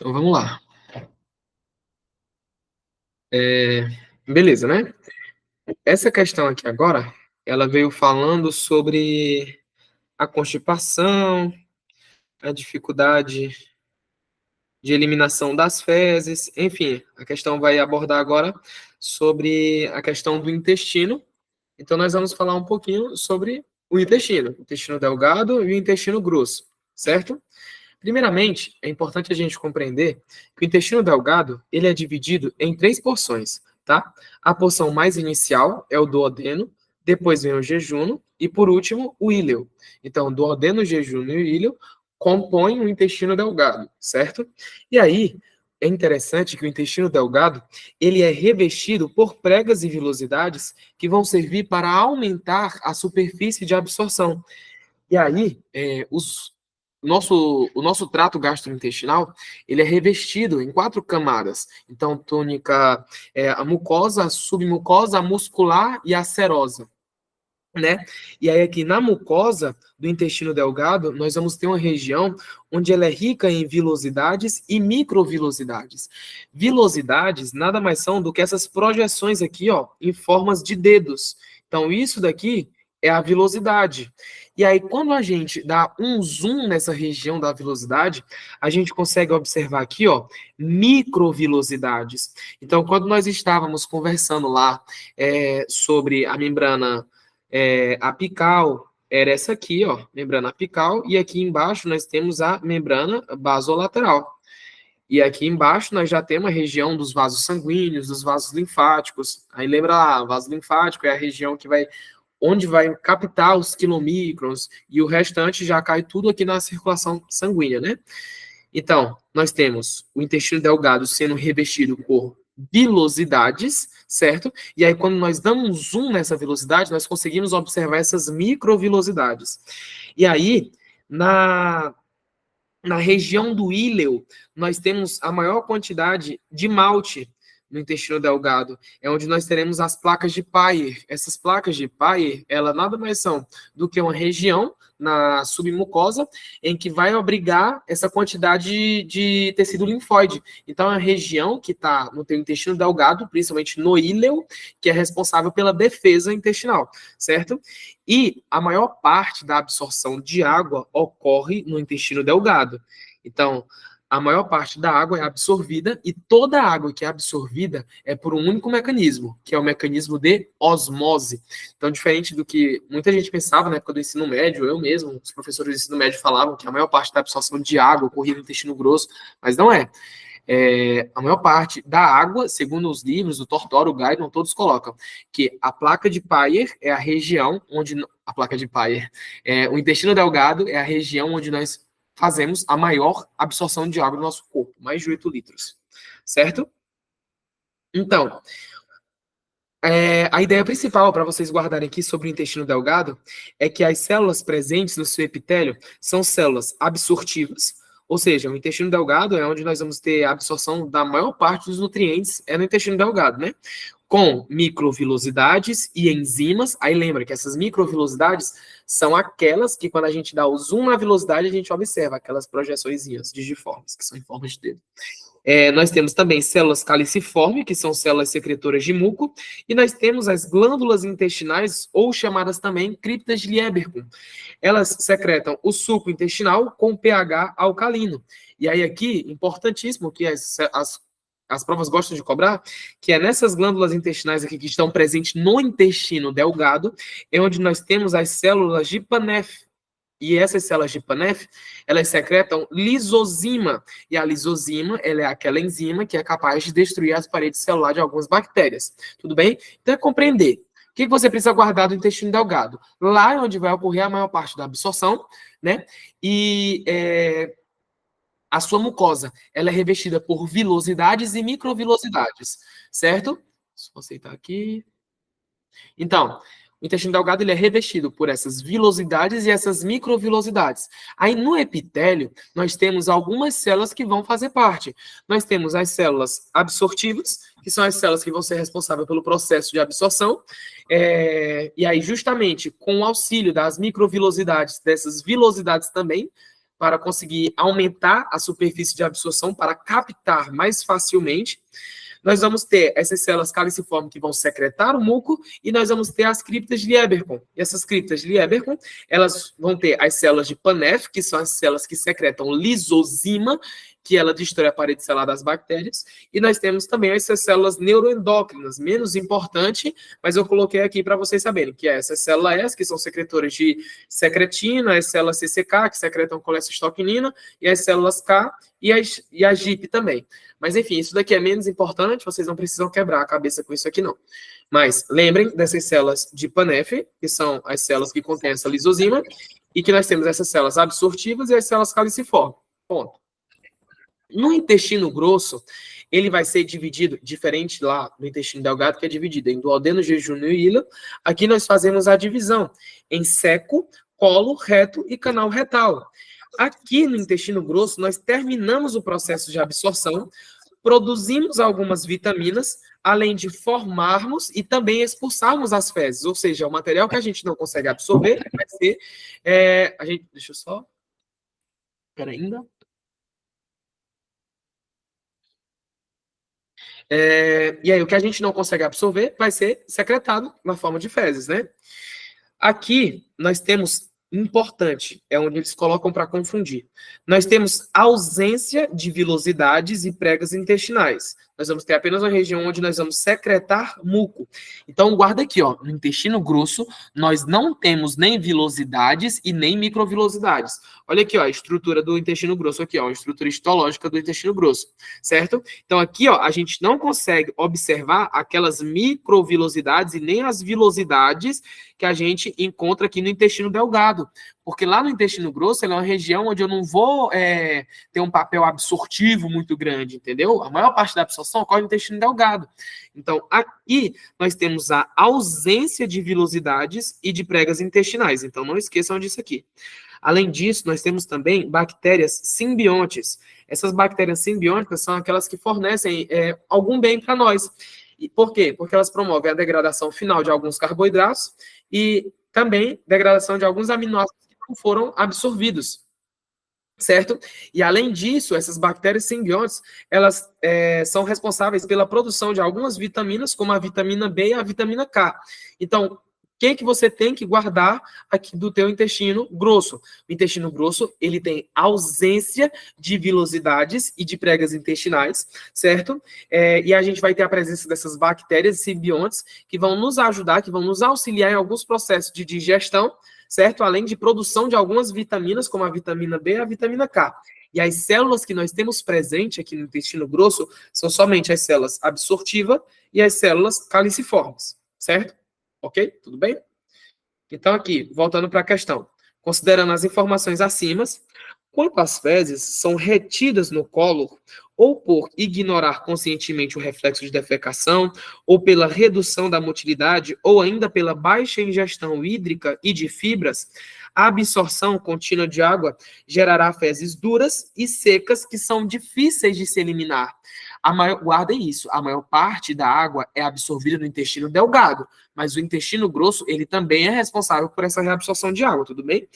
Então vamos lá. É, beleza, né? Essa questão aqui agora, ela veio falando sobre a constipação, a dificuldade de eliminação das fezes, enfim, a questão vai abordar agora sobre a questão do intestino. Então nós vamos falar um pouquinho sobre o intestino delgado e o intestino grosso, certo? Primeiramente, é importante a gente compreender que o intestino delgado, ele é dividido em três porções, tá? A porção mais inicial é o duodeno, depois vem o jejum e, por último, o íleo. Então, o duodeno, o jejum e o íleo compõem o intestino delgado, certo? E aí, é interessante que o intestino delgado, ele é revestido por pregas e vilosidades que vão servir para aumentar a superfície de absorção. E aí, o nosso trato gastrointestinal, ele é revestido em quatro camadas. Então, túnica, a mucosa, a submucosa, a muscular e a serosa, né? E aí aqui na mucosa do intestino delgado, nós vamos ter uma região onde ela é rica em vilosidades e microvilosidades. Vilosidades nada mais são do que essas projeções aqui, ó, em formas de dedos. Então isso daqui é a vilosidade. E aí quando a gente dá um zoom nessa região da vilosidade, a gente consegue observar aqui, ó, microvilosidades. Então quando nós estávamos conversando lá sobre a membrana apical era essa aqui, ó, membrana apical, e aqui embaixo nós temos a membrana basolateral. E aqui embaixo nós já temos a região dos vasos sanguíneos, dos vasos linfáticos. Aí lembra lá, vaso linfático é a região que vai, onde vai captar os quilomicrons, e o restante já cai tudo aqui na circulação sanguínea, né? Então, nós temos o intestino delgado sendo revestido por vilosidades, certo? E aí, quando nós damos um zoom nessa velocidade, nós conseguimos observar essas microvilosidades. E aí, na região do íleo, nós temos a maior quantidade de malte no intestino delgado, é onde nós teremos as placas de Peyer. Essas placas de Peyer, elas nada mais são do que uma região na submucosa em que vai abrigar essa quantidade de tecido linfóide. Então, é a região que está no teu intestino delgado, principalmente no íleo, que é responsável pela defesa intestinal, certo? E a maior parte da absorção de água ocorre no intestino delgado. Então, a maior parte da água é absorvida e toda a água que é absorvida é por um único mecanismo, que é o mecanismo de osmose. Então, diferente do que muita gente pensava na época do ensino médio, eu mesmo, os professores do ensino médio falavam que a maior parte da absorção de água ocorria no intestino grosso, mas não é. A maior parte da água, segundo os livros, o Tortório, o Gaidon, todos colocam que a placa de Peyer é a região onde... A placa de Peyer. O intestino delgado é a região onde nós fazemos a maior absorção de água do nosso corpo, mais de 8 litros, certo? Então, a ideia principal para vocês guardarem aqui sobre o intestino delgado é que as células presentes no seu epitélio são células absortivas, ou seja, o intestino delgado é onde nós vamos ter a absorção da maior parte dos nutrientes, é no intestino delgado, né? Com microvilosidades e enzimas. Aí lembra que essas microvilosidades são aquelas que, quando a gente dá o zoom na velocidade, a gente observa aquelas projeçõezinhas digiformes, que são em forma de dedo. Nós temos também células caliciformes, que são células secretoras de muco, e nós temos as glândulas intestinais, ou chamadas também criptas de Lieberkühn. Elas secretam o suco intestinal com pH alcalino. E aí aqui, importantíssimo, que as provas gostam de cobrar, que é nessas glândulas intestinais aqui que estão presentes no intestino delgado, é onde nós temos as células de Paneth. E essas células de Paneth, elas secretam lisozima. E a lisozima, ela é aquela enzima que é capaz de destruir as paredes celulares de algumas bactérias. Tudo bem? Então é compreender. O que você precisa guardar do intestino delgado? Lá é onde vai ocorrer a maior parte da absorção, né? E a sua mucosa, ela é revestida por vilosidades e microvilosidades, certo? Deixa eu aceitar aqui. Então, o intestino delgado ele é revestido por essas vilosidades e essas microvilosidades. Aí no epitélio, nós temos algumas células que vão fazer parte. Nós temos as células absortivas, que são as células que vão ser responsáveis pelo processo de absorção. E aí, justamente, com o auxílio das microvilosidades, dessas vilosidades também, para conseguir aumentar a superfície de absorção, para captar mais facilmente. Nós vamos ter essas células caliciformes que vão secretar o muco e nós vamos ter as criptas de Eberkon. E essas criptas de Eberkon, elas vão ter as células de Paneth, que são as células que secretam lisozima, que ela destrói a parede celular das bactérias, e nós temos também essas células neuroendócrinas, menos importante, mas eu coloquei aqui para vocês saberem, que é essas células S, que são secretoras de secretina, as células CCK, que secretam colecistoquinina, e as células K e a GIP também. Mas, enfim, isso daqui é menos importante, vocês não precisam quebrar a cabeça com isso aqui, não. Mas lembrem dessas células de Paneth, que são as células que contêm essa lisozima, e que nós temos essas células absortivas e as células caliciformes. Ponto. No intestino grosso, ele vai ser dividido, diferente lá no intestino delgado, que é dividido em duodeno, jejunum e íleo. Aqui nós fazemos a divisão em seco, colo, reto e canal retal. Aqui no intestino grosso, nós terminamos o processo de absorção, produzimos algumas vitaminas, além de formarmos e também expulsarmos as fezes. Ou seja, o material que a gente não consegue absorver vai ser... deixa eu só... Espera ainda. E aí, o que a gente não consegue absorver vai ser secretado na forma de fezes, né? Aqui, nós temos, importante, é onde eles colocam para confundir. Nós temos ausência de vilosidades e pregas intestinais. Nós vamos ter apenas uma região onde nós vamos secretar muco. Então, guarda aqui, ó, no intestino grosso, nós não temos nem vilosidades e nem microvilosidades. Olha aqui, ó, a estrutura do intestino grosso aqui, ó, a estrutura histológica do intestino grosso, certo? Então, aqui, ó, a gente não consegue observar aquelas microvilosidades e nem as vilosidades que a gente encontra aqui no intestino delgado. Porque lá no intestino grosso, ele é uma região onde eu não vou ter um papel absortivo muito grande, entendeu? A maior parte da absorção ocorre no intestino delgado. Então, aqui nós temos a ausência de vilosidades e de pregas intestinais. Então, não esqueçam disso aqui. Além disso, nós temos também bactérias simbiontes. Essas bactérias simbióticas são aquelas que fornecem algum bem para nós. E por quê? Porque elas promovem a degradação final de alguns carboidratos e também degradação de alguns aminoácidos que não foram absorvidos, certo? E além disso, essas bactérias simbiontes, elas são responsáveis pela produção de algumas vitaminas, como a vitamina B e a vitamina K. Então, o que você tem que guardar aqui do teu intestino grosso? O intestino grosso, ele tem ausência de vilosidades e de pregas intestinais, certo? E a gente vai ter a presença dessas bactérias simbiontes que vão nos ajudar, que vão nos auxiliar em alguns processos de digestão, certo? Além de produção de algumas vitaminas, como a vitamina B e a vitamina K. E as células que nós temos presente aqui no intestino grosso são somente as células absortivas e as células caliciformes, certo? Ok? Tudo bem? Então, aqui, voltando para a questão. Considerando as informações acima, quanto as fezes são retidas no colo, ou por ignorar conscientemente o reflexo de defecação, ou pela redução da motilidade, ou ainda pela baixa ingestão hídrica e de fibras, a absorção contínua de água gerará fezes duras e secas que são difíceis de se eliminar. Guardem isso, a maior parte da água é absorvida no intestino delgado, mas o intestino grosso, ele também é responsável por essa reabsorção de água, tudo bem?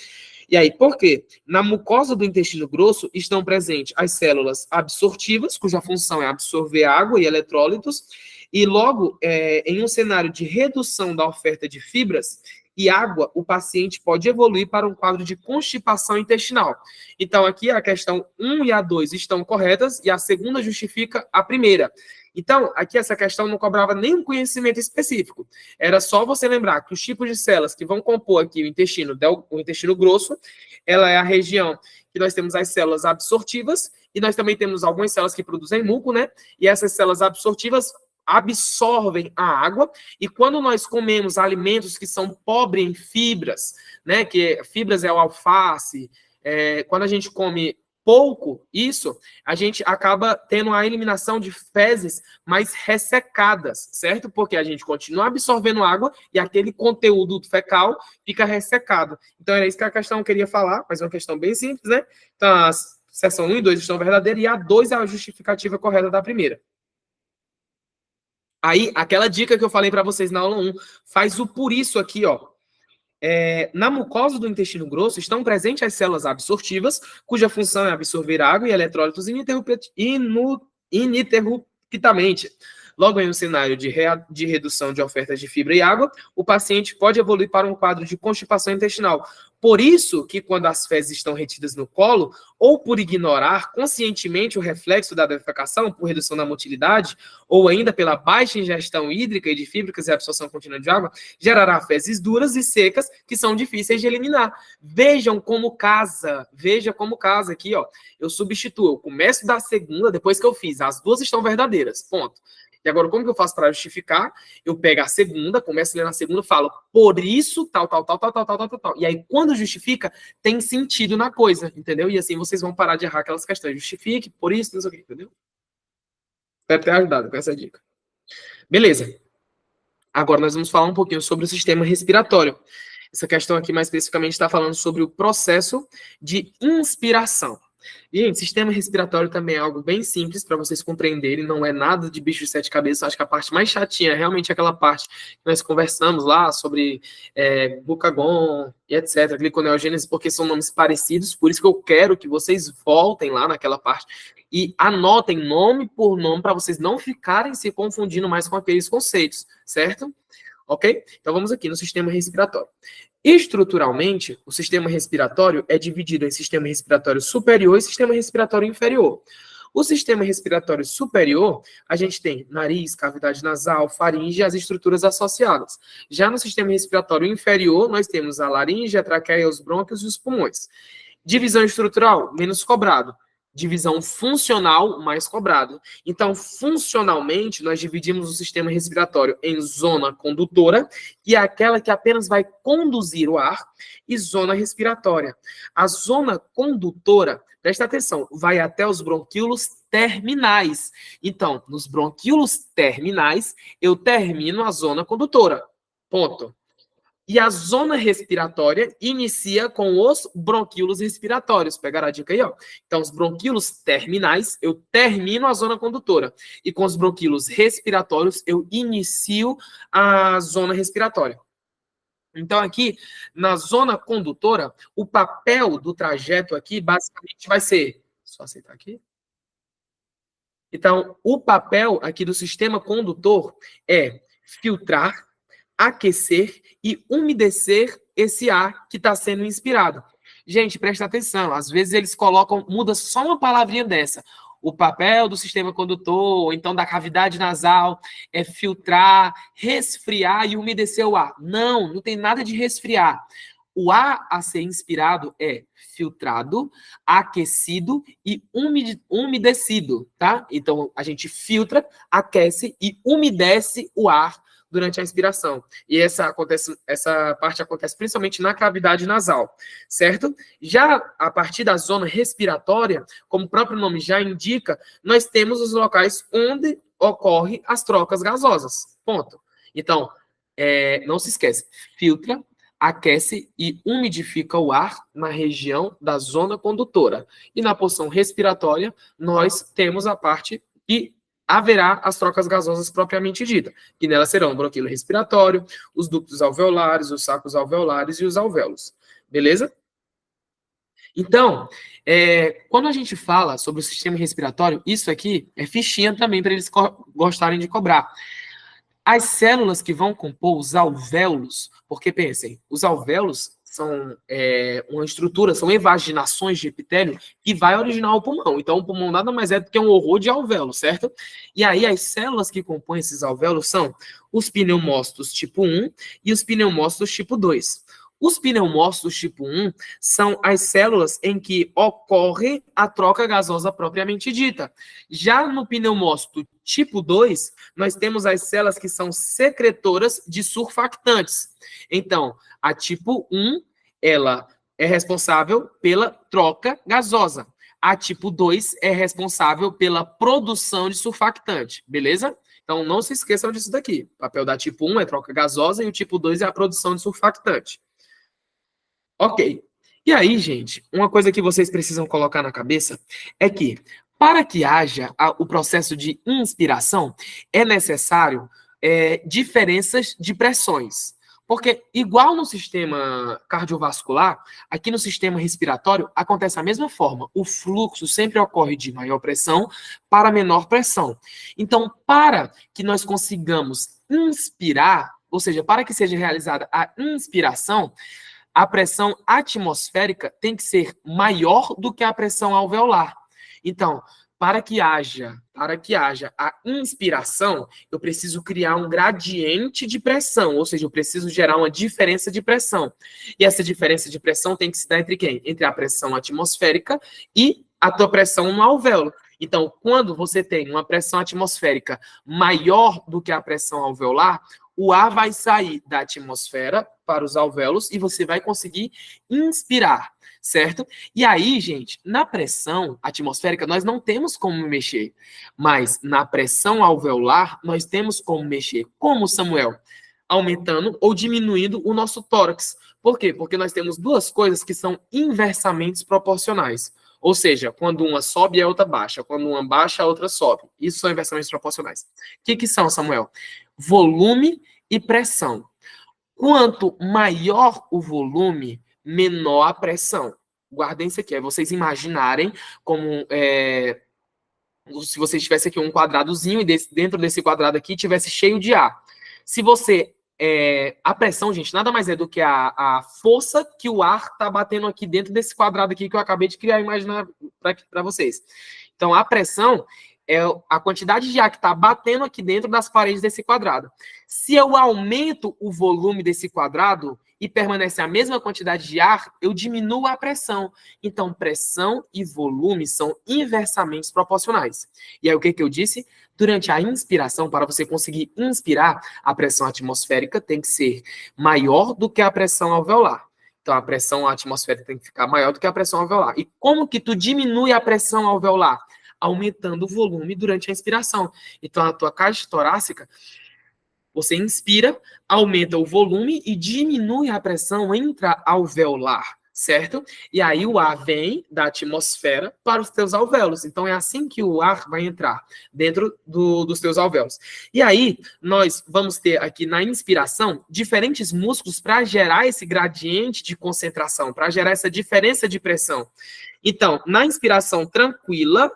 E aí, por quê? Na mucosa do intestino grosso estão presentes as células absortivas, cuja função é absorver água e eletrólitos, e logo, em um cenário de redução da oferta de fibras e água, o paciente pode evoluir para um quadro de constipação intestinal. Então, aqui a questão 1 e a 2 estão corretas e a segunda justifica a primeira. Então, aqui essa questão não cobrava nenhum conhecimento específico. Era só você lembrar que os tipos de células que vão compor aqui o intestino grosso, ela é a região que nós temos as células absortivas e nós também temos algumas células que produzem muco, né? E essas células absortivas absorvem a água, e quando nós comemos alimentos que são pobres em fibras, né, que fibras é o alface, quando a gente come pouco isso, a gente acaba tendo a eliminação de fezes mais ressecadas, certo? Porque a gente continua absorvendo água e aquele conteúdo fecal fica ressecado. Então, era isso que a questão queria falar, mas é uma questão bem simples, né? Então, a seção 1 e 2 estão verdadeiras e a 2 é a justificativa correta da primeira. Aí, aquela dica que eu falei para vocês na aula 1, faz o por isso aqui, ó. Na mucosa do intestino grosso estão presentes as células absortivas, cuja função é absorver água e eletrólitos ininterruptamente. Logo, em um cenário de redução de ofertas de fibra e água, o paciente pode evoluir para um quadro de constipação intestinal. Por isso que, quando as fezes estão retidas no colo, ou por ignorar conscientemente o reflexo da defecação, por redução da motilidade, ou ainda pela baixa ingestão hídrica e de fíbricas e absorção contínua de água, gerará fezes duras e secas que são difíceis de eliminar. Veja como casa aqui, ó. Eu substituo, eu começo da segunda, depois que eu fiz, as duas estão verdadeiras, ponto. E agora, como que eu faço para justificar? Eu pego a segunda, começo a ler na segunda, falo, por isso, tal. E aí, quando justifica, tem sentido na coisa, entendeu? E assim vocês vão parar de errar aquelas questões. Justifique, por isso, não sei o quê, entendeu? Espero ter ajudado com essa dica. Beleza. Agora nós vamos falar um pouquinho sobre o sistema respiratório. Essa questão aqui, mais especificamente, está falando sobre o processo de inspiração. Gente, sistema respiratório também é algo bem simples para vocês compreenderem, não é nada de bicho de sete cabeças. Acho que a parte mais chatinha é realmente aquela parte que nós conversamos lá sobre glucagon e etc, gliconeogênese, porque são nomes parecidos, por isso que eu quero que vocês voltem lá naquela parte e anotem nome por nome para vocês não ficarem se confundindo mais com aqueles conceitos, certo? Ok? Então vamos aqui no sistema respiratório. Estruturalmente, o sistema respiratório é dividido em sistema respiratório superior e sistema respiratório inferior. O sistema respiratório superior, a gente tem nariz, cavidade nasal, faringe e as estruturas associadas. Já no sistema respiratório inferior, nós temos a laringe, a traqueia, os brônquios e os pulmões. Divisão estrutural, menos cobrado. Divisão funcional, mais cobrado. Então, funcionalmente, nós dividimos o sistema respiratório em zona condutora, que é aquela que apenas vai conduzir o ar, e zona respiratória. A zona condutora, presta atenção, vai até os bronquíolos terminais. Então, nos bronquíolos terminais, eu termino a zona condutora. Ponto. E a zona respiratória inicia com os bronquíolos respiratórios. Pegaram a dica aí, ó? Então, os bronquíolos terminais, eu termino a zona condutora. E com os bronquíolos respiratórios, eu inicio a zona respiratória. Então, aqui, na zona condutora, o papel do trajeto aqui, basicamente, vai ser... Só aceitar aqui. Então, o papel aqui do sistema condutor é filtrar, aquecer e umedecer esse ar que está sendo inspirado. Gente, presta atenção, às vezes eles colocam, muda só uma palavrinha dessa. O papel do sistema condutor, ou então da cavidade nasal, é filtrar, resfriar e umedecer o ar. Não tem nada de resfriar. O ar a ser inspirado é filtrado, aquecido e umedecido, tá? Então, a gente filtra, aquece e umedece o ar durante a inspiração. E essa parte acontece principalmente na cavidade nasal, certo? Já a partir da zona respiratória, como o próprio nome já indica, nós temos os locais onde ocorrem as trocas gasosas. Ponto. Então, não se esquece, filtra, aquece e umidifica o ar na região da zona condutora. E na porção respiratória, nós temos a parte que haverá as trocas gasosas propriamente dita, que nelas serão o bronquíolo respiratório, os ductos alveolares, os sacos alveolares e os alvéolos. Beleza? Então, quando a gente fala sobre o sistema respiratório, isso aqui é fichinha também para eles gostarem de cobrar. As células que vão compor os alvéolos, porque pensem, os alvéolos são uma estrutura, são evaginações de epitélio que vai originar o pulmão. Então, o pulmão nada mais é do que um horror de alvéolo, certo? E aí, as células que compõem esses alvéolos são os pneumócitos tipo 1 e os pneumócitos tipo 2. Os pneumócitos tipo 1 são as células em que ocorre a troca gasosa propriamente dita. Já no pneumócito tipo 2, nós temos as células que são secretoras de surfactantes. Então, a tipo 1, ela é responsável pela troca gasosa. A tipo 2 é responsável pela produção de surfactante, beleza? Então, não se esqueçam disso daqui. O papel da tipo 1 é troca gasosa e o tipo 2 é a produção de surfactante. Ok. E aí, gente, uma coisa que vocês precisam colocar na cabeça é que, para que haja o processo de inspiração, é necessário diferenças de pressões. Porque, igual no sistema cardiovascular, aqui no sistema respiratório acontece da mesma forma. O fluxo sempre ocorre de maior pressão para menor pressão. Então, para que nós consigamos inspirar, ou seja, para que seja realizada a inspiração, a pressão atmosférica tem que ser maior do que a pressão alveolar. Então, para que haja a inspiração, eu preciso criar um gradiente de pressão, ou seja, eu preciso gerar uma diferença de pressão. E essa diferença de pressão tem que se dar entre quem? Entre a pressão atmosférica e a tua pressão no alvéolo. Então, quando você tem uma pressão atmosférica maior do que a pressão alveolar, o ar vai sair da atmosfera para os alvéolos e você vai conseguir inspirar, certo? E aí, gente, na pressão atmosférica nós não temos como mexer, mas na pressão alveolar nós temos como mexer. Como, Samuel? Aumentando ou diminuindo o nosso tórax. Por quê? Porque nós temos duas coisas que são inversamente proporcionais. Ou seja, quando uma sobe, a outra baixa. Quando uma baixa, a outra sobe. Isso são inversamente proporcionais. O que são, Samuel? Volume e pressão. Quanto maior o volume, menor a pressão. Guardem isso aqui, é vocês imaginarem como se você tivesse aqui um quadradozinho e dentro desse quadrado aqui tivesse cheio de ar. Se você... a pressão, gente, nada mais é do que a força que o ar está batendo aqui dentro desse quadrado aqui que eu acabei de criar, imaginar para vocês. Então, a pressão é a quantidade de ar que está batendo aqui dentro das paredes desse quadrado. Se eu aumento o volume desse quadrado e permanece a mesma quantidade de ar, eu diminuo a pressão. Então, pressão e volume são inversamente proporcionais. E aí, o que eu disse? Durante a inspiração, para você conseguir inspirar, a pressão atmosférica tem que ser maior do que a pressão alveolar. Então, a pressão atmosférica tem que ficar maior do que a pressão alveolar. E como que tu diminui a pressão alveolar? Aumentando o volume durante a inspiração. Então, a tua caixa torácica, você inspira, aumenta o volume e diminui a pressão intra-alveolar, certo? E aí o ar vem da atmosfera para os teus alvéolos. Então, é assim que o ar vai entrar dentro dos teus alvéolos. E aí, nós vamos ter aqui na inspiração diferentes músculos para gerar esse gradiente de concentração, para gerar essa diferença de pressão. Então, na inspiração tranquila,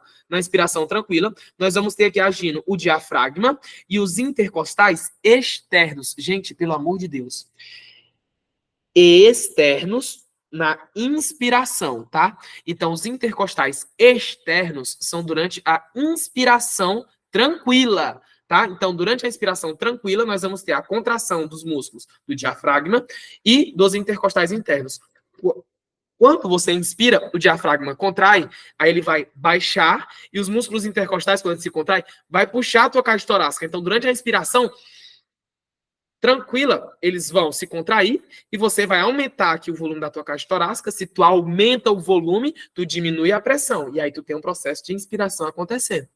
nós vamos ter aqui agindo o diafragma e os intercostais externos. Gente, pelo amor de Deus. Externos na inspiração, tá? Então, os intercostais externos são durante a inspiração tranquila, tá? Então, durante a inspiração tranquila, nós vamos ter a contração dos músculos do diafragma e dos intercostais internos. Quando você inspira, o diafragma contrai, aí ele vai baixar, e os músculos intercostais, quando ele se contrai, vai puxar a tua caixa torácica. Então, durante a inspiração tranquila, eles vão se contrair, e você vai aumentar aqui o volume da tua caixa torácica. Se tu aumenta o volume, tu diminui a pressão, e aí tu tem um processo de inspiração acontecendo.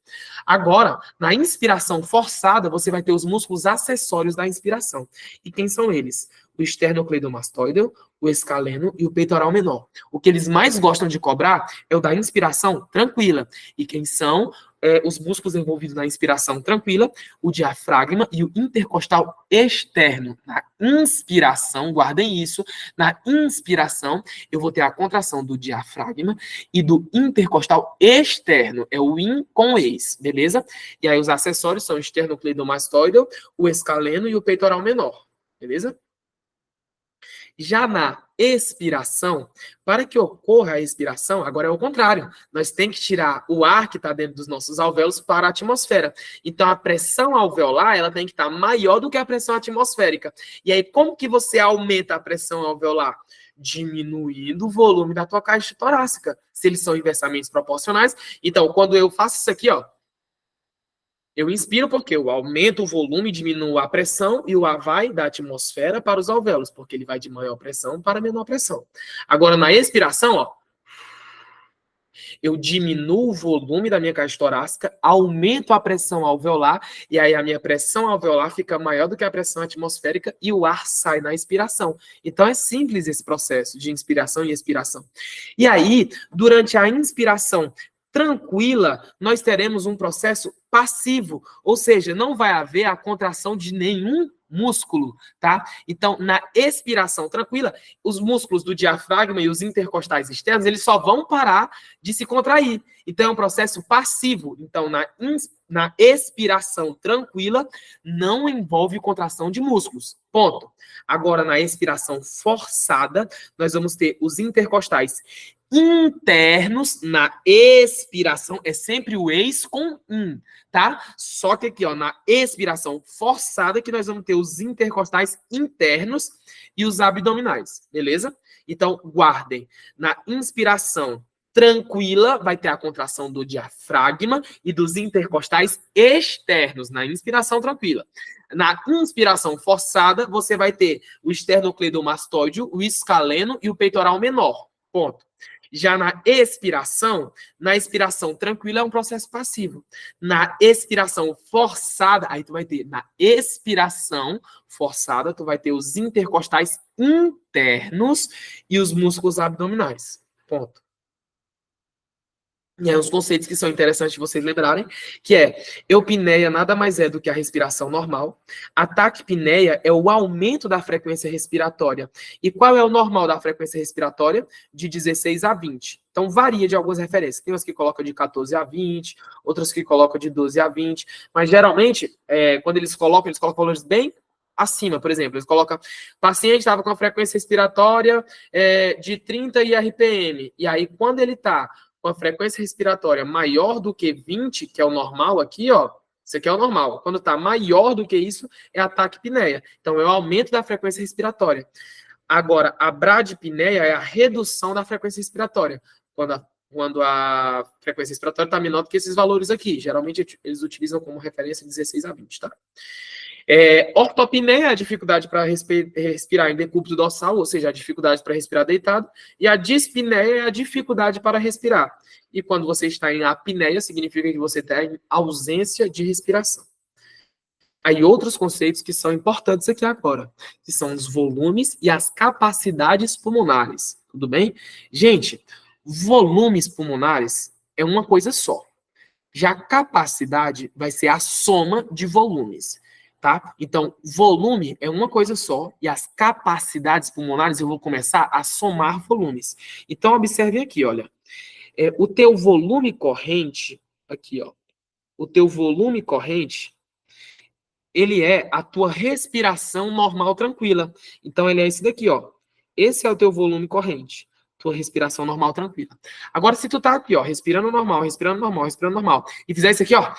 Agora, na inspiração forçada, você vai ter os músculos acessórios da inspiração. E quem são eles? O esternocleidomastoide, o escaleno e o peitoral menor. O que eles mais gostam de cobrar é o da inspiração tranquila. E quem são os músculos envolvidos na inspiração tranquila? O diafragma e o intercostal externo. Na inspiração, guardem isso, na inspiração eu vou ter a contração do diafragma e do intercostal externo. É o in com ex, beleza? E aí os acessórios são o esternocleidomastoide, o escaleno e o peitoral menor, beleza? Já na expiração, para que ocorra a expiração, agora é o contrário. Nós temos que tirar o ar que está dentro dos nossos alvéolos para a atmosfera. Então, a pressão alveolar ela tem que estar maior do que a pressão atmosférica. E aí, como que você aumenta a pressão alveolar? Diminuindo o volume da tua caixa torácica. Se eles são inversamente proporcionais. Então, quando eu faço isso aqui, ó, eu inspiro porque eu aumento o volume, diminuo a pressão e o ar vai da atmosfera para os alvéolos, porque ele vai de maior pressão para menor pressão. Agora, na expiração, ó, eu diminuo o volume da minha caixa torácica, aumento a pressão alveolar, e aí a minha pressão alveolar fica maior do que a pressão atmosférica e o ar sai na expiração. Então, é simples esse processo de inspiração e expiração. E aí, durante a inspiração tranquila, nós teremos um processo passivo, ou seja, não vai haver a contração de nenhum músculo, tá? Então, na expiração tranquila, os músculos do diafragma e os intercostais externos, eles só vão parar de se contrair. Então, é um processo passivo. Então, na expiração tranquila, não envolve contração de músculos. Ponto. Agora, na expiração forçada, nós vamos ter os intercostais internos na expiração, é sempre o ex com in, tá? Só que aqui, ó, na expiração forçada, que nós vamos ter os intercostais internos e os abdominais, beleza? Então, guardem. Na inspiração tranquila, vai ter a contração do diafragma e dos intercostais externos, na inspiração tranquila. Na inspiração forçada, você vai ter o esternocleidomastoide, o escaleno e o peitoral menor. Ponto. Já na expiração tranquila é um processo passivo. Na expiração forçada, aí tu vai ter, na expiração forçada, tu vai ter os intercostais internos e os músculos abdominais. Ponto. E aí, uns conceitos que são interessantes de vocês lembrarem, que é eupneia nada mais é do que a respiração normal. A taquipneia é o aumento da frequência respiratória. E qual é o normal da frequência respiratória? De 16 a 20. Então, varia de algumas referências. Tem umas que colocam de 14 a 20, outras que colocam de 12 a 20. Mas, geralmente, quando eles colocam valores bem acima. Por exemplo, eles colocam, paciente estava com a frequência respiratória de 30 IRPM. E aí, quando ele está com a frequência respiratória maior do que 20, que é o normal aqui, ó, isso aqui é o normal. Quando está maior do que isso, é a taquipneia. Então, é o aumento da frequência respiratória. Agora, a bradipneia é a redução da frequência respiratória. Quando a frequência respiratória está menor do que esses valores aqui. Geralmente, eles utilizam como referência 16 a 20, tá? Ortopneia é a dificuldade para respirar em decúbito dorsal, ou seja, a dificuldade para respirar deitado, e a dispneia é a dificuldade para respirar. E quando você está em apneia, significa que você está em ausência de respiração. Aí outros conceitos que são importantes aqui agora, que são os volumes e as capacidades pulmonares, tudo bem? Gente, volumes pulmonares é uma coisa só. Já capacidade vai ser a soma de volumes. Tá? Então, volume é uma coisa só e as capacidades pulmonares eu vou começar a somar volumes. Então, observe aqui, olha. O teu volume corrente, aqui, ó. O teu volume corrente, ele é a tua respiração normal tranquila. Então, ele é esse daqui, ó. Esse é o teu volume corrente. Tua respiração normal tranquila. Agora, se tu tá aqui, ó, respirando normal, respirando normal, respirando normal, e fizer isso aqui, ó,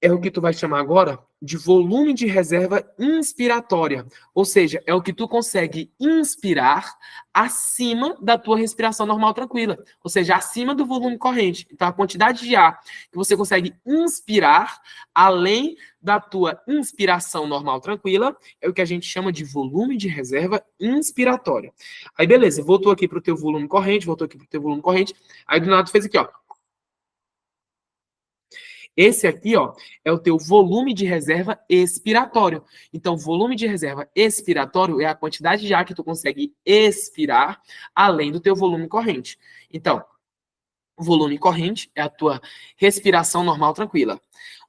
é o que tu vai chamar agora de volume de reserva inspiratória. Ou seja, é o que tu consegue inspirar acima da tua respiração normal tranquila. Ou seja, acima do volume corrente. Então, a quantidade de ar que você consegue inspirar além da tua inspiração normal tranquila é o que a gente chama de volume de reserva inspiratória. Aí, beleza, voltou aqui para o teu volume corrente, voltou aqui para o teu volume corrente. Aí, do nada, tu fez aqui, ó. Esse aqui, ó, é o teu volume de reserva expiratório. Então, volume de reserva expiratório é a quantidade de ar que tu consegue expirar além do teu volume corrente. Então, o volume corrente é a tua respiração normal tranquila.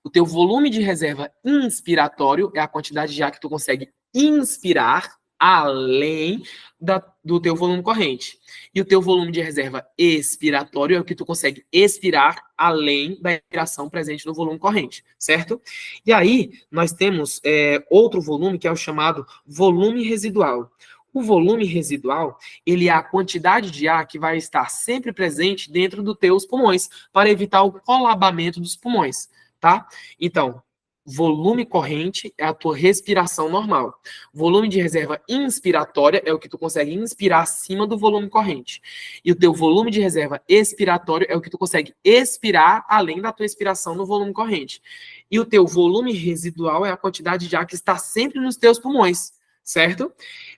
O teu volume de reserva inspiratório é a quantidade de ar que tu consegue inspirar além do teu volume corrente. E o teu volume de reserva expiratório é o que tu consegue expirar além da expiração presente no volume corrente, certo? E aí, nós temos outro volume que é o chamado volume residual. O volume residual, ele é a quantidade de ar que vai estar sempre presente dentro dos teus pulmões, para evitar o colabamento dos pulmões, tá? Então, volume corrente é a tua respiração normal. Volume de reserva inspiratória é o que tu consegue inspirar acima do volume corrente. E o teu volume de reserva expiratório é o que tu consegue expirar além da tua expiração no volume corrente. E o teu volume residual é a quantidade de ar que está sempre nos teus pulmões, certo?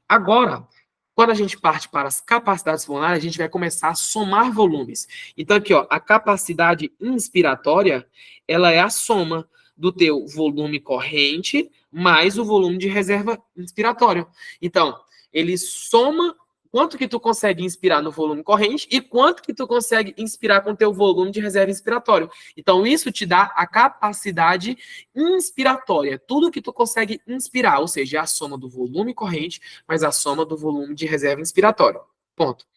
Agora, quando a gente parte para as capacidades pulmonares, a gente vai começar a somar volumes. Então, aqui, ó, a capacidade inspiratória, ela é a soma do teu volume corrente mais o volume de reserva inspiratória. Então, ele soma quanto que tu consegue inspirar no volume corrente e quanto que tu consegue inspirar com o teu volume de reserva inspiratório. Então, isso te dá a capacidade inspiratória, tudo que tu consegue inspirar, ou seja, é a soma do volume corrente mais a soma do volume de reserva inspiratório. Ponto.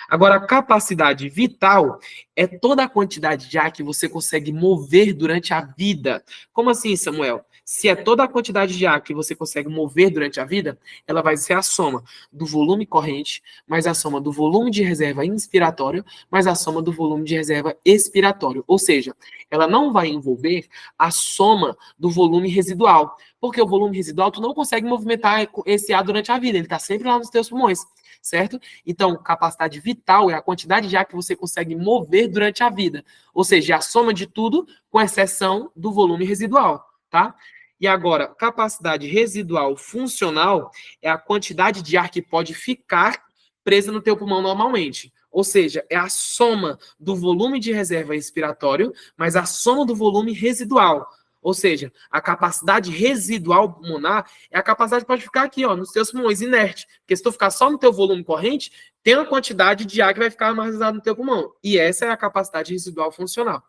Agora, a capacidade vital é toda a quantidade de ar que você consegue mover durante a vida. Como assim, Samuel? Se é toda a quantidade de ar que você consegue mover durante a vida, ela vai ser a soma do volume corrente, mais a soma do volume de reserva inspiratório, mais a soma do volume de reserva expiratório. Ou seja, ela não vai envolver a soma do volume residual, porque o volume residual tu não consegue movimentar esse ar durante a vida, ele está sempre lá nos teus pulmões, certo? Então, capacidade vital é a quantidade de ar que você consegue mover durante a vida, ou seja, a soma de tudo, com exceção do volume residual, tá? E agora, capacidade residual funcional é a quantidade de ar que pode ficar presa no teu pulmão normalmente. Ou seja, é a soma do volume de reserva expiratório mais a soma do volume residual. Ou seja, a capacidade residual pulmonar é a capacidade que pode ficar aqui, ó, nos teus pulmões, inerte. Porque se tu ficar só no teu volume corrente, tem uma quantidade de ar que vai ficar armazenado no teu pulmão. E essa é a capacidade residual funcional.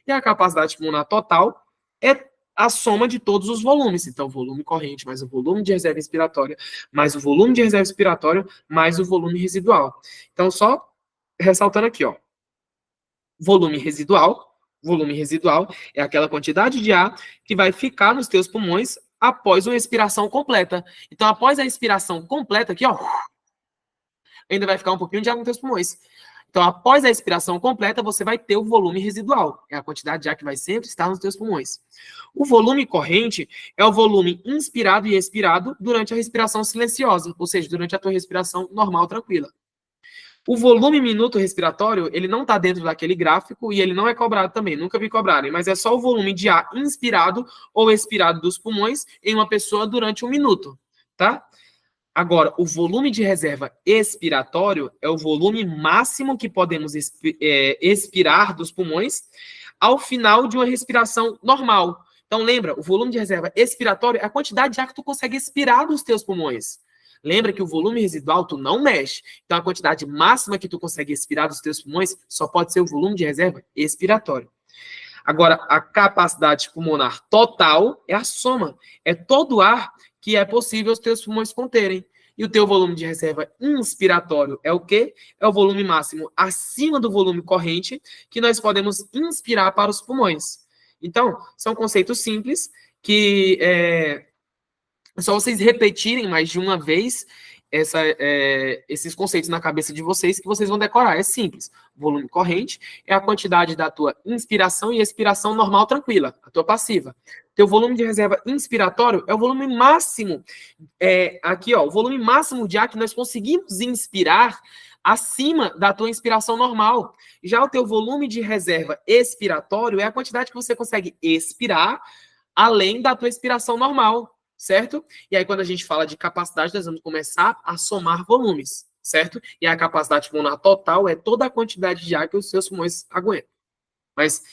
E a capacidade pulmonar total é a soma de todos os volumes. Então, volume corrente, mais o volume de reserva inspiratória, mais o volume de reserva expiratória, mais o volume residual. Então, só ressaltando aqui, ó. Volume residual é aquela quantidade de ar que vai ficar nos teus pulmões após uma expiração completa. Então, após a expiração completa aqui, ó, ainda vai ficar um pouquinho de ar nos teus pulmões. Então, após a expiração completa, você vai ter o volume residual. É a quantidade de ar que vai sempre estar nos teus pulmões. O volume corrente é o volume inspirado e expirado durante a respiração silenciosa, ou seja, durante a tua respiração normal, tranquila. O volume minuto respiratório, ele não está dentro daquele gráfico e ele não é cobrado também, nunca vi cobrarem, mas é só o volume de ar inspirado ou expirado dos pulmões em uma pessoa durante 1 minuto, tá? Agora, o volume de reserva expiratório é o volume máximo que podemos expirar dos pulmões ao final de uma respiração normal. Então, lembra, o volume de reserva expiratório é a quantidade de ar que tu consegue expirar dos teus pulmões. Lembra que o volume residual tu não mexe. Então, a quantidade máxima que tu consegue expirar dos teus pulmões só pode ser o volume de reserva expiratório. Agora, a capacidade pulmonar total é a soma. É todo o ar que é possível os teus pulmões conterem. E o teu volume de reserva inspiratório é o quê? É o volume máximo acima do volume corrente que nós podemos inspirar para os pulmões. Então, são conceitos simples que é só vocês repetirem mais de uma vez esses conceitos na cabeça de vocês que vocês vão decorar. É simples. Volume corrente é a quantidade da tua inspiração e expiração normal tranquila, a tua passiva. Teu volume de reserva inspiratório é o volume máximo, aqui ó, o volume máximo de ar que nós conseguimos inspirar acima da tua inspiração normal. Já o teu volume de reserva expiratório é a quantidade que você consegue expirar além da tua expiração normal. Certo? E aí, quando a gente fala de capacidade, nós vamos começar a somar volumes, certo? E a capacidade pulmonar total é toda a quantidade de ar que os seus pulmões aguentam. Mas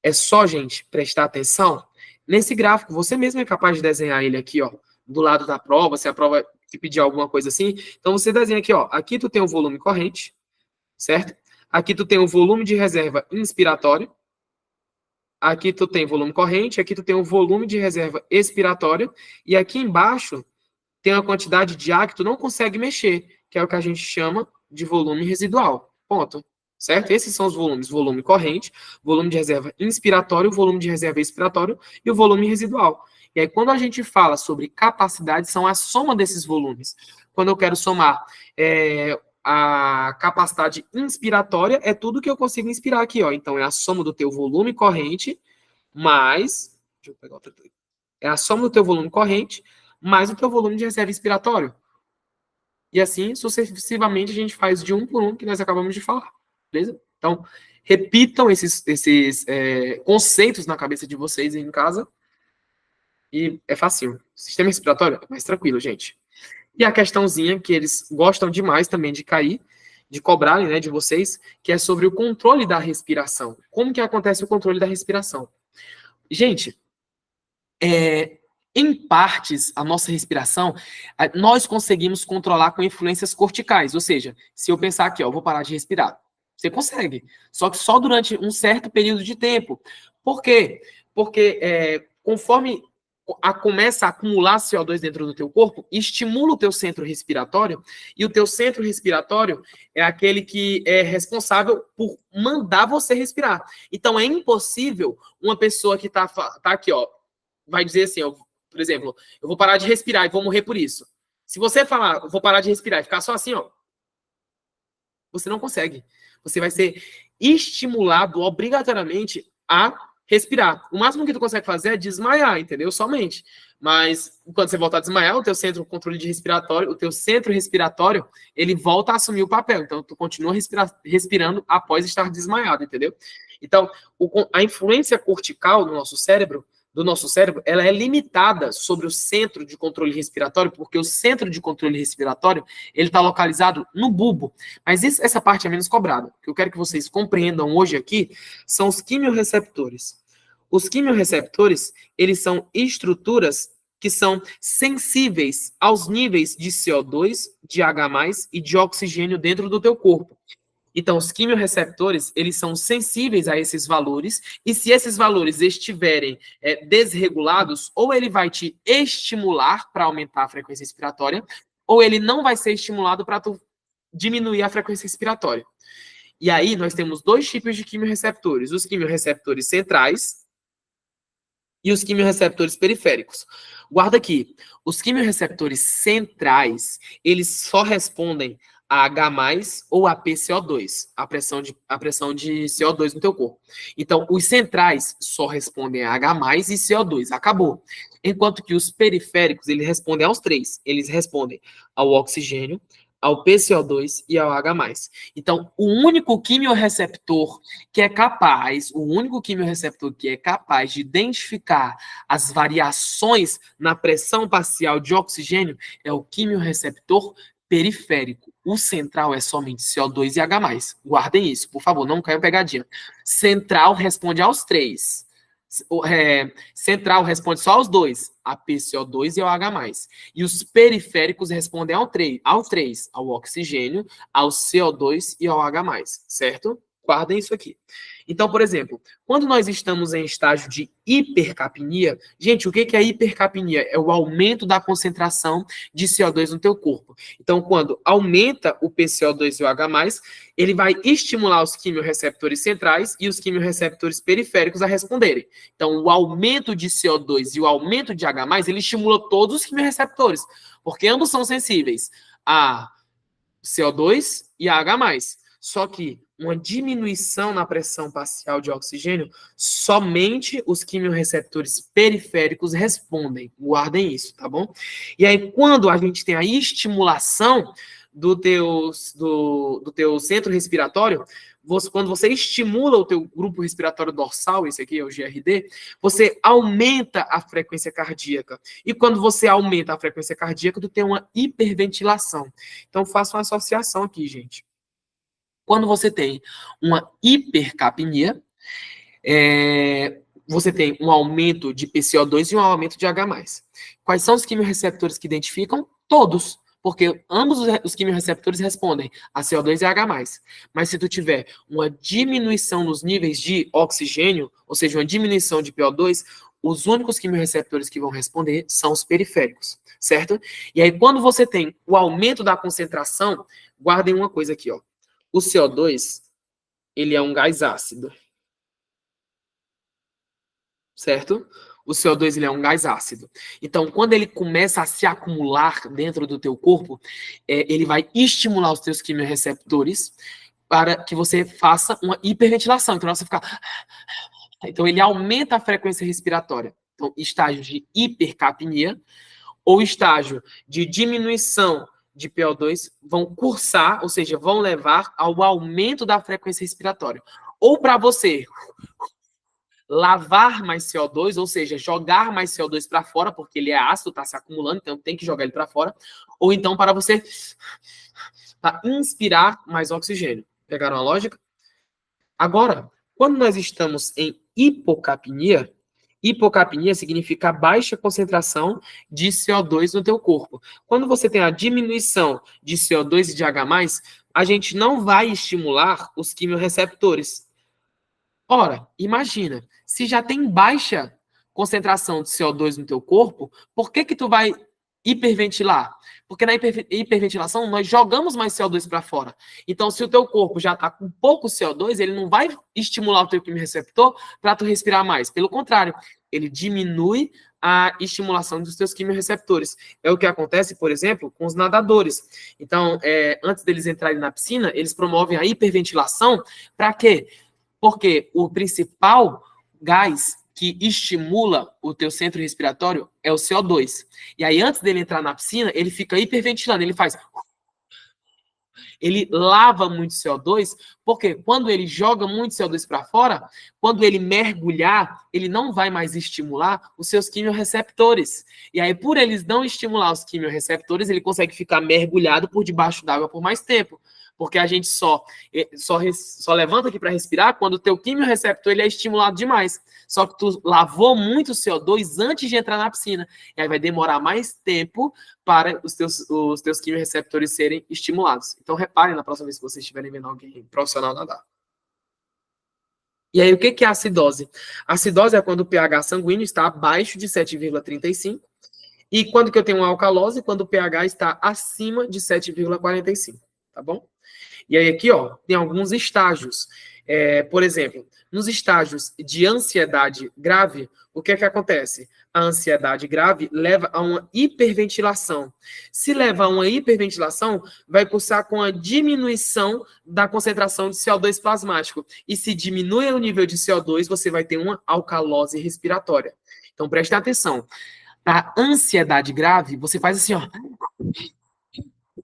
é só, gente, prestar atenção. Nesse gráfico, você mesmo é capaz de desenhar ele aqui, ó, do lado da prova, se a prova te pedir alguma coisa assim. Então, você desenha aqui, ó. Aqui tu tem o volume corrente, certo? Aqui tu tem o volume de reserva inspiratório. Aqui tu tem volume corrente, aqui tu tem o volume de reserva expiratório, e aqui embaixo tem uma quantidade de ar que tu não consegue mexer, que é o que a gente chama de volume residual. Ponto. Certo? Esses são os volumes. Volume corrente, volume de reserva inspiratório, volume de reserva expiratório e o volume residual. E aí, quando a gente fala sobre capacidade, são a soma desses volumes. Quando eu quero somar a capacidade inspiratória é tudo que eu consigo inspirar aqui, ó. Então, é a soma do teu volume corrente mais... Deixa eu pegar outra aqui. É a soma do teu volume corrente mais o teu volume de reserva expiratório. E assim, sucessivamente, a gente faz de um por um que nós acabamos de falar. Beleza? Então, repitam esses conceitos na cabeça de vocês aí em casa. E é fácil. Sistema respiratório é mais tranquilo, gente. E a questãozinha que eles gostam demais também de cair, de cobrarem, né, de vocês, que é sobre o controle da respiração. Como que acontece o controle da respiração? Gente, Em partes, a nossa respiração, nós conseguimos controlar com influências corticais. Ou seja, se eu pensar aqui, ó, eu vou parar de respirar. Você consegue. Só que só durante um certo período de tempo. Por quê? Porque conforme começa a acumular CO2 dentro do teu corpo, estimula o teu centro respiratório, e o teu centro respiratório é aquele que é responsável por mandar você respirar. Então, é impossível uma pessoa que tá aqui, ó, vai dizer assim, ó, por exemplo, eu vou parar de respirar e vou morrer por isso. Se você falar, eu vou parar de respirar e ficar só assim, ó, você não consegue. Você vai ser estimulado obrigatoriamente a respirar. O máximo que tu consegue fazer é desmaiar, entendeu? Somente. Mas quando você voltar a desmaiar, o teu centro de controle de respiratório, o teu centro respiratório, ele volta a assumir o papel. Então, tu continua respirando após estar desmaiado, entendeu? Então, a influência cortical do nosso cérebro, ela é limitada sobre o centro de controle respiratório, porque o centro de controle respiratório, ele está localizado no bulbo. Mas essa parte é menos cobrada. O que eu quero que vocês compreendam hoje aqui são os quimiorreceptores. Os quimiorreceptores, eles são estruturas que são sensíveis aos níveis de CO2, de H+, e de oxigênio dentro do teu corpo. Então, os quimiorreceptores, eles são sensíveis a esses valores, e se esses valores estiverem desregulados, ou ele vai te estimular para aumentar a frequência respiratória, ou ele não vai ser estimulado para tu diminuir a frequência respiratória. E aí, nós temos dois tipos de quimiorreceptores: os quimiorreceptores centrais e os quimiorreceptores periféricos. Guarda aqui, os quimiorreceptores centrais, eles só respondem a H+, ou a PCO2, a pressão de CO2 no teu corpo. Então, os centrais só respondem a H+, e CO2, acabou. Enquanto que os periféricos, eles respondem aos três. Eles respondem ao oxigênio, ao PCO2 e ao H+. Então, o único quimiorreceptor que é capaz de identificar as variações na pressão parcial de oxigênio é o quimiorreceptor periférico. O central é somente CO2 e H+. Guardem isso, por favor, não caiam pegadinha. Central responde aos três. Central responde só aos dois, a PCO2 e ao H+. E os periféricos respondem ao três, ao oxigênio, ao CO2 e ao H+, certo? Guardem isso aqui. Então, por exemplo, quando nós estamos em estágio de hipercapnia, gente, o que é hipercapnia? É o aumento da concentração de CO2 no teu corpo. Então, quando aumenta o PCO2 e o H+, ele vai estimular os quimiorreceptores centrais e os quimiorreceptores periféricos a responderem. Então, o aumento de CO2 e o aumento de H+, ele estimula todos os quimiorreceptores, porque ambos são sensíveis a CO2 e a H+. Só que uma diminuição na pressão parcial de oxigênio, somente os quimiorreceptores periféricos respondem. Guardem isso, tá bom? E aí, quando a gente tem a estimulação do teu centro respiratório, quando você estimula o teu grupo respiratório dorsal, esse aqui é o GRD, você aumenta a frequência cardíaca. E quando você aumenta a frequência cardíaca, tu tem uma hiperventilação. Então, faça uma associação aqui, gente. Quando você tem uma hipercapnia, você tem um aumento de PCO2 e um aumento de H+. Quais são os quimiorreceptores que identificam? Todos, porque ambos os quimiorreceptores respondem a CO2 e a H+. Mas se tu tiver uma diminuição nos níveis de oxigênio, ou seja, uma diminuição de PO2, os únicos quimiorreceptores que vão responder são os periféricos, certo? E aí, quando você tem o aumento da concentração, guardem uma coisa aqui, ó. O CO2, ele é um gás ácido, certo? O CO2, ele é um gás ácido. Então, quando ele começa a se acumular dentro do teu corpo, ele vai estimular os teus quimiorreceptores para que você faça uma hiperventilação. Então, você fica... Então, ele aumenta a frequência respiratória. Então, estágio de hipercapnia ou estágio de diminuição de PO2 vão cursar, ou seja, vão levar ao aumento da frequência respiratória. Ou para você lavar mais CO2, ou seja, jogar mais CO2 para fora, porque ele é ácido, está se acumulando, então tem que jogar ele para fora. Ou então para você inspirar mais oxigênio. Pegaram a lógica? Agora, quando nós estamos em hipocapnia, Hipocapnia significa baixa concentração de CO2 no teu corpo. Quando você tem a diminuição de CO2 e de H+, a gente não vai estimular os quimiorreceptores. Ora, imagina, se já tem baixa concentração de CO2 no teu corpo, por que que tu vai hiperventilar? Porque na hiperventilação nós jogamos mais CO2 para fora. Então, se o teu corpo já está com pouco CO2, ele não vai estimular o teu quimiorreceptor para tu respirar mais. Pelo contrário, ele diminui a estimulação dos teus quimiorreceptores. É o que acontece, por exemplo, com os nadadores. Então, antes deles entrarem na piscina, eles promovem a hiperventilação para quê? Porque o principal gás que estimula o teu centro respiratório é o CO2. E aí, antes dele entrar na piscina, ele fica hiperventilando, ele lava muito CO2, porque quando ele joga muito CO2 para fora, quando ele mergulhar, ele não vai mais estimular os seus quimiorreceptores. E aí, por eles não estimular os quimiorreceptores, ele consegue ficar mergulhado por debaixo d'água por mais tempo. Porque a gente só levanta aqui para respirar quando o teu quimiorreceptor ele é estimulado demais. Só que tu lavou muito CO2 antes de entrar na piscina. E aí vai demorar mais tempo para os teus quimiorreceptores serem estimulados. Então reparem na próxima vez que vocês estiverem vendo alguém profissional nadar. E aí o que é a acidose? A acidose é quando o pH sanguíneo está abaixo de 7,35. E quando que eu tenho uma alcalose? Quando o pH está acima de 7,45. Tá bom? E aí aqui, ó, tem alguns estágios. Por exemplo, nos estágios de ansiedade grave, o que é que acontece? A ansiedade grave leva a uma hiperventilação. Se leva a uma hiperventilação, vai cursar com a diminuição da concentração de CO2 plasmático. E se diminui o nível de CO2, você vai ter uma alcalose respiratória. Então, prestem atenção. A ansiedade grave, você faz assim, ó.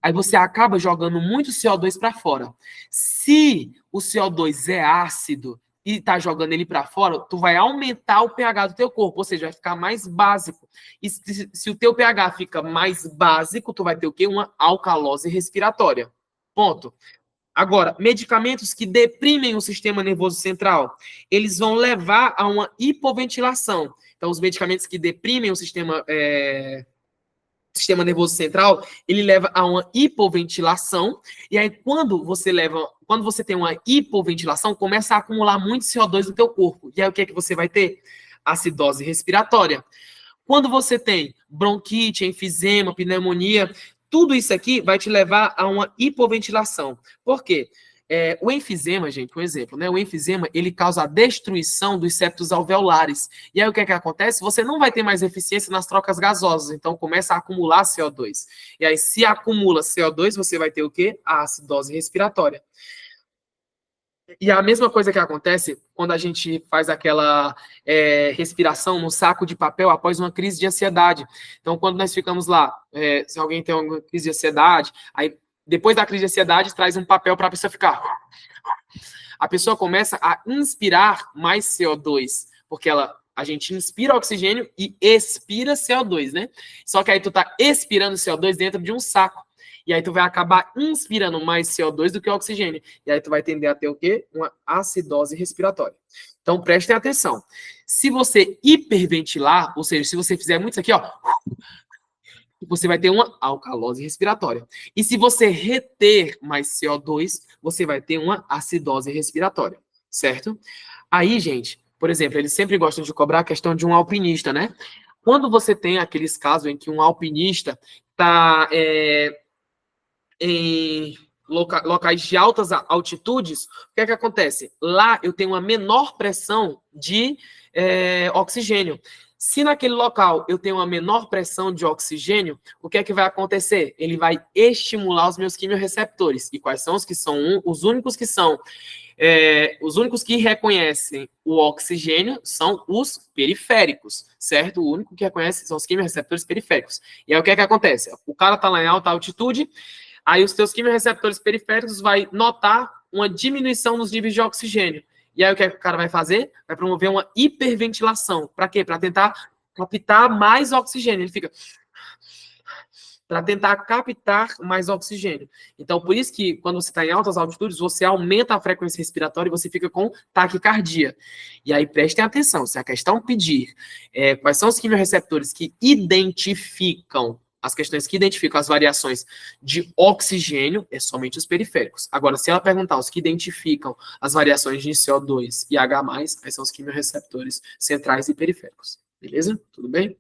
Aí você acaba jogando muito CO2 para fora. Se o CO2 é ácido e tá jogando ele para fora, tu vai aumentar o pH do teu corpo, ou seja, vai ficar mais básico. E se o teu pH fica mais básico, tu vai ter o quê? Uma alcalose respiratória. Ponto. Agora, medicamentos que deprimem o sistema nervoso central, eles vão levar a uma hipoventilação. Então, os medicamentos que deprimem o sistema nervoso central, ele leva a uma hipoventilação, e aí quando você tem uma hipoventilação, começa a acumular muito CO2 no teu corpo. E aí o que é que você vai ter? Acidose respiratória. Quando você tem bronquite, enfisema, pneumonia, tudo isso aqui vai te levar a uma hipoventilação. Por quê? O enfisema, gente, um exemplo, né? O enfisema, ele causa a destruição dos septos alveolares. E aí o que é que acontece? Você não vai ter mais eficiência nas trocas gasosas, então começa a acumular CO2. E aí, se acumula CO2, você vai ter o quê? A acidose respiratória. E a mesma coisa que acontece quando a gente faz aquela respiração no saco de papel após uma crise de ansiedade. Então, quando nós ficamos lá, se alguém tem uma crise de ansiedade, aí depois da crise de ansiedade, traz um papel para a pessoa ficar. A pessoa começa a inspirar mais CO2, porque a gente inspira oxigênio e expira CO2, né? Só que aí tu tá expirando CO2 dentro de um saco. E aí tu vai acabar inspirando mais CO2 do que oxigênio. E aí tu vai tender a ter o quê? Uma acidose respiratória. Então prestem atenção. Se você hiperventilar, ou seja, se você fizer muito isso aqui, ó, você vai ter uma alcalose respiratória. E se você reter mais CO2, você vai ter uma acidose respiratória, certo? Aí, gente, por exemplo, eles sempre gostam de cobrar a questão de um alpinista, né? Quando você tem aqueles casos em que um alpinista está em locais de altas altitudes, o que é que acontece? Lá eu tenho uma menor pressão de oxigênio. Se naquele local eu tenho uma menor pressão de oxigênio, o que é que vai acontecer? Ele vai estimular os meus quimiorreceptores. E quais são os que são os únicos que são os únicos que reconhecem o oxigênio são os periféricos, certo? O único que reconhece são os quimiorreceptores periféricos. E aí o que é que acontece? O cara está lá em alta altitude, aí os teus quimiorreceptores periféricos vai notar uma diminuição nos níveis de oxigênio. E aí o que é que o cara vai fazer? Vai promover uma hiperventilação. Para quê? Para tentar captar mais oxigênio. Ele fica para tentar captar mais oxigênio. Então, por isso que quando você está em altas altitudes, você aumenta a frequência respiratória e você fica com taquicardia. E aí, prestem atenção, se a questão pedir quais são os quimiorreceptores que identificam as questões que identificam as variações de oxigênio, é somente os periféricos. Agora, se ela perguntar os que identificam as variações de CO2 e H+, aí são os quimiorreceptores centrais e periféricos. Beleza? Tudo bem?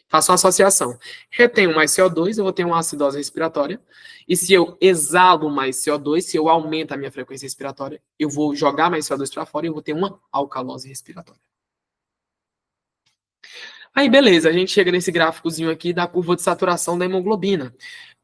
Faço uma associação. Retenho mais CO2, eu vou ter uma acidose respiratória. E se eu exalo mais CO2, se eu aumento a minha frequência respiratória, eu vou jogar mais CO2 para fora e eu vou ter uma alcalose respiratória. Aí, beleza, a gente chega nesse gráficozinho aqui da curva de saturação da hemoglobina.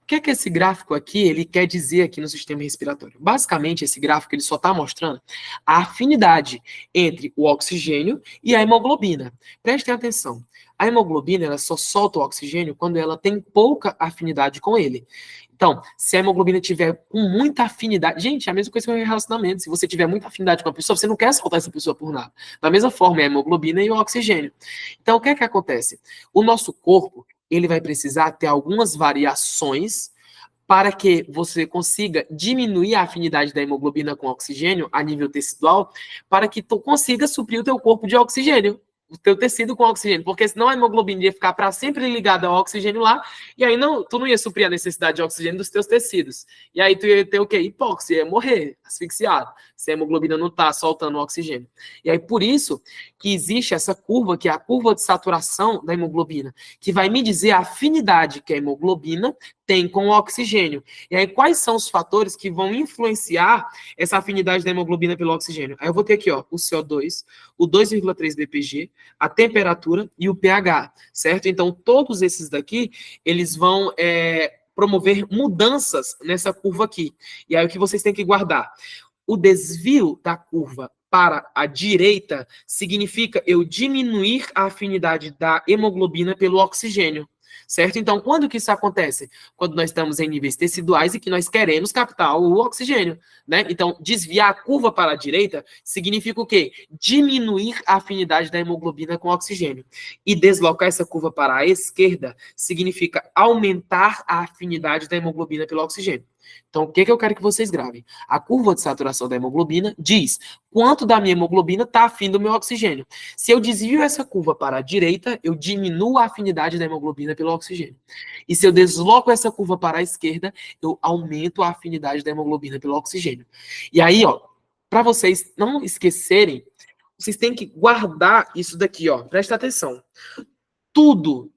O que é que esse gráfico aqui ele quer dizer aqui no sistema respiratório? Basicamente, esse gráfico ele só está mostrando a afinidade entre o oxigênio e a hemoglobina. Prestem atenção. A hemoglobina ela só solta o oxigênio quando ela tem pouca afinidade com ele. Então, se a hemoglobina tiver com muita afinidade... Gente, é a mesma coisa que o relacionamento. Se você tiver muita afinidade com a pessoa, você não quer soltar essa pessoa por nada. Da mesma forma, é a hemoglobina e o oxigênio. Então, o que é que acontece? O nosso corpo ele vai precisar ter algumas variações para que você consiga diminuir a afinidade da hemoglobina com oxigênio a nível tecidual, para que tu consiga suprir o teu corpo de oxigênio, o teu tecido com oxigênio, porque senão a hemoglobina ia ficar para sempre ligada ao oxigênio lá, e aí tu não ia suprir a necessidade de oxigênio dos teus tecidos. E aí tu ia ter o quê? Hipóxia, ia morrer, asfixiado, se a hemoglobina não está soltando o oxigênio. E aí por isso que existe essa curva, que é a curva de saturação da hemoglobina, que vai me dizer a afinidade que a hemoglobina tem com o oxigênio. E aí quais são os fatores que vão influenciar essa afinidade da hemoglobina pelo oxigênio? Aí eu vou ter aqui, ó, o CO2, o 2,3 bpg, a temperatura e o pH, certo? Então, todos esses daqui, eles vão promover mudanças nessa curva aqui. E aí, o que vocês têm que guardar? O desvio da curva para a direita significa eu diminuir a afinidade da hemoglobina pelo oxigênio. Certo? Então, quando que isso acontece? Quando nós estamos em níveis teciduais e que nós queremos captar o oxigênio, né? Então, desviar a curva para a direita significa o quê? Diminuir a afinidade da hemoglobina com o oxigênio. E deslocar essa curva para a esquerda significa aumentar a afinidade da hemoglobina pelo oxigênio. Então, o que eu quero que vocês gravem? A curva de saturação da hemoglobina diz quanto da minha hemoglobina está afim do meu oxigênio. Se eu desvio essa curva para a direita, eu diminuo a afinidade da hemoglobina pelo oxigênio. E se eu desloco essa curva para a esquerda, eu aumento a afinidade da hemoglobina pelo oxigênio. E aí, ó, para vocês não esquecerem, vocês têm que guardar isso daqui, ó. Presta atenção. Tudo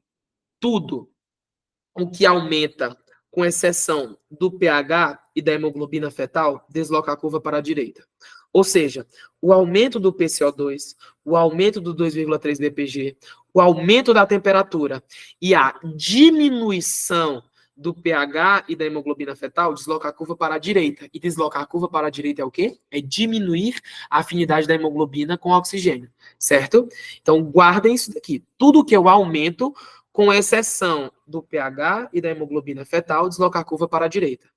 o que aumenta, com exceção do pH e da hemoglobina fetal, desloca a curva para a direita. Ou seja, o aumento do PCO2, o aumento do 2,3 bpg, o aumento da temperatura e a diminuição do pH e da hemoglobina fetal desloca a curva para a direita. E deslocar a curva para a direita é o quê? É diminuir a afinidade da hemoglobina com o oxigênio, certo? Então, guardem isso daqui. Tudo que eu aumento, com exceção do pH e da hemoglobina fetal, desloca a curva para a direita.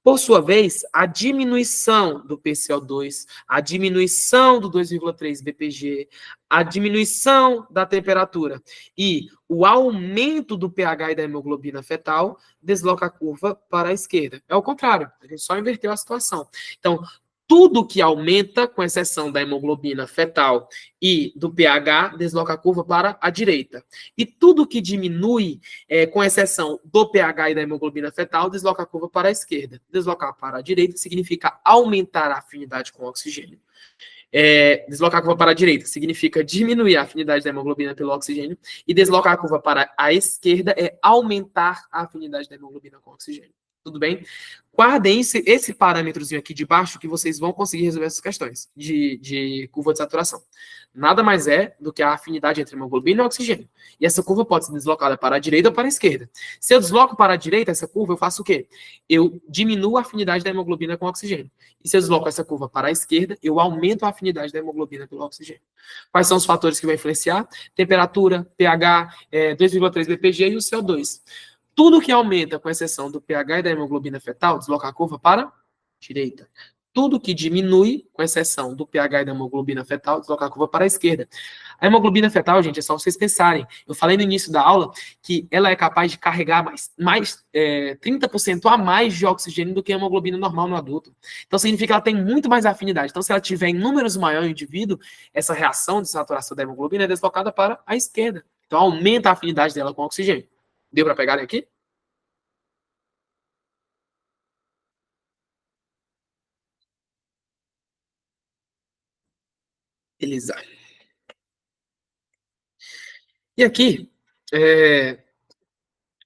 Por sua vez, a diminuição do PCO2, a diminuição do 2,3 bpg, a diminuição da temperatura e o aumento do pH e da hemoglobina fetal desloca a curva para a esquerda. É o contrário, a gente só inverteu a situação. Então, tudo que aumenta, com exceção da hemoglobina fetal e do pH, desloca a curva para a direita. E tudo que diminui, com exceção do pH e da hemoglobina fetal, desloca a curva para a esquerda. Deslocar para a direita significa aumentar a afinidade com o oxigênio. Deslocar a curva para a direita significa diminuir a afinidade da hemoglobina pelo oxigênio. E deslocar a curva para a esquerda é aumentar a afinidade da hemoglobina com o oxigênio. Tudo bem? Guardem esse parâmetrozinho aqui de baixo que vocês vão conseguir resolver essas questões de curva de saturação. Nada mais é do que a afinidade entre hemoglobina e oxigênio. E essa curva pode ser deslocada para a direita ou para a esquerda. Se eu desloco para a direita essa curva, eu faço o quê? Eu diminuo a afinidade da hemoglobina com o oxigênio. E se eu desloco essa curva para a esquerda, eu aumento a afinidade da hemoglobina pelo oxigênio. Quais são os fatores que vão influenciar? Temperatura, pH, 2,3 bpg e o CO2. Tudo que aumenta, com exceção do pH e da hemoglobina fetal, desloca a curva para a direita. tudo que diminui, com exceção do pH e da hemoglobina fetal, deslocar a curva para a esquerda. A hemoglobina fetal, gente, é só vocês pensarem. Eu falei no início da aula que ela é capaz de carregar mais 30% a mais de oxigênio do que a hemoglobina normal no adulto. Então, significa que ela tem muito mais afinidade. Então, se ela tiver em números maiores no indivíduo, essa reação de saturação da hemoglobina é deslocada para a esquerda. Então, aumenta a afinidade dela com o oxigênio. Deu para pegarem aqui? Beleza. E aqui, é,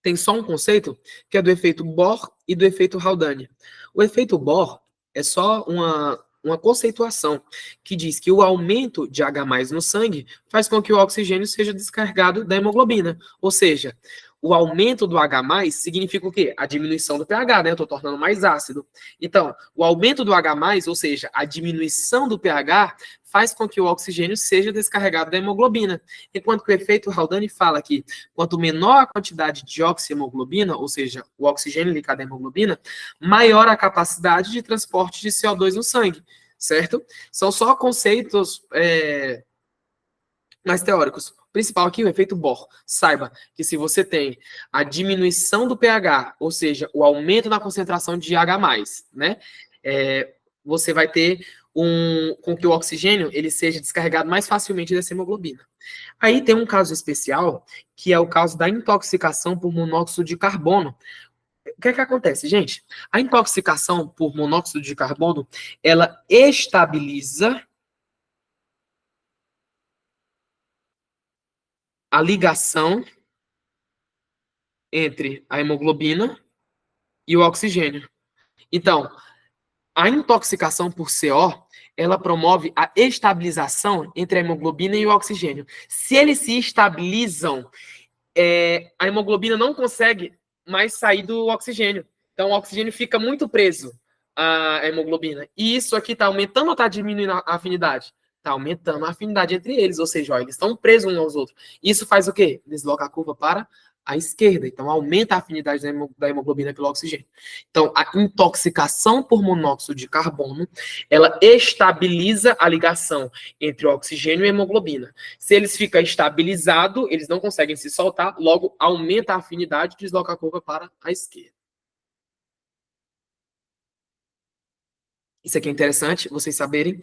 tem só um conceito, que é do efeito Bohr e do efeito Haldane. O efeito Bohr é só uma conceituação que diz que o aumento de H+ no sangue faz com que o oxigênio seja descarregado da hemoglobina. Ou seja, o aumento do H+ significa o quê? A diminuição do pH, né? Eu estou tornando mais ácido. Então, o aumento do H+, ou seja, a diminuição do pH, faz com que o oxigênio seja descarregado da hemoglobina. Enquanto que o efeito Haldane fala que quanto menor a quantidade de oxihemoglobina, ou seja, o oxigênio ligado à hemoglobina, maior a capacidade de transporte de CO2 no sangue, certo? São só conceitos mais teóricos. O principal aqui é o efeito Bohr. Saiba que se você tem a diminuição do pH, ou seja, o aumento na concentração de H+, né? Você vai ter com que o oxigênio ele seja descarregado mais facilmente dessa hemoglobina. Aí tem um caso especial, que é o caso da intoxicação por monóxido de carbono. O que é que acontece, gente? A intoxicação por monóxido de carbono, ela estabiliza a ligação entre a hemoglobina e o oxigênio. Então, a intoxicação por CO, ela promove a estabilização entre a hemoglobina e o oxigênio. Se eles se estabilizam, a hemoglobina não consegue mais sair do oxigênio. Então, o oxigênio fica muito preso à hemoglobina. E isso aqui está aumentando ou está diminuindo a afinidade? Está aumentando a afinidade entre eles, ou seja, ó, eles estão presos uns aos outros. Isso faz o quê? Desloca a curva para a esquerda. Então, aumenta a afinidade da hemoglobina pelo oxigênio. Então, a intoxicação por monóxido de carbono, ela estabiliza a ligação entre o oxigênio e a hemoglobina. Se eles ficam estabilizados, eles não conseguem se soltar, logo aumenta a afinidade e desloca a curva para a esquerda. Isso aqui é interessante vocês saberem.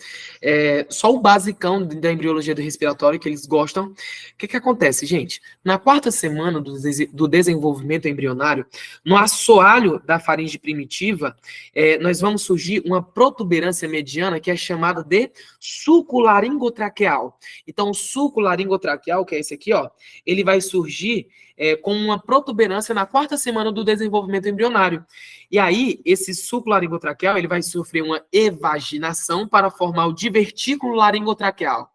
Só o basicão da embriologia do respiratório que eles gostam. O que acontece, gente? Na quarta semana do desenvolvimento embrionário, no assoalho da faringe primitiva, nós vamos surgir uma protuberância mediana que é chamada de sulco laringotraqueal. Então, o sulco laringotraqueal, que é esse aqui, ó, ele vai surgir com uma protuberância na quarta semana do desenvolvimento embrionário. E aí, esse sulco laringotraqueal, ele vai sofrer uma evaginação para formar o divertículo laringotraqueal.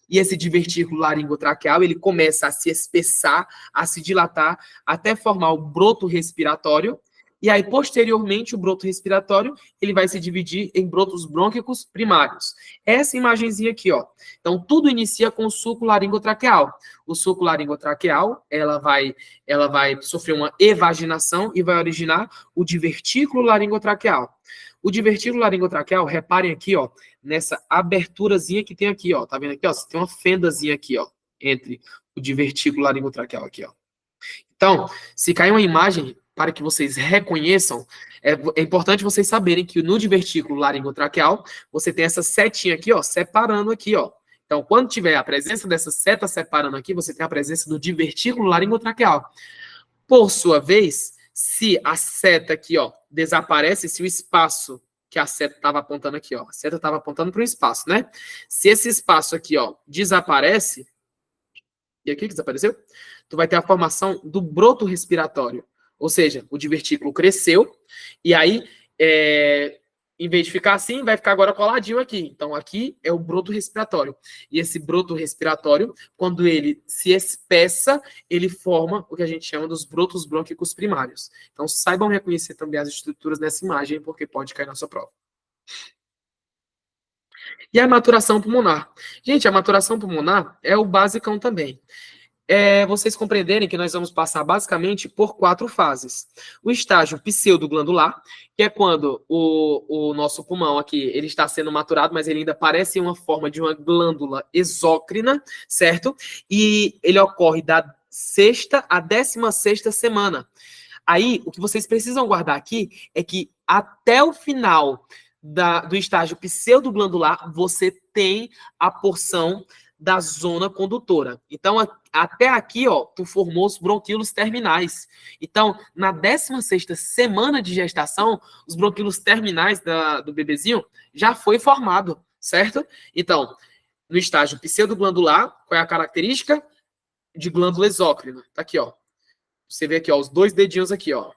E esse divertículo laringotraqueal, ele começa a se espessar, a se dilatar, até formar o broto respiratório. E aí, posteriormente, o broto respiratório, ele vai se dividir em brotos brônquicos primários. Essa imagenzinha aqui, ó. Então, tudo inicia com o sulco laringotraqueal. O sulco laringotraqueal, ela vai sofrer uma evaginação e vai originar o divertículo laringotraqueal. O divertículo laringotraqueal, reparem aqui, ó, nessa aberturazinha que tem aqui, ó. Tá vendo aqui, ó? Tem uma fendazinha aqui, ó, entre o divertículo laringotraqueal aqui, ó. Então, se cair uma imagem para que vocês reconheçam, é importante vocês saberem que no divertículo laringotraqueal, você tem essa setinha aqui, ó, separando aqui, ó. Então, quando tiver a presença dessa seta separando aqui, você tem a presença do divertículo laringotraqueal. Por sua vez, se a seta aqui, ó, desaparece, se o espaço que a seta estava apontando aqui, ó, a seta estava apontando para o espaço, né? Se esse espaço aqui, ó, desaparece, e aqui que desapareceu, tu vai ter a formação do broto respiratório. Ou seja, o divertículo cresceu, e aí, em vez de ficar assim, vai ficar agora coladinho aqui. Então, aqui é o broto respiratório. E esse broto respiratório, quando ele se espessa, ele forma o que a gente chama dos brotos brônquicos primários. Então, saibam reconhecer também as estruturas nessa imagem, porque pode cair na sua prova. E a maturação pulmonar. Gente, a maturação pulmonar é o basicão também. vocês compreenderem que nós vamos passar basicamente por 4 fases. O estágio pseudoglandular, que é quando o nosso pulmão aqui ele está sendo maturado, mas ele ainda parece uma forma de uma glândula exócrina, certo? E ele ocorre da 6ª à 16ª semana. Aí, o que vocês precisam guardar aqui é que até o final do estágio pseudoglandular, você tem a porção da zona condutora. Então, até aqui, ó, tu formou os bronquíolos terminais. Então, na 16ª semana de gestação, os bronquíolos terminais do bebezinho já foi formado, certo? Então, no estágio pseudoglandular, qual é a característica? De glândula exócrina. Tá aqui, ó. Você vê aqui, ó, os 2 dedinhos aqui, ó.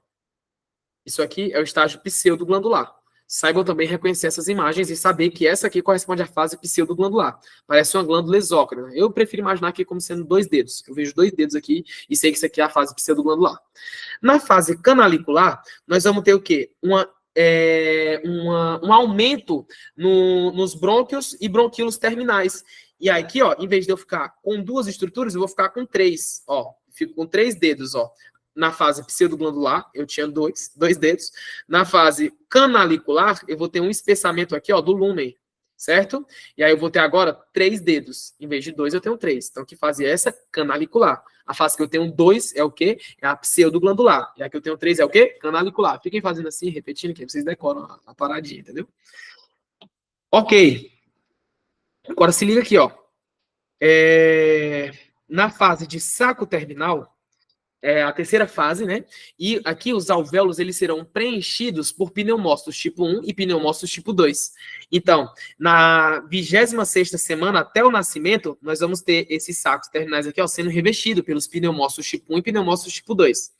Isso aqui é o estágio pseudoglandular. Saibam também reconhecer essas imagens e saber que essa aqui corresponde à fase pseudoglandular. Parece uma glândula exócrina. Eu prefiro imaginar aqui como sendo 2 dedos. Eu vejo 2 dedos aqui e sei que isso aqui é a fase pseudoglandular. Na fase canalicular, nós vamos ter o quê? Um aumento nos brônquios e bronquíolos terminais. E aí, aqui, ó, em vez de eu ficar com 2 estruturas, eu vou ficar com 3. Ó, fico com 3 dedos, ó. Na fase pseudoglandular, eu tinha 2 dedos. Na fase canalicular, eu vou ter um espessamento aqui, ó, do lúmen, certo? E aí eu vou ter agora 3 dedos. Em vez de 2, eu tenho 3. Então, que fase é essa? Canalicular. A fase que eu tenho 2 é o quê? É a pseudoglandular. E a que eu tenho 3 é o quê? Canalicular. Fiquem fazendo assim, repetindo, que vocês decoram a paradinha, entendeu? Ok. Agora se liga aqui, ó. Na fase de saco terminal, a terceira fase, né? E aqui os alvéolos eles serão preenchidos por pneumócitos tipo 1 e pneumócitos tipo 2. Então, na 26ª semana até o nascimento, nós vamos ter esses sacos terminais aqui, ó, sendo revestidos pelos pneumócitos tipo 1 e pneumócitos tipo 2.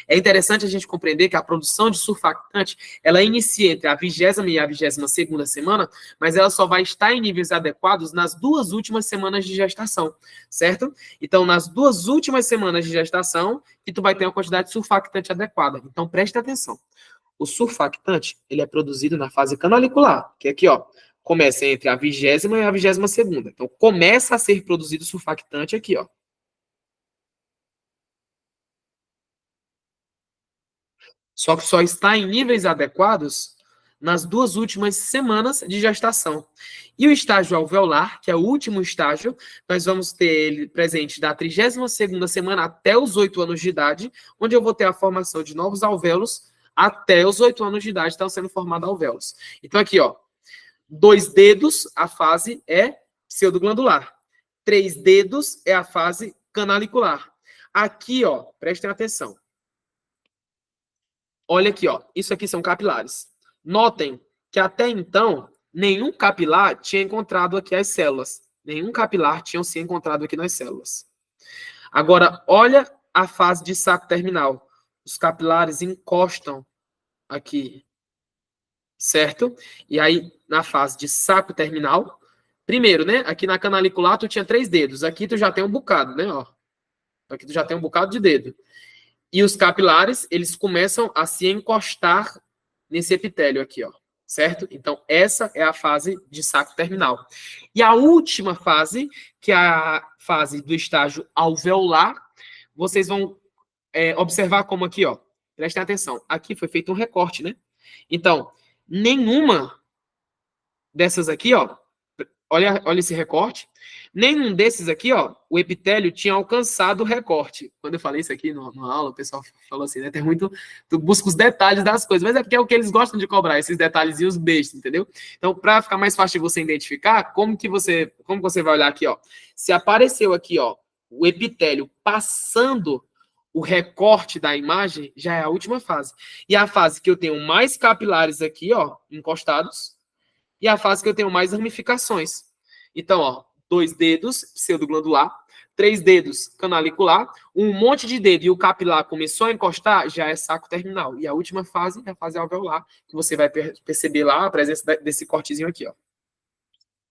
É interessante a gente compreender que a produção de surfactante, ela inicia entre a 20ª e a 22ª semana, mas ela só vai estar em níveis adequados nas 2 últimas semanas de gestação, certo? Então, nas 2 últimas semanas de gestação, que tu vai ter uma quantidade de surfactante adequada. Então, preste atenção. O surfactante, ele é produzido na fase canalicular, que é aqui, ó, começa entre a 20ª e a 22ª. Então, começa a ser produzido surfactante aqui, ó. Só que só está em níveis adequados nas 2 últimas semanas de gestação. E o estágio alveolar, que é o último estágio, nós vamos ter ele presente da 32ª semana até os 8 anos de idade, onde eu vou ter a formação de novos alvéolos até os 8 anos de idade estão sendo formados alvéolos. Então aqui, ó, 2 dedos, a fase é pseudoglandular. 3 dedos é a fase canalicular. Aqui, ó, prestem atenção. Olha aqui, ó, isso aqui são capilares. Notem que até então, nenhum capilar tinha encontrado aqui as células. Nenhum capilar tinha se encontrado aqui nas células. Agora, olha a fase de saco terminal. Os capilares encostam aqui, certo? E aí, na fase de saco terminal, primeiro, né? Aqui na canalicular, tu tinha 3 dedos. Aqui tu já tem um bocado, né? Ó. Aqui tu já tem um bocado de dedo. E os capilares, eles começam a se encostar nesse epitélio aqui, ó, certo? Então, essa é a fase de saco terminal. E a última fase, que é a fase do estágio alveolar, vocês vão observar como aqui, ó, prestem atenção, aqui foi feito um recorte, né? Então, nenhuma dessas aqui, ó, olha esse recorte, nenhum desses aqui, ó, o epitélio tinha alcançado o recorte. Quando eu falei isso aqui na aula, o pessoal falou assim, né, tem muito, tu busca os detalhes das coisas, mas é porque é o que eles gostam de cobrar, esses detalhezinhos bestas, entendeu? Então, para ficar mais fácil de você identificar, como você vai olhar aqui, ó, se apareceu aqui, ó, o epitélio passando o recorte da imagem, já é a última fase. E a fase que eu tenho mais capilares aqui, ó, encostados, e a fase que eu tenho mais ramificações. Então, ó, 2 dedos, pseudoglandular, 3 dedos, canalicular, um monte de dedo e o capilar começou a encostar, já é saco terminal. E a última fase é a fase alveolar, que você vai perceber lá a presença desse cortezinho aqui, ó.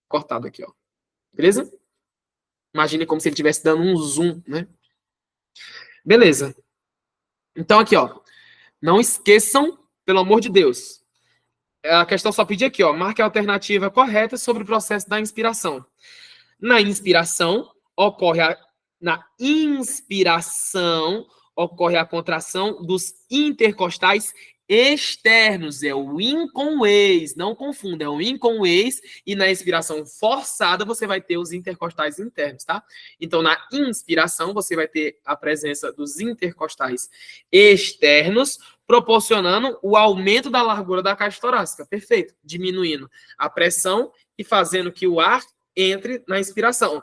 Cortado aqui, ó. Beleza? Imagine como se ele estivesse dando um zoom, né? Beleza. Então, aqui, ó. Não esqueçam, pelo amor de Deus, a questão só pedia aqui, ó, marque a alternativa correta sobre o processo da inspiração. Na inspiração, ocorre a Na inspiração, ocorre a contração dos intercostais externos. É o in com o ex, não confunda, é o in com o ex, e na expiração forçada você vai ter os intercostais internos, tá? Então, na inspiração, você vai ter a presença dos intercostais externos, proporcionando o aumento da largura da caixa torácica. Perfeito. Diminuindo a pressão e fazendo que o ar entre na inspiração.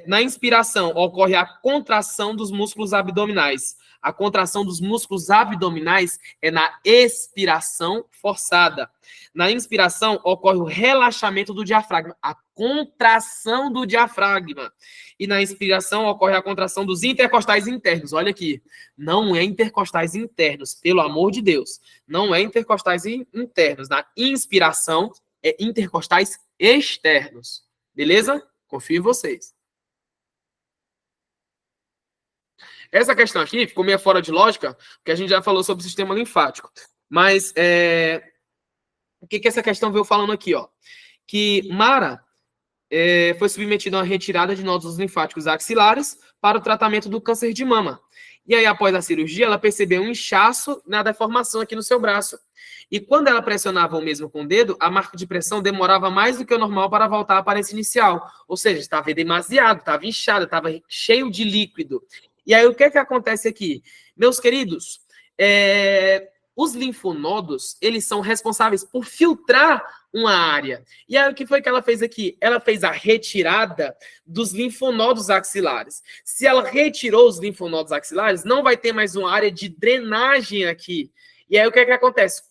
Na inspiração, ocorre a contração dos músculos abdominais. A contração dos músculos abdominais é na expiração forçada. Na inspiração, ocorre o relaxamento do diafragma, a contração do diafragma. E na inspiração, ocorre a contração dos intercostais internos. Olha aqui, não é intercostais internos, pelo amor de Deus. Não é intercostais internos. Na inspiração, é intercostais externos. Beleza? Confio em vocês. Essa questão aqui ficou meio fora de lógica, porque a gente já falou sobre o sistema linfático. Mas o que essa questão veio falando aqui, ó? Que Mara foi submetida a uma retirada de nódulos linfáticos axilares para o tratamento do câncer de mama. E aí, após a cirurgia, ela percebeu um inchaço na deformação aqui no seu braço. E quando ela pressionava o mesmo com o dedo, a marca de pressão demorava mais do que o normal para voltar à aparência inicial. Ou seja, estava demasiado, estava inchado, estava cheio de líquido. E aí, o que acontece aqui? Meus queridos, os linfonodos, eles são responsáveis por filtrar uma área. E aí, o que foi que ela fez aqui? Ela fez a retirada dos linfonodos axilares. Se ela retirou os linfonodos axilares, não vai ter mais uma área de drenagem aqui. E aí, o que acontece?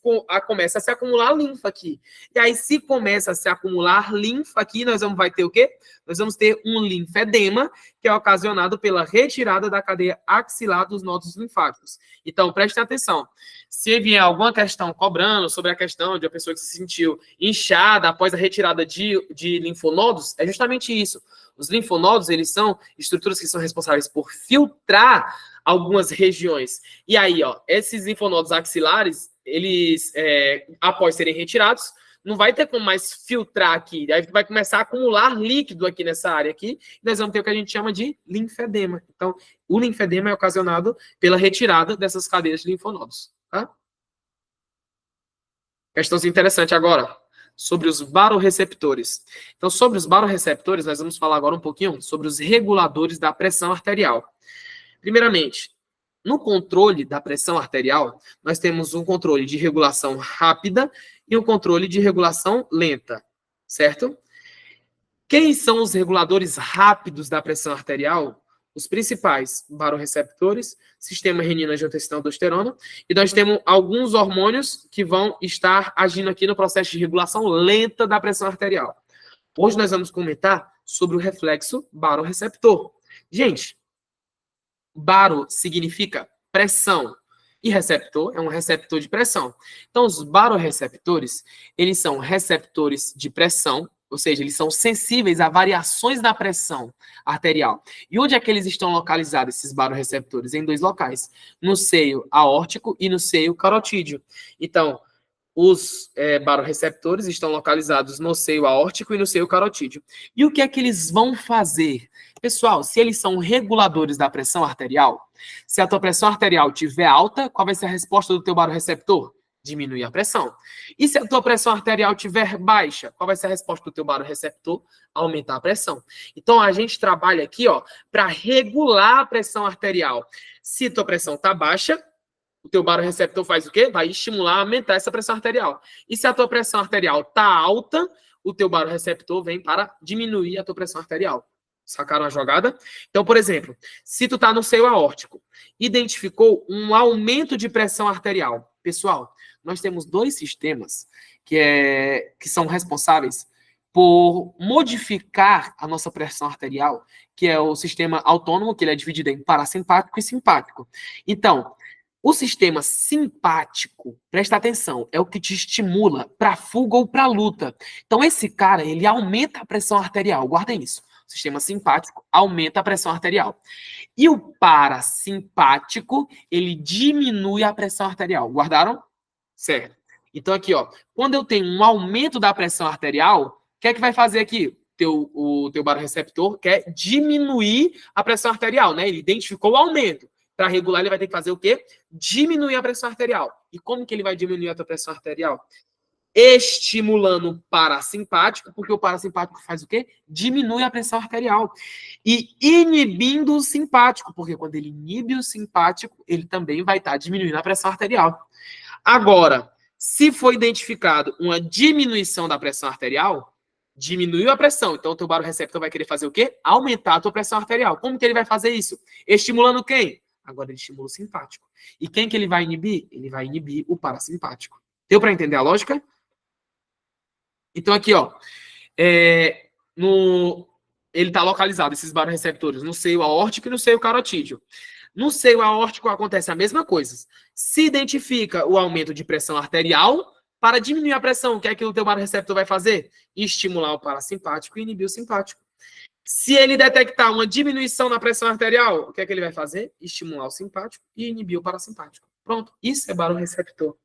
Começa a se acumular linfa aqui. E aí, se começa a se acumular linfa aqui, nós vamos ter o quê? Nós vamos ter um linfedema, que é ocasionado pela retirada da cadeia axilar dos nódulos linfáticos. Então, prestem atenção. Se vier alguma questão cobrando sobre a questão de uma pessoa que se sentiu inchada após a retirada de linfonodos, é justamente isso. Os linfonodos, eles são estruturas que são responsáveis por filtrar algumas regiões. E aí, ó, esses linfonodos axilares, eles, após serem retirados, não vai ter como mais filtrar aqui. Aí vai começar a acumular líquido aqui nessa área aqui. E nós vamos ter o que a gente chama de linfedema. Então, o linfedema é ocasionado pela retirada dessas cadeias de linfonodos. Tá? Questão interessante agora, sobre os baroreceptores. Então, sobre os baroreceptores, nós vamos falar agora um pouquinho sobre os reguladores da pressão arterial. Primeiramente, no controle da pressão arterial, nós temos um controle de regulação rápida e um controle de regulação lenta, certo? Quem são os reguladores rápidos da pressão arterial? Os principais baroreceptores, sistema renina-angiotensina-aldosterona, e nós temos alguns hormônios que vão estar agindo aqui no processo de regulação lenta da pressão arterial. Hoje nós vamos comentar sobre o reflexo baroreceptor. Gente, baro significa pressão e receptor é um receptor de pressão. Então, os baroreceptores, eles são receptores de pressão, ou seja, eles são sensíveis a variações da pressão arterial. E onde é que eles estão localizados, esses baroreceptores? Em dois locais, no seio aórtico e no seio carotídeo. Então, os baroreceptores estão localizados no seio aórtico e no seio carotídeo. E o que é que eles vão fazer? Pessoal, se eles são reguladores da pressão arterial, se a tua pressão arterial estiver alta, qual vai ser a resposta do teu baroreceptor? Diminuir a pressão. E se a tua pressão arterial estiver baixa, qual vai ser a resposta do teu baroreceptor? Aumentar a pressão. Então, a gente trabalha aqui, ó, para regular a pressão arterial. Se a tua pressão está baixa, o teu baroreceptor faz o quê? Vai estimular a aumentar essa pressão arterial. E se a tua pressão arterial está alta, o teu baroreceptor vem para diminuir a tua pressão arterial. Sacaram a jogada? Então, por exemplo, se tu está no seio aórtico, identificou um aumento de pressão arterial. Pessoal, nós temos dois sistemas que são responsáveis por modificar a nossa pressão arterial, que é o sistema autônomo, que ele é dividido em parasimpático e simpático. Então, o sistema simpático, presta atenção, é o que te estimula para fuga ou para luta. Então, esse cara, ele aumenta a pressão arterial. Guardem isso. O sistema simpático aumenta a pressão arterial. E o parasimpático, ele diminui a pressão arterial. Guardaram? Certo. Então, aqui, ó, quando eu tenho um aumento da pressão arterial, o que é que vai fazer aqui? teu baroreceptor quer diminuir a pressão arterial, né? Ele identificou o aumento. Para regular, ele vai ter que fazer o quê? Diminuir a pressão arterial. E como que ele vai diminuir a tua pressão arterial? Estimulando o parasimpático, porque o parasimpático faz o quê? Diminui a pressão arterial. E inibindo o simpático, porque quando ele inibe o simpático, ele também vai estar diminuindo a pressão arterial. Agora, se for identificado uma diminuição da pressão arterial, diminuiu a pressão, então o teu baroreceptor vai querer fazer o quê? Aumentar a tua pressão arterial. Como que ele vai fazer isso? Estimulando quem? Agora ele estimula o simpático. E quem que ele vai inibir? Ele vai inibir o parasimpático. Deu para entender a lógica? Então aqui, ó, ele está localizado, esses baroreceptores, no seio aórtico e no seio carotídeo. No seio aórtico acontece a mesma coisa. Se identifica o aumento de pressão arterial, para diminuir a pressão, o que é que o teu baroreceptor vai fazer? Estimular o parasimpático e inibir o simpático. Se ele detectar uma diminuição na pressão arterial, o que é que ele vai fazer? Estimular o simpático e inibir o parasimpático. Pronto, isso é baroreceptor.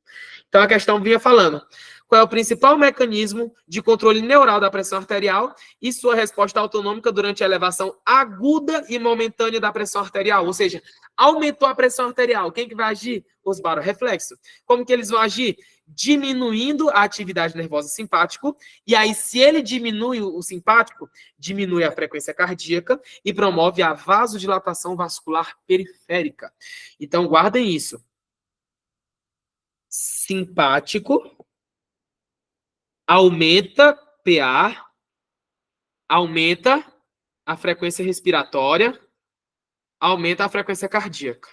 Então a questão vinha falando, qual é o principal mecanismo de controle neural da pressão arterial e sua resposta autonômica durante a elevação aguda e momentânea da pressão arterial? Ou seja, aumentou a pressão arterial, quem que vai agir? Os barorreflexos. Como que eles vão agir? Diminuindo a atividade nervosa simpática, e aí se ele diminui o simpático, diminui a frequência cardíaca e promove a vasodilatação vascular periférica. Então guardem isso. Simpático aumenta PA, aumenta a frequência respiratória, aumenta a frequência cardíaca.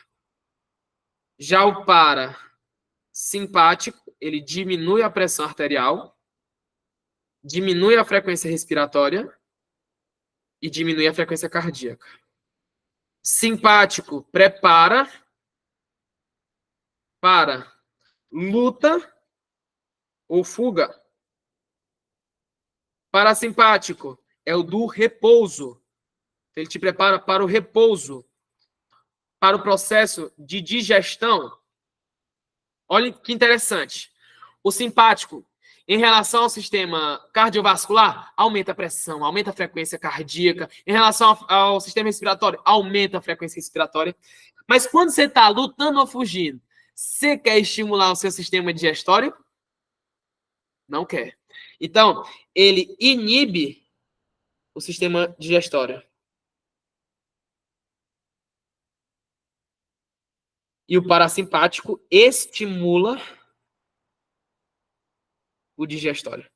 Já o parasimpático, ele diminui a pressão arterial, diminui a frequência respiratória e diminui a frequência cardíaca. Simpático prepara para luta ou fuga. Parasimpático é o do repouso. Ele te prepara para o repouso, para o processo de digestão. Olha que interessante. O simpático, em relação ao sistema cardiovascular, aumenta a pressão, aumenta a frequência cardíaca. Em relação ao sistema respiratório, aumenta a frequência respiratória. Mas quando você está lutando ou fugindo, você quer estimular o seu sistema digestório? Não quer. Então, ele inibe o sistema digestório. E o parasimpático estimula o digestório.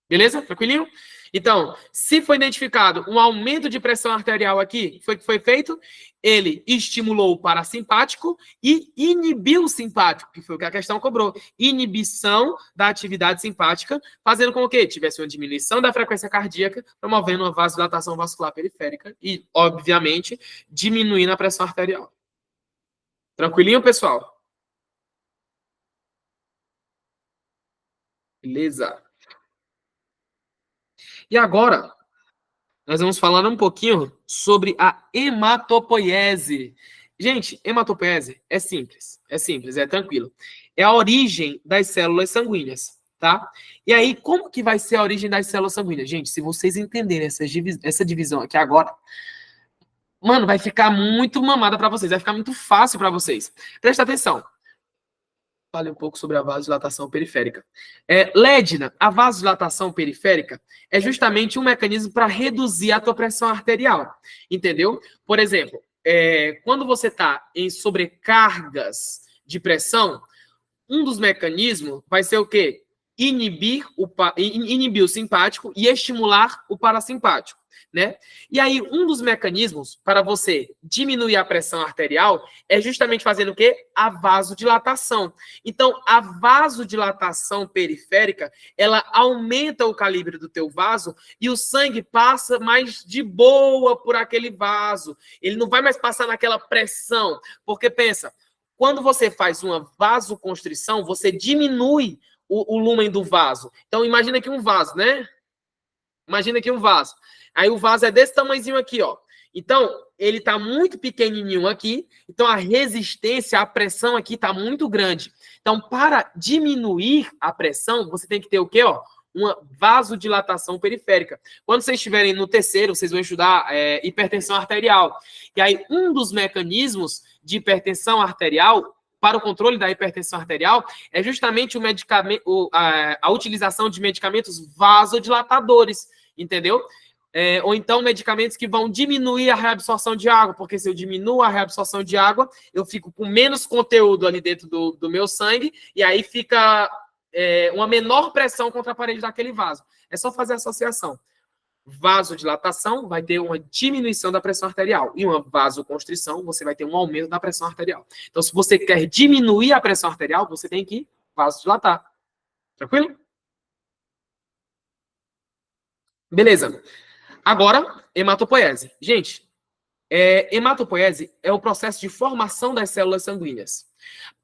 Beleza? Tranquilinho? Então, se foi identificado um aumento de pressão arterial aqui, foi que foi feito, ele estimulou o parasimpático e inibiu o simpático, que foi o que a questão cobrou. Inibição da atividade simpática, fazendo com que tivesse uma diminuição da frequência cardíaca, promovendo uma vasodilatação vascular periférica e, obviamente, diminuindo a pressão arterial. Tranquilinho, pessoal? Beleza. E agora, nós vamos falar um pouquinho sobre a hematopoiese. Gente, hematopoiese é simples, é tranquilo. É a origem das células sanguíneas, tá? E aí, como que vai ser a origem das células sanguíneas? Gente, se vocês entenderem essa divisão aqui agora, mano, vai ficar muito mamada para vocês, vai ficar muito fácil para vocês. Presta atenção. Falei um pouco sobre a vasodilatação periférica. Lédina, a vasodilatação periférica é justamente um mecanismo para reduzir a tua pressão arterial, entendeu? Por exemplo, quando você está em sobrecargas de pressão, um dos mecanismos vai ser o quê? Inibir o simpático e estimular o parasimpático, né? E aí, um dos mecanismos para você diminuir a pressão arterial é justamente fazendo o quê? A vasodilatação. Então, a vasodilatação periférica, ela aumenta o calibre do teu vaso e o sangue passa mais de boa por aquele vaso. Ele não vai mais passar naquela pressão, porque pensa, quando você faz uma vasoconstrição, você diminui o lúmen do vaso. Então, imagina aqui um vaso, né? Imagina aqui um vaso. Aí o vaso é desse tamanhozinho aqui, ó. Então, ele tá muito pequenininho aqui. Então, a resistência, a pressão aqui tá muito grande. Então, para diminuir a pressão, você tem que ter o quê, ó? uma vasodilatação periférica. Quando vocês estiverem no terceiro, vocês vão estudar hipertensão arterial. E aí, um dos mecanismos de hipertensão arterial, para o controle da hipertensão arterial, é justamente a utilização de medicamentos vasodilatadores, entendeu? Ou então medicamentos que vão diminuir a reabsorção de água, porque se eu diminuo a reabsorção de água, eu fico com menos conteúdo ali dentro do meu sangue, e aí fica uma menor pressão contra a parede daquele vaso. É só fazer a associação. Vasodilatação vai ter uma diminuição da pressão arterial, e uma vasoconstrição, você vai ter um aumento da pressão arterial. Então, se você quer diminuir a pressão arterial, você tem que vasodilatar. Tranquilo? Beleza. Agora, hematopoiese. Gente, hematopoiese é o processo de formação das células sanguíneas.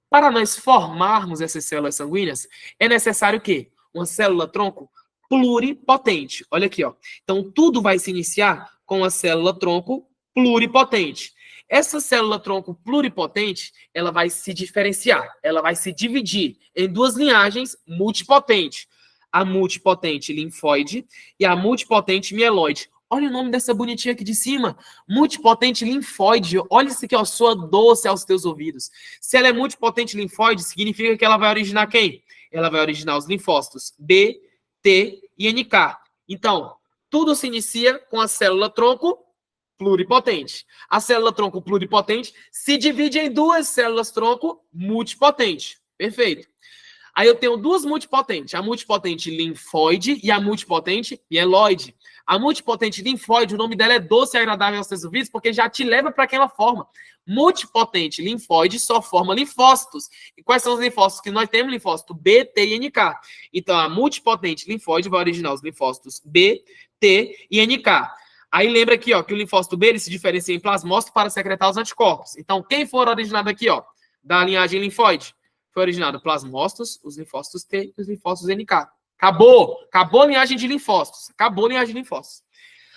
Para nós formarmos essas células sanguíneas, é necessário o quê? Uma célula-tronco pluripotente. Olha aqui, ó. Então, tudo vai se iniciar com a célula-tronco pluripotente. Essa célula-tronco pluripotente, ela vai se diferenciar, ela vai se dividir em duas linhagens multipotentes. A multipotente linfóide e a multipotente mieloide. Olha o nome dessa bonitinha aqui de cima. Multipotente linfóide. Olha isso aqui, ó, soa doce aos teus ouvidos. Se ela é multipotente linfóide, significa que ela vai originar quem? Ela vai originar os linfócitos B, T e NK. Então, tudo se inicia com a célula-tronco pluripotente. A célula-tronco pluripotente se divide em duas células-tronco multipotente. Perfeito. Aí eu tenho duas multipotentes, a multipotente linfóide e a multipotente mieloide. A multipotente linfóide, o nome dela é doce e agradável aos seus ouvidos, porque já te leva para aquela forma. Multipotente linfóide só forma linfócitos. E quais são os linfócitos que nós temos? Linfócito B, T e NK. Então, a multipotente linfóide vai originar os linfócitos B, T e NK. Aí lembra aqui, ó, que o linfócito B ele se diferencia em plasmócito para secretar os anticorpos. Então, quem for originado aqui, ó, da linhagem linfóide, foi originado plasmócitos, os linfócitos T e os linfócitos NK. Acabou! Acabou a linhagem de linfócitos. Acabou a linhagem de linfócitos.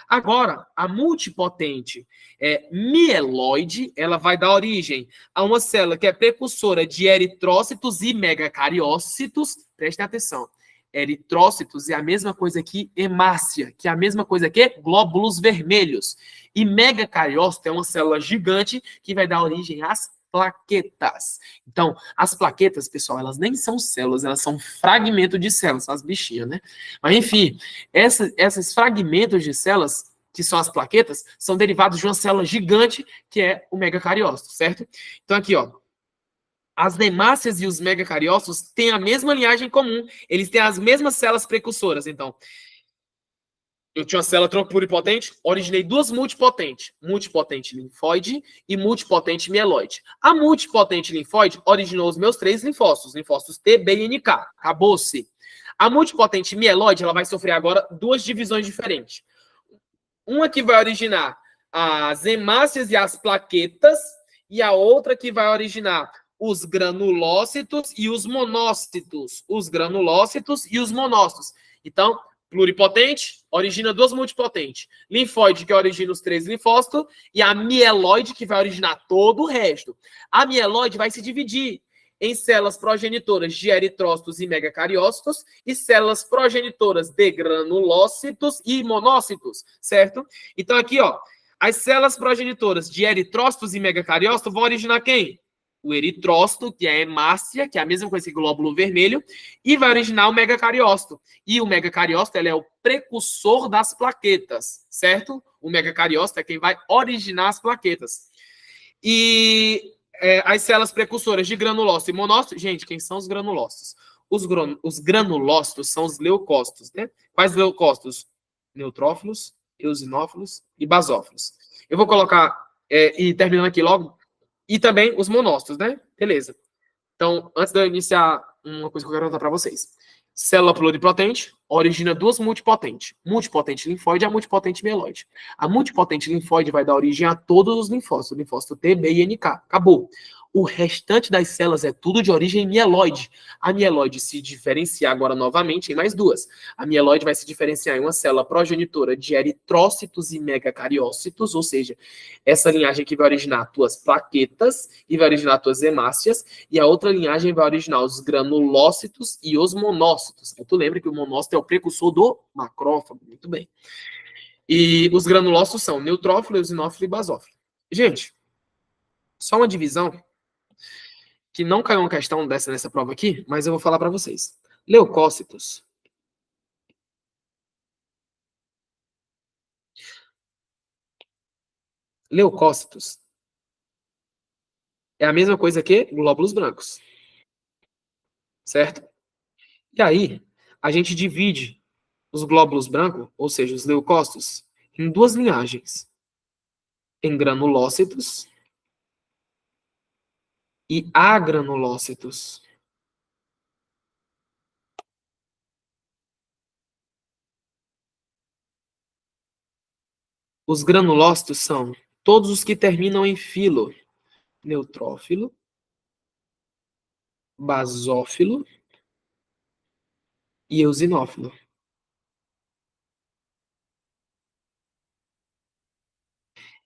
Agora, a multipotente mieloide, ela vai dar origem a uma célula que é precursora de eritrócitos e megacariócitos. Prestem atenção. Eritrócitos é a mesma coisa que hemácia, que é a mesma coisa que glóbulos vermelhos. E megacariócito é uma célula gigante que vai dar origem às plaquetas. Então, as plaquetas, pessoal, elas nem são células, elas são fragmentos de células, as bichinhas, né? Mas, enfim, esses fragmentos de células, que são as plaquetas, são derivados de uma célula gigante, que é o megacariócito, certo? Então, aqui, ó, as hemácias e os megacariócitos têm a mesma linhagem comum, eles têm as mesmas células precursoras, então, eu tinha uma célula-tronco pluripotente, originei duas multipotentes, multipotente linfóide e multipotente mieloide. A multipotente linfóide originou os meus três linfócitos T, B e NK. Acabou-se. A multipotente mieloide, ela vai sofrer agora duas divisões diferentes. Uma que vai originar as hemácias e as plaquetas, e a outra que vai originar os granulócitos e os monócitos. Os granulócitos e os monócitos. Então, pluripotente origina duas multipotentes. Linfóide, que origina os três linfócitos, e a mieloide, que vai originar todo o resto. A mieloide vai se dividir em células progenitoras de eritrócitos e megacariócitos e células progenitoras de granulócitos e monócitos, certo? Então aqui, ó, as células progenitoras de eritrócitos e megacariócitos vão originar quem? O eritrócito, que é a hemácia, que é a mesma coisa que glóbulo vermelho, e vai originar o megacariócito. E o megacariócito ele é o precursor das plaquetas, certo? O megacariócito é quem vai originar as plaquetas. E as células precursoras de granulócito e monócito, gente, quem são os granulócitos? Os granulócitos são os leucócitos, né? Quais leucócitos? Neutrófilos, eosinófilos e basófilos. Eu vou colocar, e terminando aqui logo, e também os monócitos, né? Beleza. Então, antes de eu iniciar, uma coisa que eu quero contar para vocês. Célula pluripotente origina duas multipotentes. Multipotente linfóide e a multipotente mieloide. A multipotente linfóide vai dar origem a todos os linfócitos. Linfócito T, B e NK. Acabou. O restante das células é tudo de origem mieloide. A mieloide se diferencia agora novamente em mais duas. A mieloide vai se diferenciar em uma célula progenitora de eritrócitos e megacariócitos, ou seja, essa linhagem que vai originar tuas plaquetas e vai originar tuas hemácias, e a outra linhagem vai originar os granulócitos e os monócitos. Tu lembra que o monócito é o precursor do macrófago, muito bem. E os granulócitos são neutrófilo, eosinófilo e basófilo. Gente, só uma divisão que não caiu uma questão dessa nessa prova aqui, mas eu vou falar para vocês. Leucócitos. Leucócitos é a mesma coisa que glóbulos brancos, certo? E aí, a gente divide os glóbulos brancos, ou seja, os leucócitos, em duas linhagens, em granulócitos e agranulócitos. Os granulócitos são todos os que terminam em filo, neutrófilo, basófilo e eosinófilo.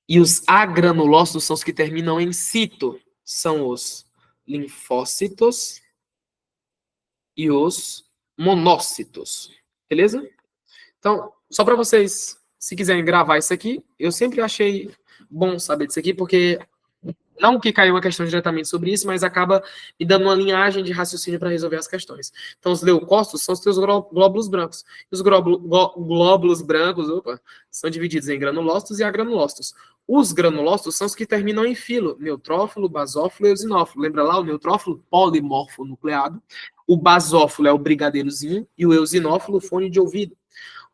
E os agranulócitos são os que terminam em cito, são os linfócitos e os monócitos. Beleza? Então, só para vocês, se quiserem gravar isso aqui, eu sempre achei bom saber disso aqui, porque não que caiu uma questão diretamente sobre isso, mas acaba me dando uma linhagem de raciocínio para resolver as questões. Então, os leucócitos são os teus glóbulos brancos. E os glóbulos brancos, são divididos em granulócitos e agranulócitos. Os granulócitos são os que terminam em filo, neutrófilo, basófilo e eosinófilo. Lembra lá o neutrófilo? Polimorfo nucleado. O basófilo é o brigadeirozinho e o eosinófilo, o fone de ouvido.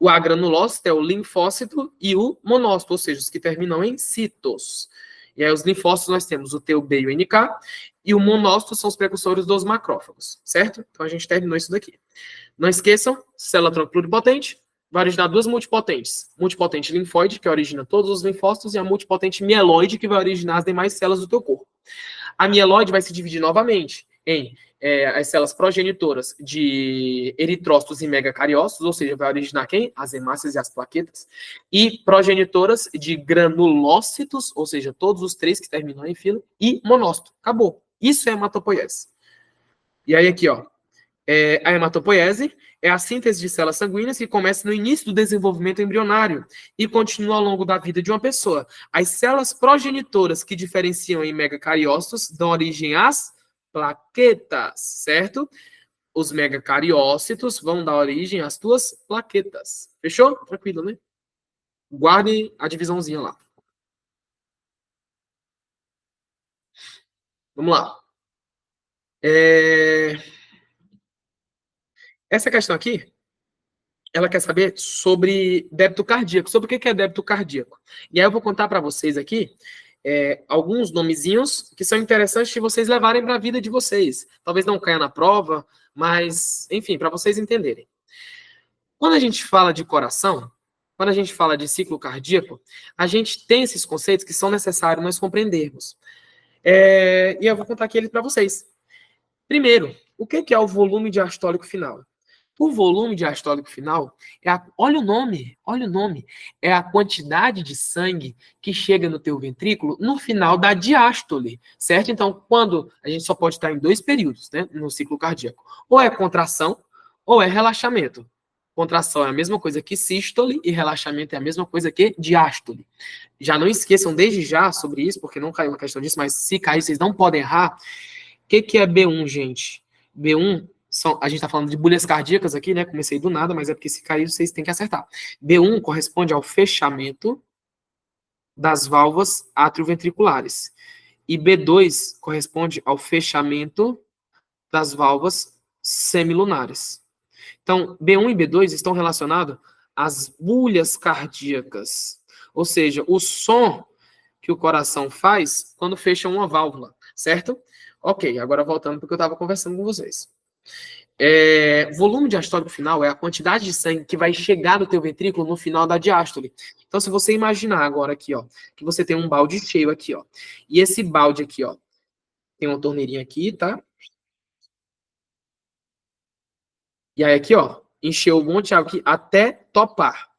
O agranulócito é o linfócito e o monócito, ou seja, os que terminam em citos. E aí, os linfócitos, nós temos o TB e o NK, e o monócito são os precursores dos macrófagos, certo? Então, a gente terminou isso daqui. Não esqueçam, célula tronco pluripotente vai originar duas multipotentes. Multipotente linfóide, que origina todos os linfócitos, e a multipotente mieloide, que vai originar as demais células do teu corpo. A mieloide vai se dividir novamente em as células progenitoras de eritrócitos e megacariócitos, ou seja, vai originar quem? As hemácias e as plaquetas. E progenitoras de granulócitos, ou seja, todos os três que terminam em filo, e monócito. Acabou. Isso é hematopoiese. E aí aqui, ó, a hematopoiese é a síntese de células sanguíneas que começa no início do desenvolvimento embrionário e continua ao longo da vida de uma pessoa. As células progenitoras que diferenciam em megacariócitos dão origem às plaquetas, certo? Os megacariócitos vão dar origem às tuas plaquetas. Fechou? Tranquilo, né? Guarde a divisãozinha lá. Vamos lá. Essa questão aqui, ela quer saber sobre débito cardíaco, sobre o que é débito cardíaco. E aí eu vou contar para vocês aqui alguns nomezinhos que são interessantes de vocês levarem para a vida de vocês. Talvez não caia na prova, mas, enfim, para vocês entenderem. Quando a gente fala de coração, quando a gente fala de ciclo cardíaco, a gente tem esses conceitos que são necessários nós compreendermos. E eu vou contar aqui eles para vocês. Primeiro, o que é o volume diastólico final? O volume diastólico final olha o nome, é a quantidade de sangue que chega no teu ventrículo no final da diástole, certo? Então, quando a gente só pode estar em dois períodos, né, no ciclo cardíaco, ou é contração ou é relaxamento. Contração é a mesma coisa que sístole e relaxamento é a mesma coisa que diástole. Já não esqueçam desde já sobre isso, porque não caiu uma questão disso, mas se cair, vocês não podem errar. O que é B1, gente? B1 a gente está falando de bolhas cardíacas aqui, né? Comecei do nada, mas é porque se cair, vocês têm que acertar. B1 corresponde ao fechamento das válvulas atrioventriculares. E B2 corresponde ao fechamento das válvulas semilunares. Então, B1 e B2 estão relacionados às bolhas cardíacas. Ou seja, o som que o coração faz quando fecha uma válvula, certo? Ok, agora voltando para o que eu estava conversando com vocês. Volume diastólico final é a quantidade de sangue que vai chegar no teu ventrículo no final da diástole. Então, se você imaginar agora aqui, ó, que você tem um balde cheio aqui, ó, e esse balde aqui, ó, Tem uma torneirinha aqui, tá? E aí aqui, ó, encheu um monte de água aqui até topar.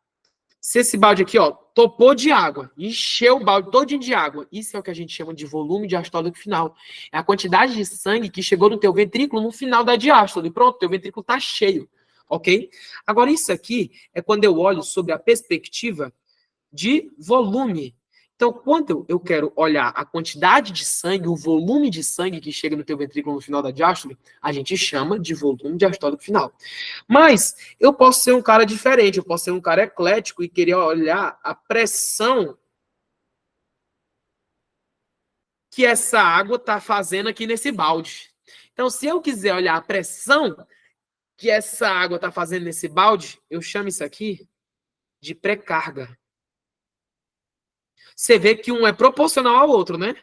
Se esse balde aqui, ó, topou de água, encheu o balde todinho de água, isso é o que a gente chama de volume diastólico final. É a quantidade de sangue que chegou no teu ventrículo no final da diástole. Pronto, teu ventrículo tá cheio, ok? Agora, isso aqui é quando eu olho sobre a perspectiva de volume. Então, quando eu quero olhar a quantidade de sangue, o volume de sangue que chega no teu ventrículo no final da diástole, a gente chama de volume diastólico final. Mas eu posso ser um cara diferente, eu posso ser um cara eclético e querer olhar a pressão que essa água está fazendo aqui nesse balde. Então, se eu quiser olhar a pressão que essa água está fazendo nesse balde, eu chamo isso aqui de pré-carga. Você vê que um é proporcional ao outro, né?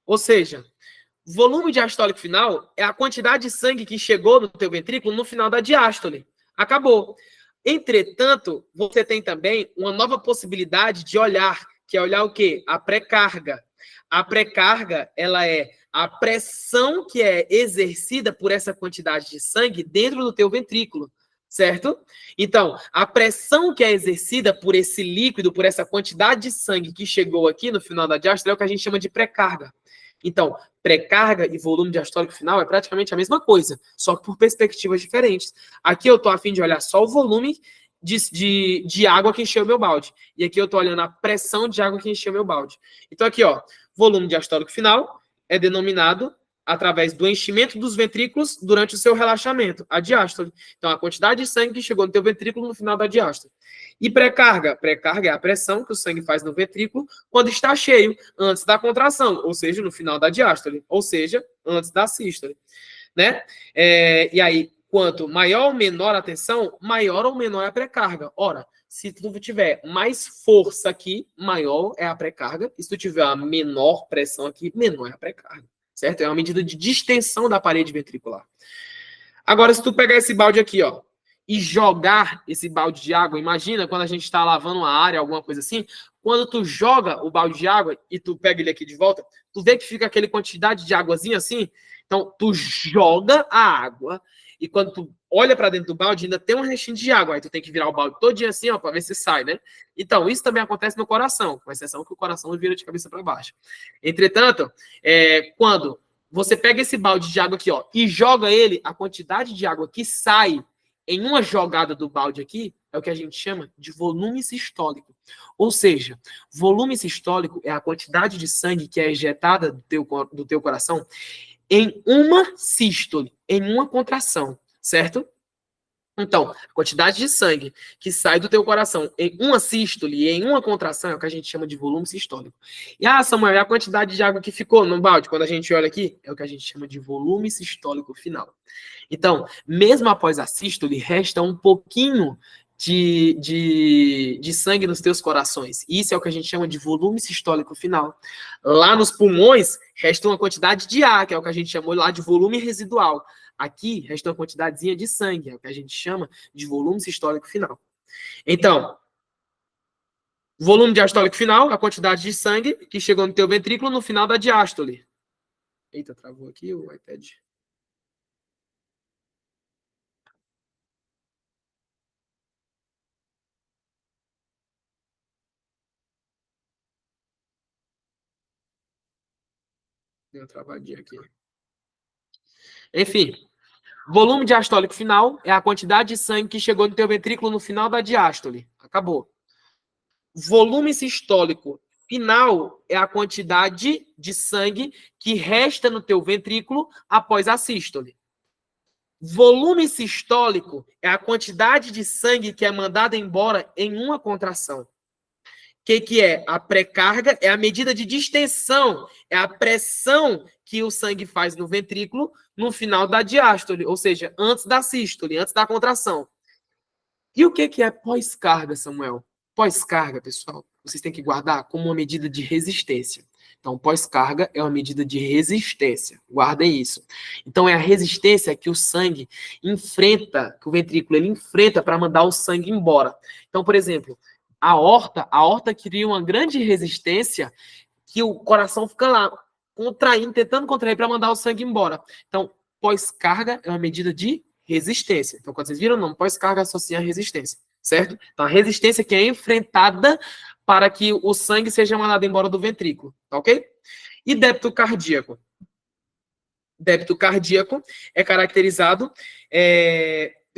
Ou seja, volume diastólico final é a quantidade de sangue que chegou no teu ventrículo no final da diástole. Acabou. Entretanto, você tem também uma nova possibilidade de olhar, que é olhar o quê? A pré-carga. A pré-carga, ela é a pressão que é exercida por essa quantidade de sangue dentro do teu ventrículo, certo? Então, a pressão que é exercida por esse líquido, por essa quantidade de sangue que chegou aqui no final da diástole, é o que a gente chama de pré-carga. Então, pré-carga e volume diastólico final é praticamente a mesma coisa, só que por perspectivas diferentes. Aqui eu estou a fim de olhar só o volume de água que encheu o meu balde. E aqui eu estou olhando a pressão de água que encheu o meu balde. Então aqui, ó, volume diastólico final é denominado através do enchimento dos ventrículos durante o seu relaxamento, a diástole. Então, a quantidade de sangue que chegou no teu ventrículo no final da diástole. E pré-carga? Pré-carga é a pressão que o sangue faz no ventrículo quando está cheio, antes da contração, ou seja, no final da diástole, ou seja, antes da sístole, né? E aí, quanto maior ou menor a tensão, maior ou menor é a pré-carga. Ora, se tu tiver mais força aqui, maior é a pré-carga. E se tu tiver a menor pressão aqui, menor é a pré-carga. Certo? É uma medida de distensão da parede ventricular. Agora, se tu pegar esse balde aqui, ó, e jogar esse balde de água, imagina quando a gente está lavando uma área, alguma coisa assim, quando tu joga o balde de água e tu pega ele aqui de volta, tu vê que fica aquela quantidade de águazinha assim. Então, tu joga a água e quando tu olha para dentro do balde, ainda tem um restinho de água. Aí tu tem que virar o balde todinho assim, ó, para ver se sai, né? Então, isso também acontece no coração, com exceção que o coração vira de cabeça para baixo. Entretanto, quando você pega esse balde de água aqui, ó, e joga ele, a quantidade de água que sai em uma jogada do balde aqui é o que a gente chama de volume sistólico. Ou seja, volume sistólico é a quantidade de sangue que é ejetada do teu coração em uma sístole, em uma contração, certo? Então, a quantidade de sangue que sai do teu coração em uma sístole e em uma contração é o que a gente chama de volume sistólico. E, Samuel, e a quantidade de água que ficou no balde, quando a gente olha aqui, é o que a gente chama de volume sistólico final. Então, mesmo após a sístole, resta um pouquinho de sangue nos teus corações. Isso é o que a gente chama de volume sistólico final. Lá nos pulmões, resta uma quantidade de ar, que é o que a gente chamou lá de volume residual. Aqui, resta uma quantidadezinha de sangue, é o que a gente chama de volume sistólico final. Então, volume diastólico final, a quantidade de sangue que chegou no teu ventrículo no final da diástole. Eita, travou aqui o iPad. Deu uma travadinha aqui. Enfim, volume diastólico final é a quantidade de sangue que chegou no teu ventrículo no final da diástole. Acabou. Volume sistólico final é a quantidade de sangue que resta no teu ventrículo após a sístole. Volume sistólico é a quantidade de sangue que é mandada embora em uma contração. O que é? A pré-carga é a medida de distensão, é a pressão que o sangue faz no ventrículo no final da diástole, ou seja, antes da sístole, antes da contração. E o que é pós-carga, Samuel? Pós-carga, pessoal, vocês têm que guardar como uma medida de resistência. Então, pós-carga é uma medida de resistência. Guardem isso. Então, é a resistência que o sangue enfrenta, que o ventrículo ele enfrenta para mandar o sangue embora. Então, por exemplo, a aorta cria uma grande resistência que o coração fica lá contraindo, tentando contrair para mandar o sangue embora. Então, pós-carga é uma medida de resistência. Então, quando vocês viram o nome, pós-carga associa a resistência, certo? Então, a resistência que é enfrentada para que o sangue seja mandado embora do ventrículo, tá ok? E débito cardíaco? Débito cardíaco é caracterizado...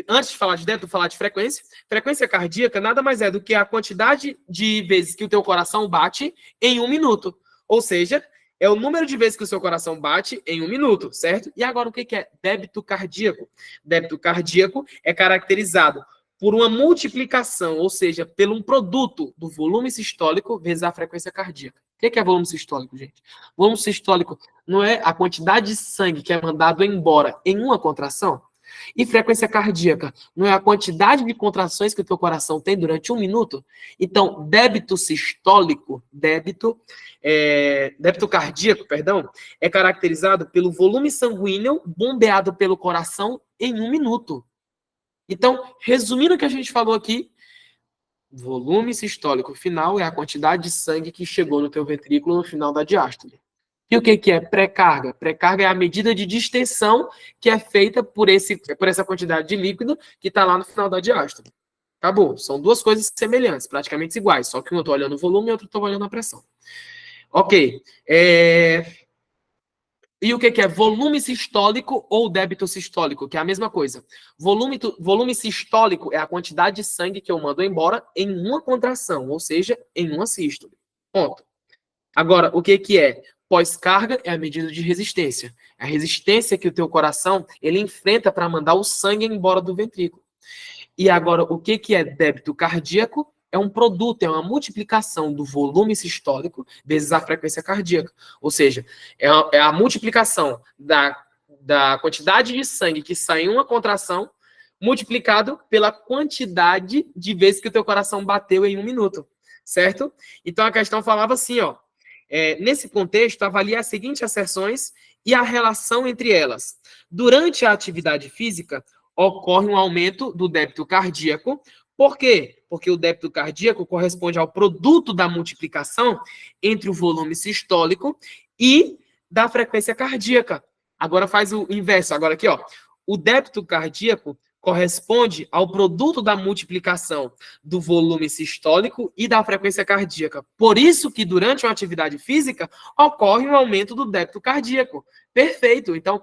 Antes de falar de débito, falar de frequência. Frequência cardíaca nada mais é do que a quantidade de vezes que o teu coração bate em 1 minuto. Ou seja, é o número de vezes que o seu coração bate em 1 minuto, certo? E agora, o que é débito cardíaco? Débito cardíaco é caracterizado por uma multiplicação, ou seja, pelo um produto do volume sistólico vezes a frequência cardíaca. O que é volume sistólico, gente? Volume sistólico não é a quantidade de sangue que é mandado embora em uma contração? E frequência cardíaca não é a quantidade de contrações que o teu coração tem durante 1 minuto? Então, débito sistólico, débito cardíaco, perdão, é caracterizado pelo volume sanguíneo bombeado pelo coração em 1 minuto. Então, resumindo o que a gente falou aqui, volume sistólico final é a quantidade de sangue que chegou no teu ventrículo no final da diástole. E o que é pré-carga? Pré-carga é a medida de distensão que é feita por essa quantidade de líquido que está lá no final da diástole. Acabou. São duas coisas semelhantes, praticamente iguais, só que um eu estou olhando o volume e outro estou olhando a pressão. Ok. E o que é volume sistólico ou débito sistólico? Que é a mesma coisa. Volume sistólico é a quantidade de sangue que eu mando embora em uma contração, ou seja, em uma sístole. Ponto. Agora, o que é? Pós-carga é a medida de resistência. A resistência que o teu coração ele enfrenta para mandar o sangue embora do ventrículo. E agora, o que é débito cardíaco? É um produto, é uma multiplicação do volume sistólico vezes a frequência cardíaca. Ou seja, é a multiplicação da quantidade de sangue que sai em uma contração multiplicado pela quantidade de vezes que o teu coração bateu em 1 minuto. Certo? Então, a questão falava assim, ó. Nesse contexto, avalie as seguintes asserções e a relação entre elas. Durante a atividade física, ocorre um aumento do débito cardíaco. Por quê? Porque o débito cardíaco corresponde ao produto da multiplicação entre o volume sistólico e da frequência cardíaca. Agora faz o inverso. Agora aqui, ó. O débito cardíaco corresponde ao produto da multiplicação do volume sistólico e da frequência cardíaca. Por isso que durante uma atividade física ocorre um aumento do débito cardíaco. Perfeito. Então,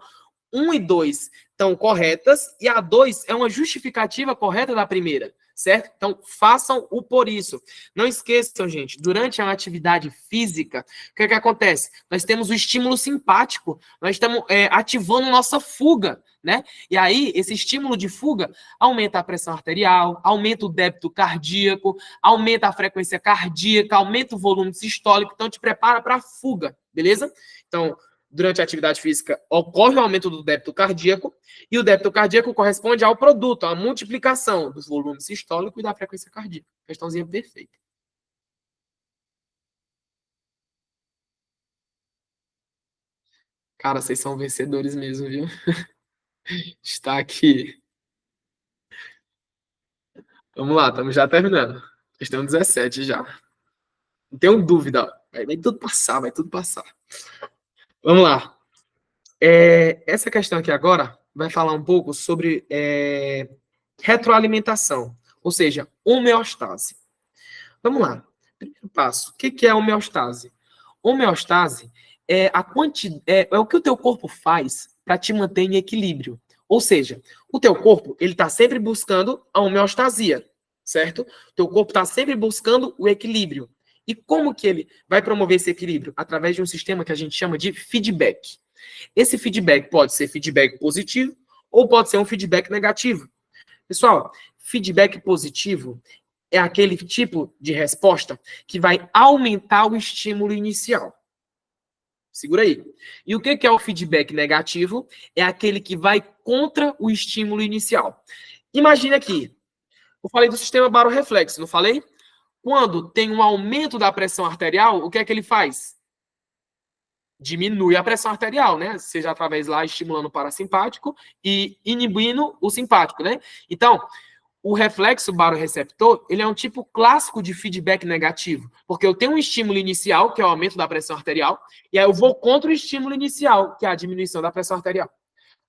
1 e 2 estão corretas e a 2 é uma justificativa correta da primeira, certo? Então, façam o por isso. Não esqueçam, gente, durante a atividade física, o que acontece? Nós temos o estímulo simpático, nós estamos ativando nossa fuga, né? E aí, esse estímulo de fuga aumenta a pressão arterial, aumenta o débito cardíaco, aumenta a frequência cardíaca, aumenta o volume sistólico, então te prepara para a fuga, beleza? Então, durante a atividade física, ocorre o aumento do débito cardíaco, e o débito cardíaco corresponde ao produto, à multiplicação do volume sistólico e da frequência cardíaca. Questãozinha perfeita. Cara, vocês são vencedores mesmo, viu? Está aqui. Vamos lá, estamos já terminando. Questão 17 já. Não tenho dúvida. Vai tudo passar, vai tudo passar. Vamos lá. Essa questão aqui agora vai falar um pouco sobre retroalimentação, ou seja, homeostase. Vamos lá. Primeiro passo. O que é homeostase? Homeostase é o que o teu corpo faz para te manter em equilíbrio. Ou seja, o teu corpo ele está sempre buscando a homeostasia, certo? O teu corpo está sempre buscando o equilíbrio. E como que ele vai promover esse equilíbrio? Através de um sistema que a gente chama de feedback. Esse feedback pode ser feedback positivo ou pode ser um feedback negativo. Pessoal, feedback positivo é aquele tipo de resposta que vai aumentar o estímulo inicial. Segura aí. E o que é o feedback negativo? É aquele que vai contra o estímulo inicial. Imagine aqui. Eu falei do sistema barorreflexo, não falei? Quando tem um aumento da pressão arterial, o que é que ele faz? Diminui a pressão arterial, né? Seja através lá estimulando o parasimpático e inibindo o simpático, né? Então, o reflexo baroreceptor, ele é um tipo clássico de feedback negativo, porque eu tenho um estímulo inicial, que é o aumento da pressão arterial, e aí eu vou contra o estímulo inicial, que é a diminuição da pressão arterial.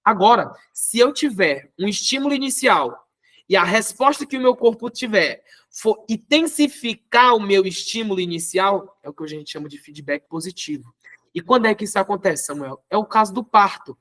Agora, se eu tiver um estímulo inicial e a resposta que o meu corpo tiver for intensificar o meu estímulo inicial, é o que a gente chama de feedback positivo. E quando é que isso acontece, Samuel? É o caso do parto.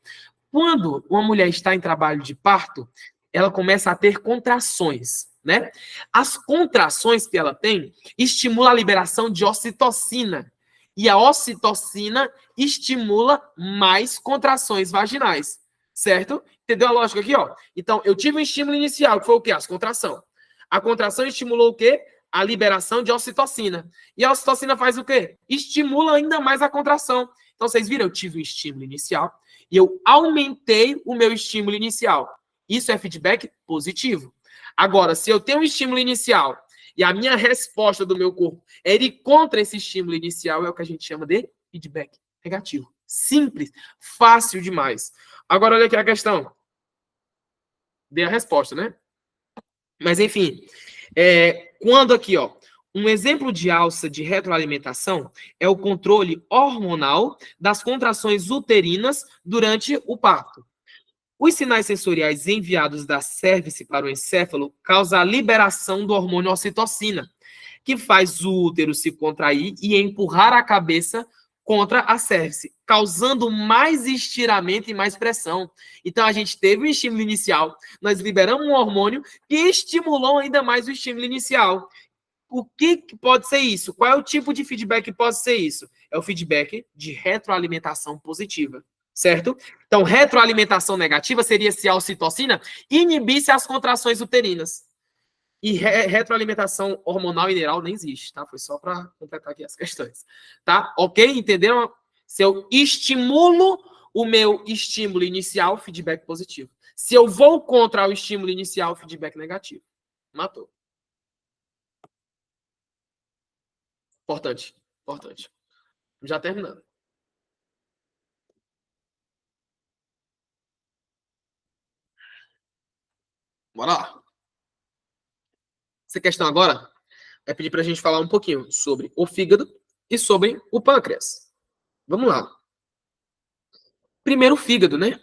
Quando uma mulher está em trabalho de parto, ela começa a ter contrações, né? As contrações que ela tem estimulam a liberação de ocitocina. E a ocitocina estimula mais contrações vaginais, certo? Entendeu a lógica aqui, ó? Então, eu tive um estímulo inicial, que foi o quê? As contrações. A contração estimulou o quê? A liberação de ocitocina. E a ocitocina faz o quê? Estimula ainda mais a contração. Então, vocês viram, eu tive um estímulo inicial e eu aumentei o meu estímulo inicial. Isso é feedback positivo. Agora, se eu tenho um estímulo inicial e a minha resposta do meu corpo é ir contra esse estímulo inicial, é o que a gente chama de feedback negativo. Simples, fácil demais. Agora, olha aqui a questão. Dei a resposta, né? Mas, enfim, quando aqui, ó, um exemplo de alça de retroalimentação é o controle hormonal das contrações uterinas durante o parto. Os sinais sensoriais enviados da cérvice para o encéfalo causam a liberação do hormônio ocitocina, que faz o útero se contrair e empurrar a cabeça contra a cérvice, causando mais estiramento e mais pressão. Então, a gente teve um estímulo inicial, nós liberamos um hormônio que estimulou ainda mais o estímulo inicial. O que pode ser isso? Qual é o tipo de feedback que pode ser isso? É o feedback de retroalimentação positiva, certo? Então, retroalimentação negativa seria se a ocitocina inibisse as contrações uterinas. E retroalimentação hormonal e neural nem existe, tá? Foi só para completar aqui as questões, tá? Ok? Entenderam? Se eu estimulo o meu estímulo inicial, feedback positivo. Se eu vou contra o estímulo inicial, feedback negativo. Matou. Importante, importante. Já terminando. Bora lá. Essa questão agora é pedir para a gente falar um pouquinho sobre o fígado e sobre o pâncreas. Vamos lá. Primeiro, o fígado, né?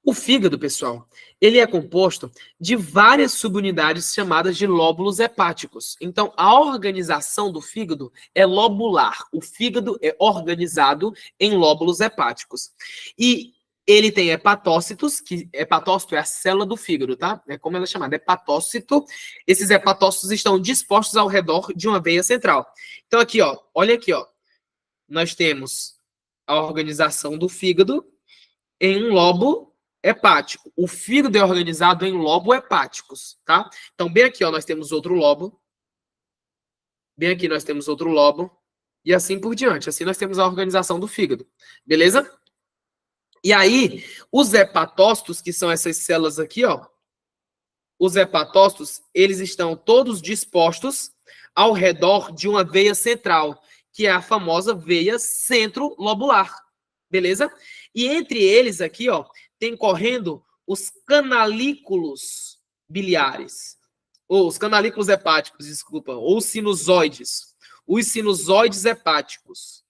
O fígado, pessoal, ele é composto de várias subunidades chamadas de lóbulos hepáticos. Então, a organização do fígado é lobular. O fígado é organizado em lóbulos hepáticos. E ele tem hepatócitos, que hepatócito é a célula do fígado, tá? É como ela é chamada, hepatócito. Esses hepatócitos estão dispostos ao redor de uma veia central. Então, aqui, ó, olha aqui, ó. Nós temos a organização do fígado em um lobo hepático. O fígado é organizado em lobo hepáticos, tá? Então, bem aqui, ó, nós temos outro lobo. Bem aqui nós temos outro lobo. E assim por diante. Assim nós temos a organização do fígado. Beleza? E aí, os hepatócitos, que são essas células aqui, ó. Os hepatócitos, eles estão todos dispostos ao redor de uma veia central, que é a famosa veia centrolobular. Beleza? E entre eles aqui, ó, tem correndo os canalículos biliares, ou os canalículos hepáticos, desculpa, ou sinusoides. Os sinusoides hepáticos.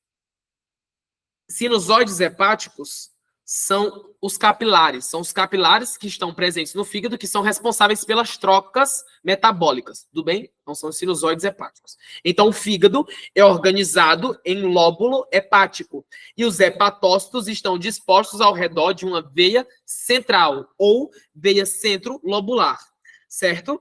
Sinusoides hepáticos são os capilares que estão presentes no fígado, que são responsáveis pelas trocas metabólicas, tudo bem? Então são os sinusoides hepáticos. Então o fígado é organizado em lóbulo hepático e os hepatócitos estão dispostos ao redor de uma veia central ou veia centrolobular, certo?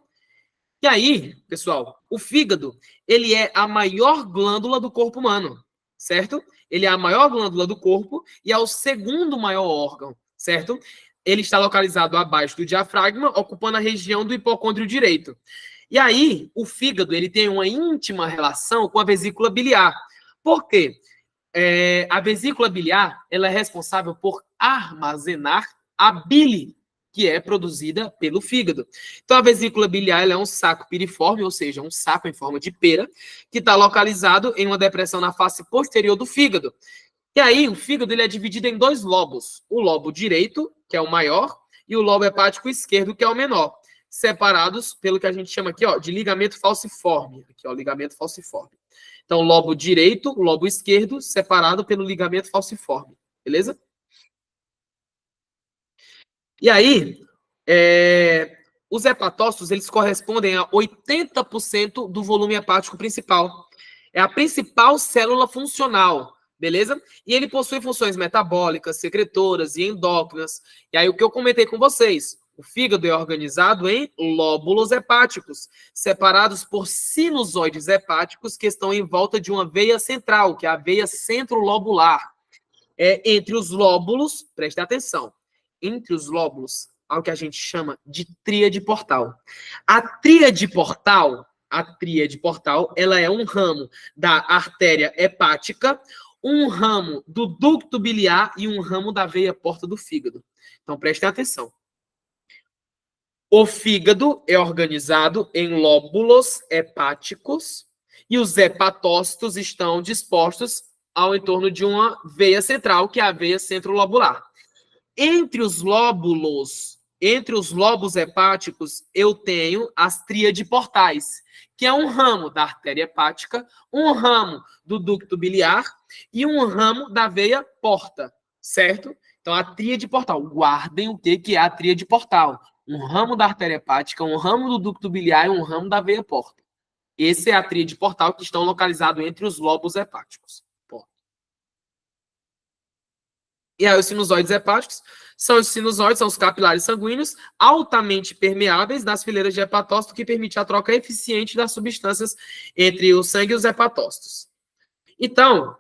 E aí, pessoal, o fígado, ele é a maior glândula do corpo humano, certo? Ele é a maior glândula do corpo e é o segundo maior órgão, certo? Ele está localizado abaixo do diafragma, ocupando a região do hipocôndrio direito. E aí, o fígado, ele tem uma íntima relação com a vesícula biliar. Por quê? A vesícula biliar, ela é responsável por armazenar a bile, que é produzida pelo fígado. Então, a vesícula biliar ela é um saco piriforme, ou seja, um saco em forma de pera, que está localizado em uma depressão na face posterior do fígado. E aí, o fígado ele é dividido em dois lobos. O lobo direito, que é o maior, e o lobo hepático esquerdo, que é o menor. separados pelo que a gente chama aqui, ó, de ligamento falciforme. Aqui, ó, ligamento falciforme. Então, lobo direito, lobo esquerdo, separado pelo ligamento falciforme. Beleza? E aí, os hepatócitos, eles correspondem a 80% do volume hepático principal. É a principal célula funcional, beleza? E ele possui funções metabólicas, secretoras e endócrinas. E aí, o que eu comentei com vocês, o fígado é organizado em lóbulos hepáticos, separados por sinusoides hepáticos que estão em volta de uma veia central, que é a veia centrolobular. Entre os lóbulos, preste atenção, entre os lóbulos, há o que a gente chama de tríade portal. A tríade portal, ela é um ramo da artéria hepática, um ramo do ducto biliar e um ramo da veia porta do fígado. Então, prestem atenção. O fígado é organizado em lóbulos hepáticos e os hepatócitos estão dispostos ao entorno de uma veia central, que é a veia centrolobular. Entre os lóbulos hepáticos, eu tenho as tríade portais, que é um ramo da artéria hepática, um ramo do ducto biliar e um ramo da veia porta, certo? Então, a tríade portal. Guardem o que é a tríade portal. Um ramo da artéria hepática, um ramo do ducto biliar e um ramo da veia porta. Esse é a tríade portal que estão localizados entre os lóbulos hepáticos. E aí, os sinusoides hepáticos são os capilares sanguíneos altamente permeáveis das fileiras de hepatócito que permite a troca eficiente das substâncias entre o sangue e os hepatócitos. Então,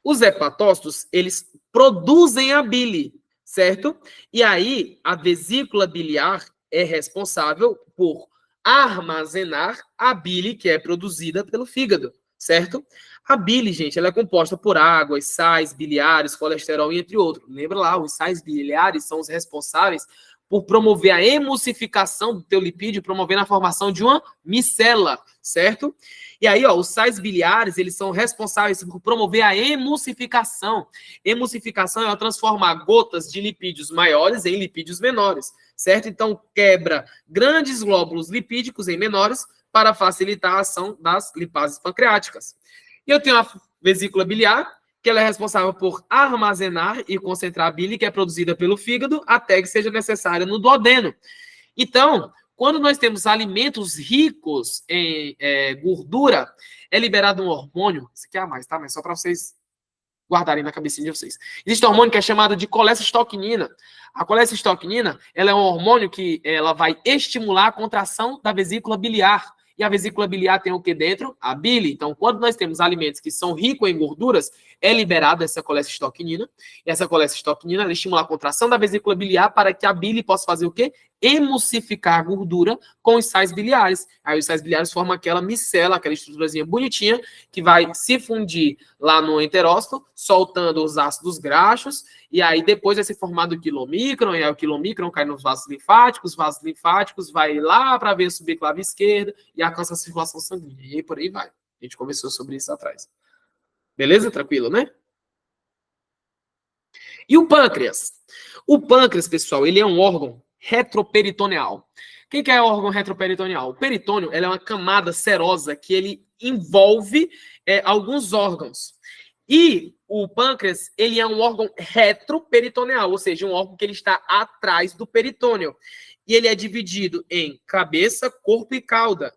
os hepatócitos, eles produzem a bile, certo? E aí, a vesícula biliar é responsável por armazenar a bile que é produzida pelo fígado, certo? A bile, gente, ela é composta por água, sais biliares, colesterol e entre outros. Lembra lá, os sais biliares são os responsáveis por promover a emulsificação do teu lipídio, promovendo a formação de uma micela, certo? E aí, ó, os sais biliares, eles são responsáveis por promover a emulsificação. Emulsificação é transformar gotas de lipídios maiores em lipídios menores, certo? Então, quebra grandes glóbulos lipídicos em menores para facilitar a ação das lipases pancreáticas. E eu tenho a vesícula biliar, que ela é responsável por armazenar e concentrar a bile que é produzida pelo fígado até que seja necessária no duodeno. Então, quando nós temos alimentos ricos em gordura, é liberado um hormônio, isso aqui é a mais, tá? Mas só para vocês guardarem na cabecinha de vocês. Existe um hormônio que é chamado de colecistoquinina. A colecistoquinina, ela é um hormônio que ela vai estimular a contração da vesícula biliar. E a vesícula biliar tem o que dentro? A bile. Então, quando nós temos alimentos que são ricos em gorduras, é liberada essa colecistoquinina. E essa colecistoquinina ela estimula a contração da vesícula biliar para que a bile possa fazer o quê? Emulsificar a gordura com os sais biliares. Aí os sais biliares formam aquela micela, aquela estruturazinha bonitinha, que vai se fundir lá no enterócito, soltando os ácidos graxos, e aí depois vai ser formado o quilomicron, e aí o quilomicron cai nos vasos linfáticos vai lá para a veia subclave esquerda e alcança a circulação sanguínea. E aí por aí vai. A gente conversou sobre isso atrás. Beleza? Tranquilo, né? E o pâncreas? O pâncreas, pessoal, ele é um órgão retroperitoneal. O que é órgão retroperitoneal? O peritônio é uma camada serosa que ele envolve alguns órgãos. E o pâncreas, ele é um órgão retroperitoneal, ou seja, um órgão que ele está atrás do peritônio. E ele é dividido em cabeça, corpo e cauda.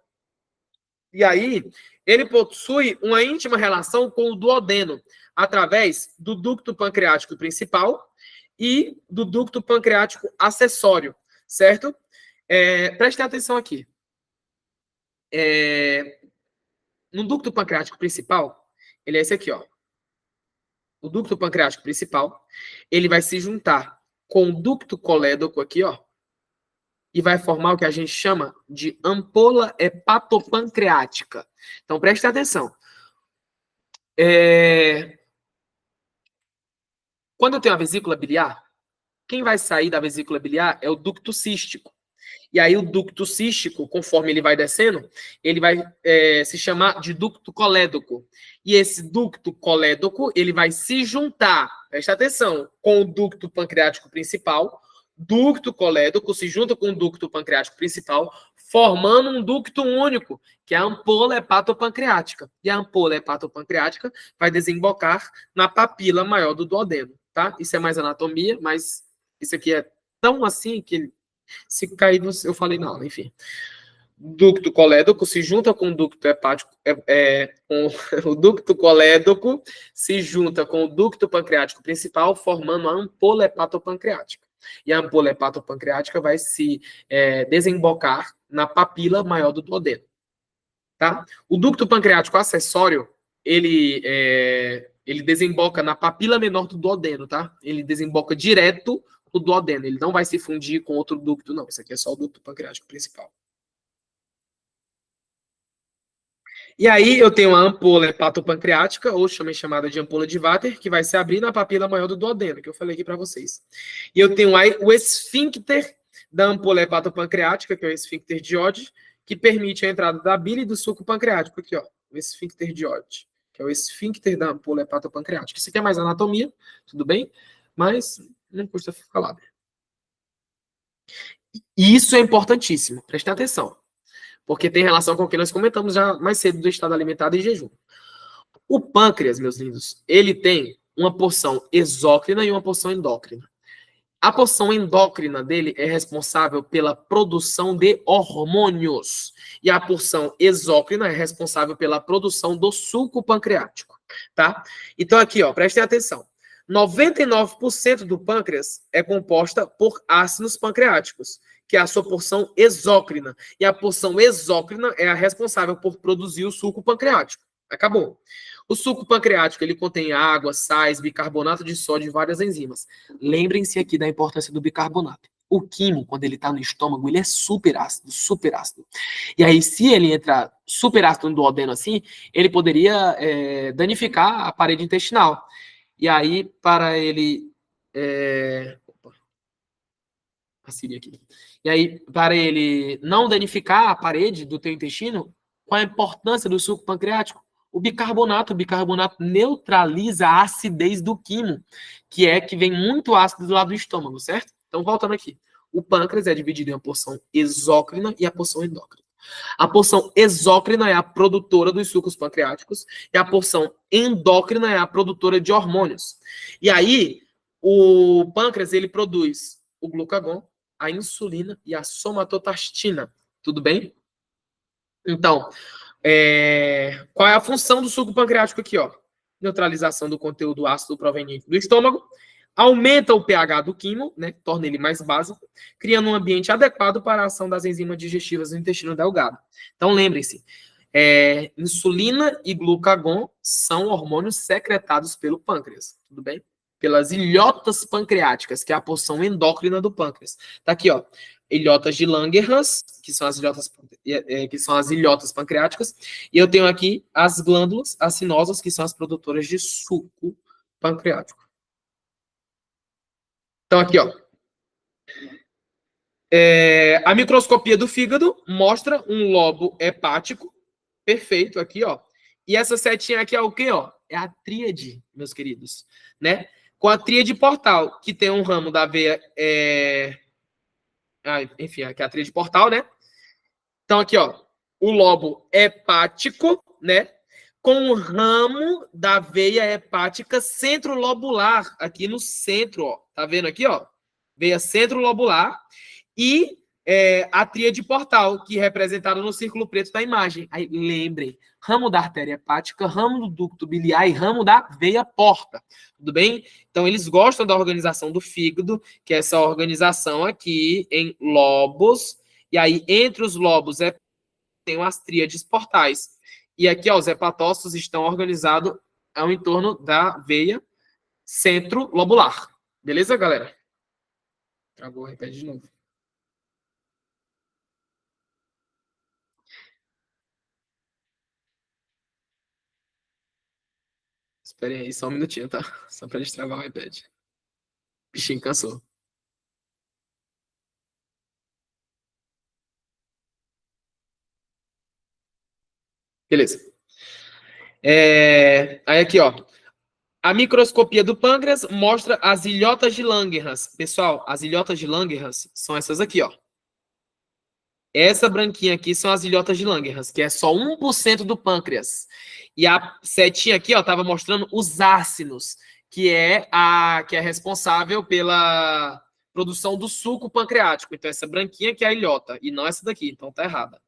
E aí, ele possui uma íntima relação com o duodeno, através do ducto pancreático principal e do ducto pancreático acessório, certo? Prestem atenção aqui. No ducto pancreático principal, ele é esse aqui, ó. O ducto pancreático principal, ele vai se juntar com o ducto colédoco aqui, ó, e vai formar o que a gente chama de ampola hepatopancreática. Então, preste atenção. Quando eu tenho a vesícula biliar, quem vai sair da vesícula biliar é o ducto cístico. E aí o ducto cístico, conforme ele vai descendo, ele vai se chamar de ducto colédoco. E esse ducto colédoco, ele vai se juntar, presta atenção, com o ducto pancreático principal. ducto colédoco se junta com o ducto pancreático principal, formando um ducto único, que é a ampola hepatopancreática. E a ampola hepatopancreática vai desembocar na papila maior do duodeno, tá? Isso é mais anatomia, mas isso aqui é tão assim que se cair, eu falei não, enfim. Ducto colédoco se junta com o ducto hepático, com o ducto colédoco se junta com o ducto pancreático principal, formando a ampola hepatopancreática. E a ampola hepatopancreática vai se desembocar na papila maior do duodeno, tá? O ducto pancreático acessório, ele desemboca na papila menor do duodeno, tá? Ele desemboca direto no duodeno, ele não vai se fundir com outro ducto, não. Isso aqui é só o ducto pancreático principal. E aí eu tenho a ampola hepatopancreática, ou também chamada de ampola de Vater, que vai se abrir na papila maior do duodeno, que eu falei aqui para vocês. E eu tenho aí o esfíncter da ampola hepatopancreática, que é o esfíncter de Oddi, que permite a entrada da bile e do suco pancreático. Aqui, ó, o esfíncter de Oddi, que é o esfíncter da ampola hepatopancreática. Isso aqui é mais anatomia, tudo bem? Mas não custa falar. E isso é importantíssimo, prestem atenção, porque tem relação com o que nós comentamos já mais cedo do estado alimentado e jejum. O pâncreas, meus lindos, ele tem uma porção exócrina e uma porção endócrina. A porção endócrina dele é responsável pela produção de hormônios. E a porção exócrina é responsável pela produção do suco pancreático, tá? Então aqui, ó, prestem atenção. 99% do pâncreas é composta por ácidos pancreáticos, que é a sua porção exócrina. E a porção exócrina é a responsável por produzir o suco pancreático. Acabou. O suco pancreático, ele contém água, sais, bicarbonato de sódio e várias enzimas. Lembrem-se aqui da importância do bicarbonato. O quimo, quando ele está no estômago, ele é super ácido, super ácido. E aí, se ele entrar super ácido no duodeno assim, ele poderia danificar a parede intestinal. E aí, para ele... Opa, passei aqui. E aí, para ele não danificar a parede do teu intestino, qual a importância do suco pancreático? O bicarbonato neutraliza a acidez do quimo, que vem muito ácido do lado do estômago, certo? Então, voltando aqui. O pâncreas é dividido em uma porção exócrina e a porção endócrina. A porção exócrina é a produtora dos sucos pancreáticos e a porção endócrina é a produtora de hormônios. E aí, o pâncreas, ele produz o glucagon, a insulina e a somatostatina. Tudo bem? Então, qual é a função do suco pancreático aqui, ó? Neutralização do conteúdo ácido proveniente do estômago, aumenta o pH do quimo, né? Torna ele mais básico, criando um ambiente adequado para a ação das enzimas digestivas no intestino delgado. Então, lembrem-se, insulina e glucagon são hormônios secretados pelo pâncreas, tudo bem? Pelas ilhotas pancreáticas, que é a porção endócrina do pâncreas. Tá aqui, ó, ilhotas de Langerhans, que são as ilhotas pancreáticas, e eu tenho aqui as glândulas acinosas, que são as produtoras de suco pancreático. Então, aqui, ó. A microscopia do fígado mostra um lobo hepático, perfeito, aqui, ó. E essa setinha aqui é o quê, ó? É a tríade, meus queridos, né? Com a tríade portal, que tem um ramo da veia, enfim, aqui é a tríade portal, né? Então, aqui, ó, o lobo hepático, né? Com o ramo da veia hepática centrolobular, aqui no centro, ó. Tá vendo aqui, ó? Veia centrolobular e a tríade portal, que é representada no círculo preto da imagem. Aí, lembrem, ramo da artéria hepática, ramo do ducto biliar e ramo da veia porta. Tudo bem? Então, eles gostam da organização do fígado, que é essa organização aqui em lobos. E aí, entre os lobos, tem as tríades portais. E aqui, ó, os hepatócitos estão organizados ao entorno da veia centro-lobular. Beleza, galera? Travou, repete de novo. Esperem aí só um minutinho, tá? Só pra destravar o iPad. Bichinho cansou. Beleza. Aí aqui, ó. A microscopia do pâncreas mostra as ilhotas de Langerhans. Pessoal, as ilhotas de Langerhans são essas aqui, ó. Essa branquinha aqui são as ilhotas de Langerhans, que é só 1% do pâncreas. E a setinha aqui, ó, estava mostrando os ácidos, que é responsável pela produção do suco pancreático. Então, essa branquinha que é a ilhota, e não essa daqui, então tá errada.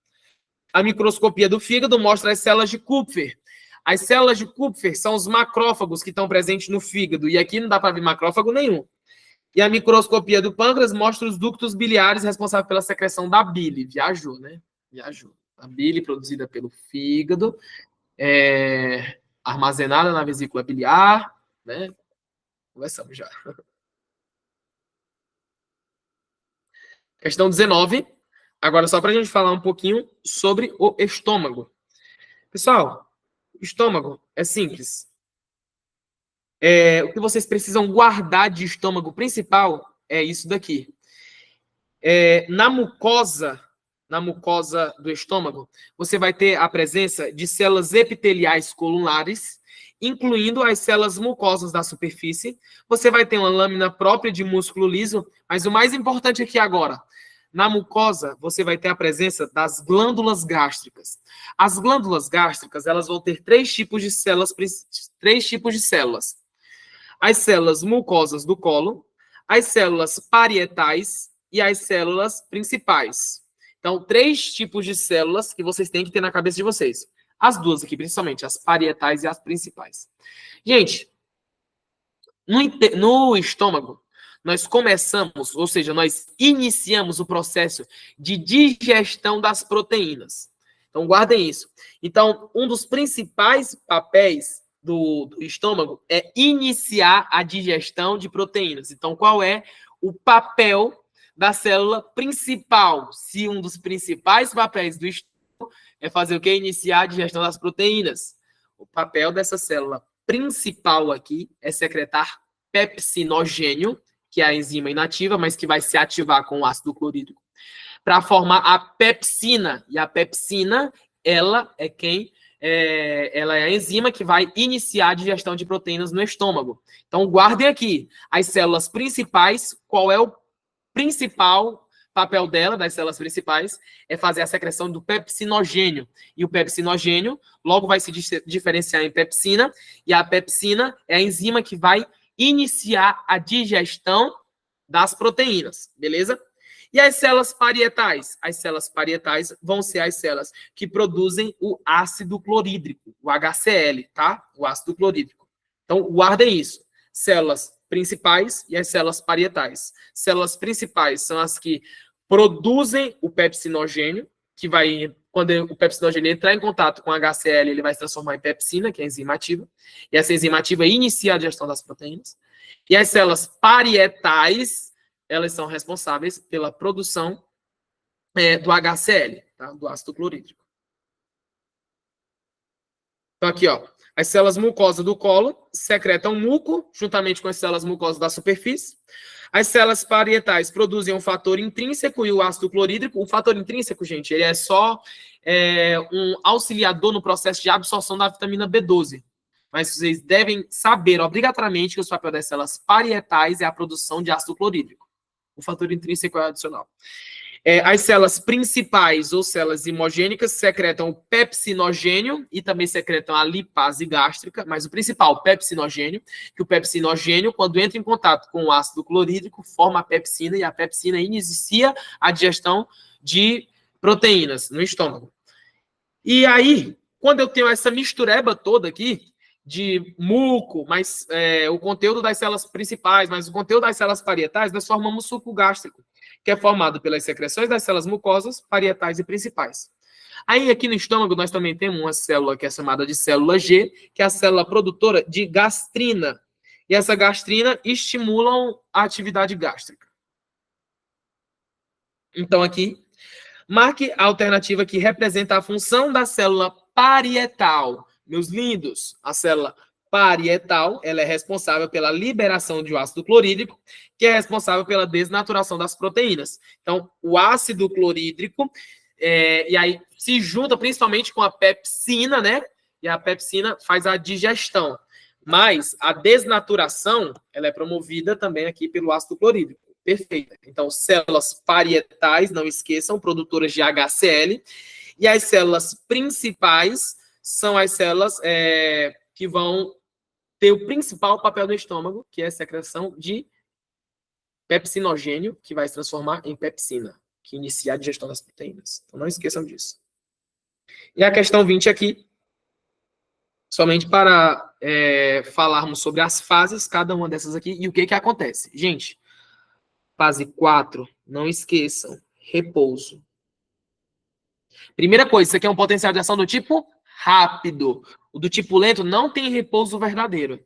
A microscopia do fígado mostra as células de Kupfer. As células de Kupfer são os macrófagos que estão presentes no fígado, e aqui não dá para ver macrófago nenhum. E a microscopia do pâncreas mostra os ductos biliares responsáveis pela secreção da bile. Viajou, né? Viajou. A bile produzida pelo fígado, armazenada na vesícula biliar, né? Conversamos já. Questão 19. Agora, só para a gente falar um pouquinho sobre o estômago. Pessoal, o estômago é simples. O que vocês precisam guardar de estômago principal é isso daqui. Na mucosa do estômago, você vai ter a presença de células epiteliais colulares, incluindo as células mucosas da superfície. Você vai ter uma lâmina própria de músculo liso, mas o mais importante aqui agora, na mucosa, você vai ter a presença das glândulas gástricas. As glândulas gástricas, elas vão ter três tipos de células. As células mucosas do colo, as células parietais e as células principais. Então, três tipos de células que vocês têm que ter na cabeça de vocês. As duas aqui, principalmente, as parietais e as principais. Gente, no estômago, nós começamos, ou seja, nós iniciamos o processo de digestão das proteínas. Então, guardem isso. Então, um dos principais papéis do estômago é iniciar a digestão de proteínas. Então, qual é o papel da célula principal? Se um dos principais papéis do estômago é fazer o quê? Iniciar a digestão das proteínas. O papel dessa célula principal aqui é secretar pepsinogênio, que é a enzima inativa, mas que vai se ativar com o ácido clorídrico, para formar a pepsina. E a pepsina, ela é a enzima que vai iniciar a digestão de proteínas no estômago. Então, guardem aqui as células principais. Qual é o principal papel dela, das células principais? É fazer a secreção do pepsinogênio. E o pepsinogênio logo vai se diferenciar em pepsina. E a pepsina é a enzima que vai iniciar a digestão das proteínas. Beleza? E as células parietais? As células parietais vão ser as células que produzem o ácido clorídrico, o HCl, tá? O ácido clorídrico. Então, guardem isso. Células principais e as células parietais. Células principais são as que produzem o pepsinogênio, que vai, quando o pepsinogênio entrar em contato com o HCl, ele vai se transformar em pepsina, que é a enzima ativa. E essa enzima ativa inicia a digestão das proteínas. E as células parietais, elas são responsáveis pela produção do HCl, tá? Do ácido clorídrico. Então, aqui, ó, as células mucosas do colo secretam muco, juntamente com as células mucosas da superfície. As células parietais produzem um fator intrínseco e o ácido clorídrico. O fator intrínseco, gente, ele é só um auxiliador no processo de absorção da vitamina B12. Mas vocês devem saber, obrigatoriamente, que o papel das células parietais é a produção de ácido clorídrico. O fator intrínseco é adicional. As células principais ou células imogênicas secretam o pepsinogênio e também secretam a lipase gástrica, mas o principal, o pepsinogênio, que o pepsinogênio, quando entra em contato com o ácido clorídrico, forma a pepsina e a pepsina inicia a digestão de proteínas no estômago. E aí, quando eu tenho essa mistureba toda aqui, de muco, mais o conteúdo das células principais, mais o conteúdo das células parietais, nós formamos suco gástrico, que é formado pelas secreções das células mucosas, parietais e principais. Aí, aqui no estômago, nós também temos uma célula que é chamada de célula G, que é a célula produtora de gastrina. E essa gastrina estimula a atividade gástrica. Então, aqui, marque a alternativa que representa a função da célula parietal. Meus lindos, a célula parietal, ela é responsável pela liberação de ácido clorídrico, que é responsável pela desnaturação das proteínas. Então, o ácido clorídrico, e aí se junta principalmente com a pepsina, né? E a pepsina faz a digestão Mas a desnaturação, ela é promovida também aqui pelo ácido clorídrico. Perfeito. Então, células parietais, não esqueçam, produtoras de HCl. E as células principais são as células que vão ter o principal papel no estômago, que é a secreção de pepsinogênio, que vai se transformar em pepsina, que inicia a digestão das proteínas. Então, não esqueçam disso. E a questão 20 aqui, somente para falarmos sobre as fases, cada uma dessas aqui, e o que acontece. Gente, fase 4, não esqueçam, repouso. Primeira coisa, isso aqui é um potencial de ação do tipo rápido. O do tipo lento não tem repouso verdadeiro.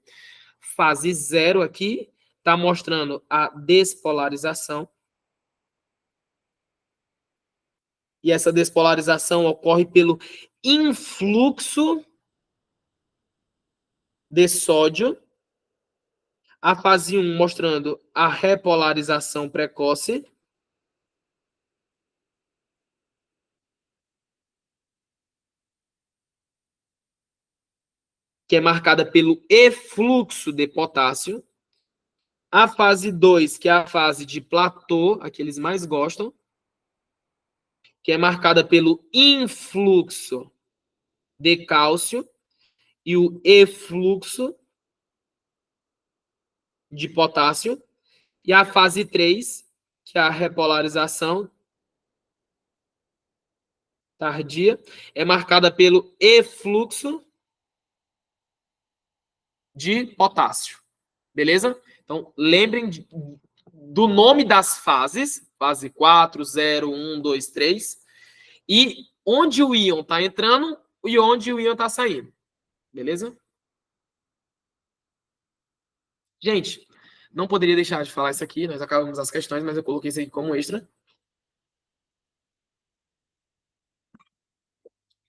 Fase 0 aqui está mostrando a despolarização. E essa despolarização ocorre pelo influxo de sódio. A fase 1 mostrando a repolarização precoce. Que é marcada pelo efluxo de potássio. A fase 2, que é a fase de platô, a que eles mais gostam, que é marcada pelo influxo de cálcio e o efluxo de potássio. E a fase 3, que é a repolarização tardia, é marcada pelo efluxo de potássio. Beleza? Então, lembrem do nome das fases, fase 4, 0, 1, 2, 3, e onde o íon está entrando e onde o íon está saindo. Beleza? Gente, não poderia deixar de falar isso aqui, nós acabamos as questões, mas eu coloquei isso aqui como extra.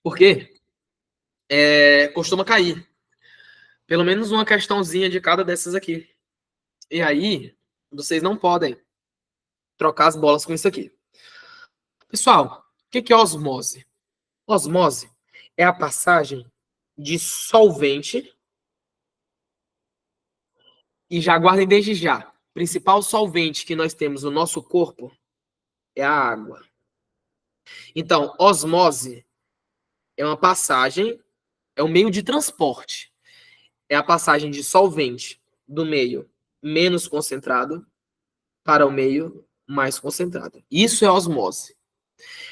Por quê? Costuma cair. Pelo menos uma questãozinha de cada dessas aqui. E aí, vocês não podem trocar as bolas com isso aqui. Pessoal, o que é osmose? Osmose é a passagem de solvente, e já guardem desde já, o principal solvente que nós temos no nosso corpo é a água. Então, osmose é uma passagem, é um meio de transporte. É a passagem de solvente do meio menos concentrado para o meio mais concentrado. Isso é osmose.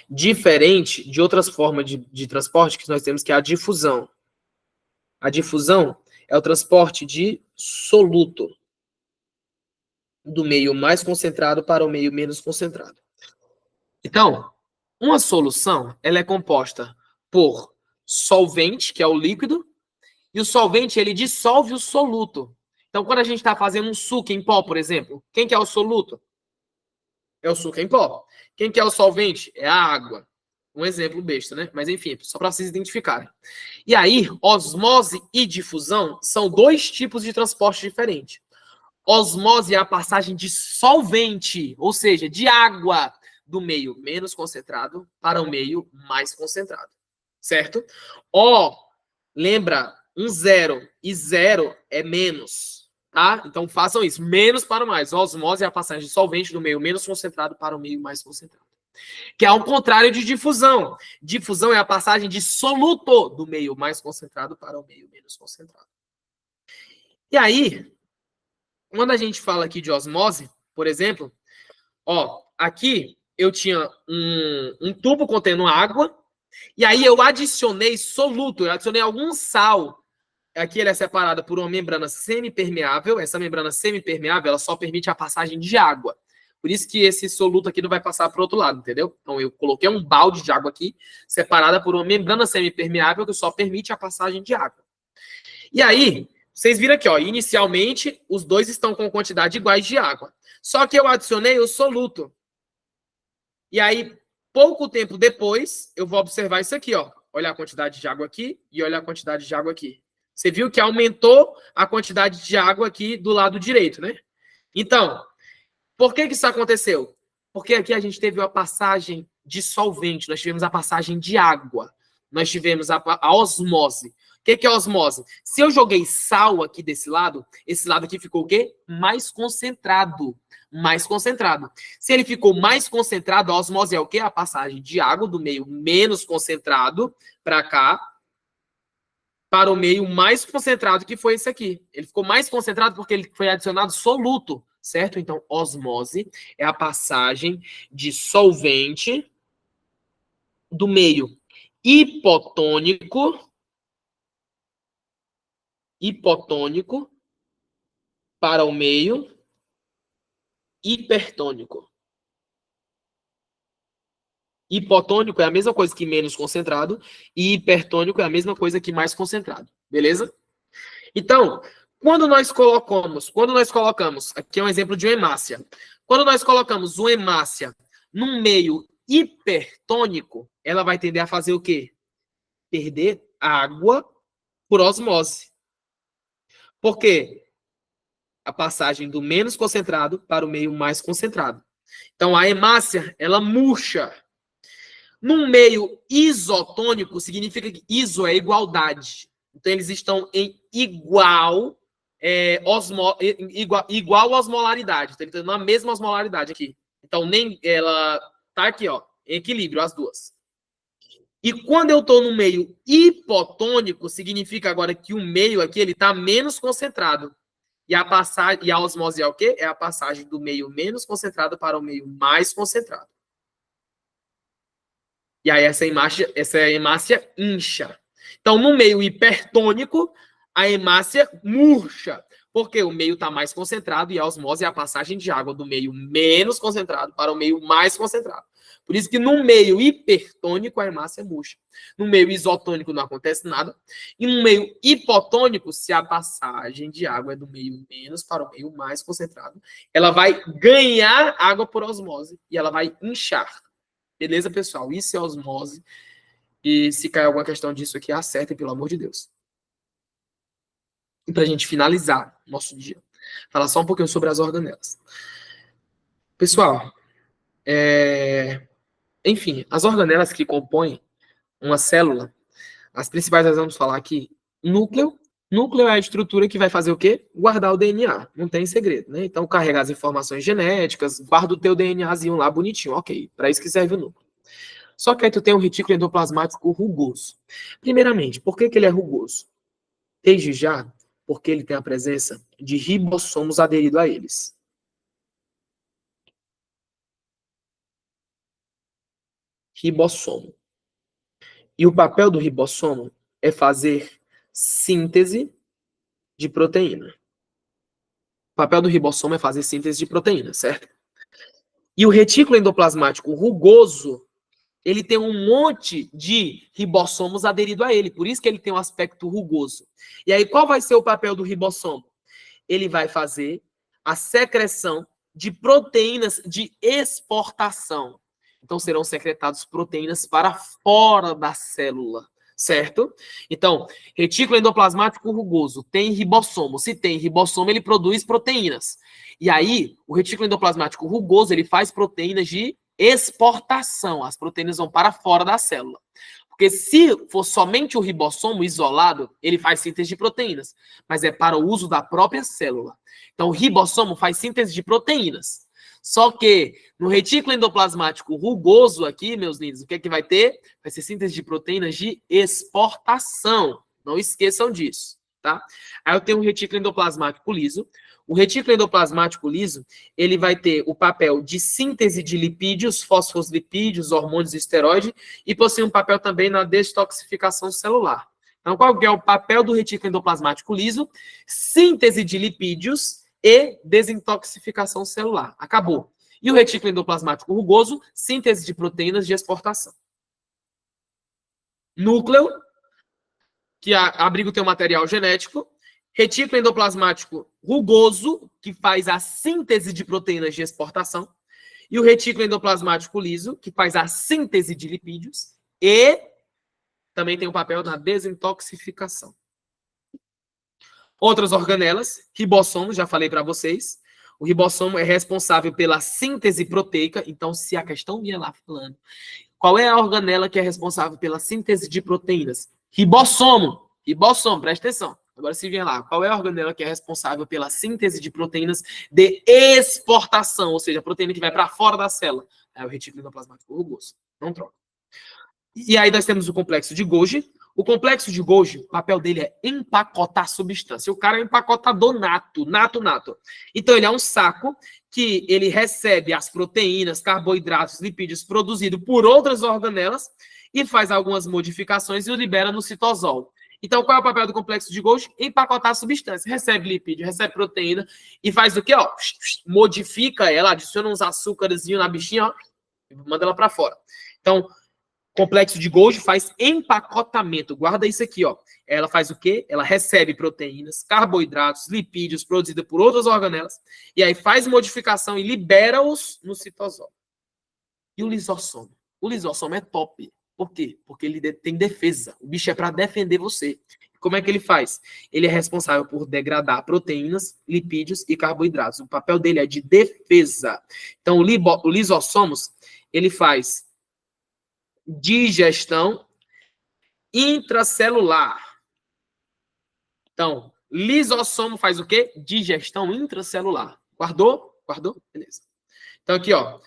Diferente de outras formas de transporte que nós temos, que é a difusão. A difusão é o transporte de soluto do meio mais concentrado para o meio menos concentrado. Então, uma solução, ela é composta por solvente, que é o líquido, e o solvente, ele dissolve o soluto. Então, quando a gente está fazendo um suco em pó, por exemplo, quem que é o soluto? É o suco em pó. Quem que é o solvente? É a água. Um exemplo besta, né? Mas enfim, só para vocês identificarem. E aí, osmose e difusão são dois tipos de transporte diferentes. Osmose é a passagem de solvente, ou seja, de água, do meio menos concentrado para o meio mais concentrado. Certo? Lembra, 0 e 0 é menos. Tá? Então façam isso. Menos para o mais. Osmose é a passagem de solvente do meio menos concentrado para o meio mais concentrado. Que é ao contrário de difusão. Difusão é a passagem de soluto do meio mais concentrado para o meio menos concentrado. E aí, quando a gente fala aqui de osmose, por exemplo, aqui eu tinha um tubo contendo água, e aí eu adicionei soluto, eu adicionei algum sal. Aqui ele é separado por uma membrana semipermeável. Essa membrana semipermeável, ela só permite a passagem de água. Por isso que esse soluto aqui não vai passar para o outro lado, entendeu? Então eu coloquei um balde de água aqui, separada por uma membrana semipermeável que só permite a passagem de água. E aí, vocês viram aqui, inicialmente os dois estão com quantidade iguais de água. Só que eu adicionei o soluto. E aí, pouco tempo depois, eu vou observar isso aqui, Olha a quantidade de água aqui e olha a quantidade de água aqui. Você viu que aumentou a quantidade de água aqui do lado direito, né? Então, por que isso aconteceu? Porque aqui a gente teve a passagem de solvente, nós tivemos a passagem de água, nós tivemos a osmose. O que é osmose? Se eu joguei sal aqui desse lado, esse lado aqui ficou o quê? Mais concentrado. Mais concentrado. Se ele ficou mais concentrado, a osmose é o quê? A passagem de água do meio menos concentrado para cá, para o meio mais concentrado, que foi esse aqui. Ele ficou mais concentrado porque ele foi adicionado soluto, certo? Então, osmose é a passagem de solvente do meio hipotônico para o meio hipertônico. Hipotônico é a mesma coisa que menos concentrado e hipertônico é a mesma coisa que mais concentrado. Beleza? Então, quando nós colocamos, aqui é um exemplo de uma hemácia. Quando nós colocamos uma hemácia num meio hipertônico, ela vai tender a fazer o quê? Perder água por osmose. Por quê? A passagem do menos concentrado para o meio mais concentrado. Então, a hemácia, ela murcha. Num meio isotônico, significa que iso é igualdade. Então, eles estão em igual osmolaridade. Então, ele está na mesma osmolaridade aqui. Então, nem ela tá aqui, ó, em equilíbrio, as duas. E quando eu estou no meio hipotônico, significa agora que o meio aqui ele está menos concentrado. E a osmose é o quê? É a passagem do meio menos concentrado para o meio mais concentrado. E aí essa hemácia incha. Então, no meio hipertônico, a hemácia murcha, porque o meio está mais concentrado e a osmose é a passagem de água do meio menos concentrado para o meio mais concentrado. Por isso que no meio hipertônico, a hemácia murcha. No meio isotônico não acontece nada. E no meio hipotônico, se a passagem de água é do meio menos para o meio mais concentrado, ela vai ganhar água por osmose e ela vai inchar. Beleza, pessoal? Isso é osmose. E se cair alguma questão disso aqui, acertem, pelo amor de Deus. E para a gente finalizar nosso dia, falar só um pouquinho sobre as organelas. Pessoal, enfim, as organelas que compõem uma célula, as principais nós vamos falar aqui, núcleo. Núcleo é a estrutura que vai fazer o quê? Guardar o DNA. Não tem segredo, né? Então, carregar as informações genéticas, guarda o teu DNAzinho lá bonitinho. Ok, para isso que serve o núcleo. Só que aí tu tem um retículo endoplasmático rugoso. Primeiramente, por que ele é rugoso? Desde já, porque ele tem a presença de ribossomos aderidos a eles. Ribossomo. E o papel do ribossomo é fazer síntese de proteína. O papel do ribossomo é fazer síntese de proteína, certo? E o retículo endoplasmático rugoso, ele tem um monte de ribossomos aderido a ele, por isso que ele tem um aspecto rugoso. E aí, qual vai ser o papel do ribossomo? Ele vai fazer a secreção de proteínas de exportação. Então, serão secretadas proteínas para fora da célula, certo? Então, retículo endoplasmático rugoso tem ribossomo. Se tem ribossomo, ele produz proteínas. E aí, o retículo endoplasmático rugoso, ele faz proteínas de exportação. As proteínas vão para fora da célula. Porque se for somente o ribossomo isolado, ele faz síntese de proteínas, mas é para o uso da própria célula. Então, o ribossomo faz síntese de proteínas. Só que no retículo endoplasmático rugoso aqui, meus lindos, o que é que vai ter? Vai ser síntese de proteínas de exportação. Não esqueçam disso, tá? Aí eu tenho um retículo endoplasmático liso. O retículo endoplasmático liso, ele vai ter o papel de síntese de lipídios, fosfolipídios, hormônios e esteroide, e possui um papel também na detoxificação celular. Então, qual que é o papel do retículo endoplasmático liso? Síntese de lipídios e desintoxicação celular. Acabou. E o retículo endoplasmático rugoso? Síntese de proteínas de exportação. Núcleo, que abriga o teu material genético. Retículo endoplasmático rugoso, que faz a síntese de proteínas de exportação. E o retículo endoplasmático liso, que faz a síntese de lipídios. E também tem o papel na desintoxicação. Outras organelas, ribossomo, já falei para vocês. O ribossomo é responsável pela síntese proteica. Então, se a questão vinha lá falando, qual é a organela que é responsável pela síntese de proteínas? Ribossomo. Ribossomo, presta atenção. Agora se vem lá, qual é a organela que é responsável pela síntese de proteínas de exportação, ou seja, a proteína que vai para fora da célula? É o retículo endoplasmático rugoso. Não troca. E aí nós temos o complexo de Golgi. O complexo de Golgi, o papel dele é empacotar substância. O cara é um empacotador nato. Então ele é um saco que ele recebe as proteínas, carboidratos, lipídios produzidos por outras organelas e faz algumas modificações e o libera no citosol. Então, qual é o papel do complexo de Golgi? Empacotar a substância. Recebe lipídio, recebe proteína e faz o quê? Ó, modifica ela, adiciona uns açúcarzinhos na bichinha, ó, e manda ela para fora. Então, complexo de Golgi faz empacotamento. Guarda isso aqui, ó. Ela faz o quê? Ela recebe proteínas, carboidratos, lipídios produzidos por outras organelas e aí faz modificação e libera-os no citosol. E o lisossomo? O lisossomo é top. Por quê? Porque ele tem defesa. O bicho é para defender você. Como é que ele faz? Ele é responsável por degradar proteínas, lipídios e carboidratos. O papel dele é de defesa. Então, o lisossomos, ele faz digestão intracelular. Então, lisossomo faz o quê? Digestão intracelular. Guardou? Guardou? Beleza. Então, aqui, ó.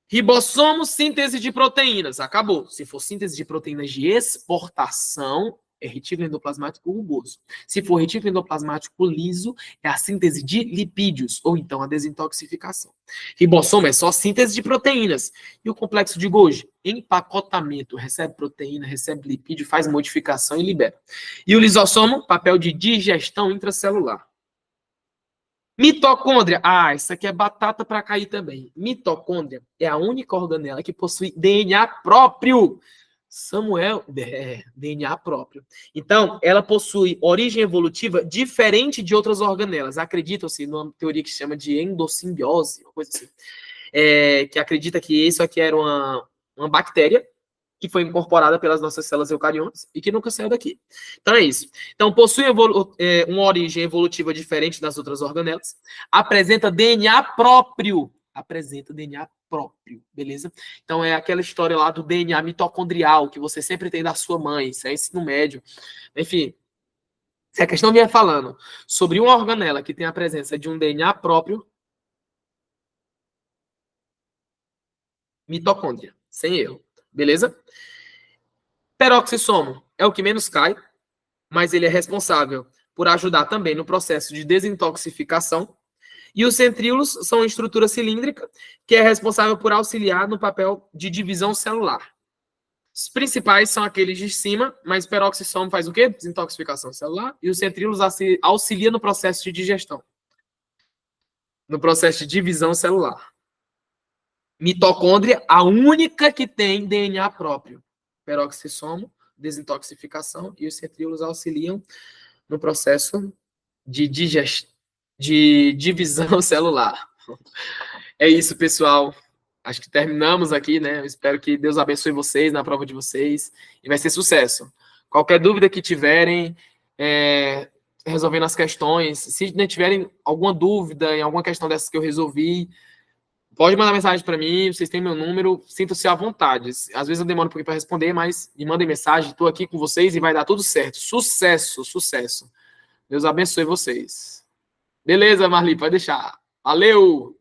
Ribossomo, síntese de proteínas. Acabou. Se for síntese de proteínas de exportação, é retículo endoplasmático rugoso. Se for retículo endoplasmático liso, é a síntese de lipídios, ou então a desintoxicação. Ribossomo é só síntese de proteínas. E o complexo de Golgi? Empacotamento. Recebe proteína, recebe lipídio, faz modificação e libera. E o lisossomo? Papel de digestão intracelular. Mitocôndria. Ah, isso aqui é batata para cair também. Mitocôndria é a única organela que possui DNA próprio. Samuel, DNA próprio. Então, ela possui origem evolutiva diferente de outras organelas. Acreditam-se numa teoria que se chama de endossimbiose, uma coisa assim. Que acredita que isso aqui era uma bactéria que foi incorporada pelas nossas células eucariontes e que nunca saiu daqui. Então é isso. Então possui uma origem evolutiva diferente das outras organelas, apresenta DNA próprio. Beleza? Então é aquela história lá do DNA mitocondrial que você sempre tem da sua mãe, isso é ensino médio. Enfim, se a questão vier falando sobre uma organela que tem a presença de um DNA próprio, mitocôndria, sem erro. Beleza? Peroxissomo é o que menos cai, mas ele é responsável por ajudar também no processo de desintoxicação. E os centríolos são uma estrutura cilíndrica que é responsável por auxiliar no papel de divisão celular. Os principais são aqueles de cima, mas peroxissomo faz o quê? Desintoxicação celular. E os centríolos auxiliam no processo de digestão, no processo de divisão celular. Mitocôndria, a única que tem DNA próprio. Peroxissomo, desintoxicação, e os centríolos auxiliam no processo de divisão celular. É isso, pessoal. Acho que terminamos aqui, né? Eu espero que Deus abençoe vocês na prova de vocês e vai ser sucesso. Qualquer dúvida que tiverem, resolvendo as questões, se tiverem alguma dúvida em alguma questão dessas que eu resolvi, pode mandar mensagem para mim, vocês têm meu número, sintam-se à vontade. Às vezes eu demoro um pouquinho para responder, mas me mandem mensagem, estou aqui com vocês e vai dar tudo certo. Sucesso, sucesso. Deus abençoe vocês. Beleza, Marli, pode deixar. Valeu!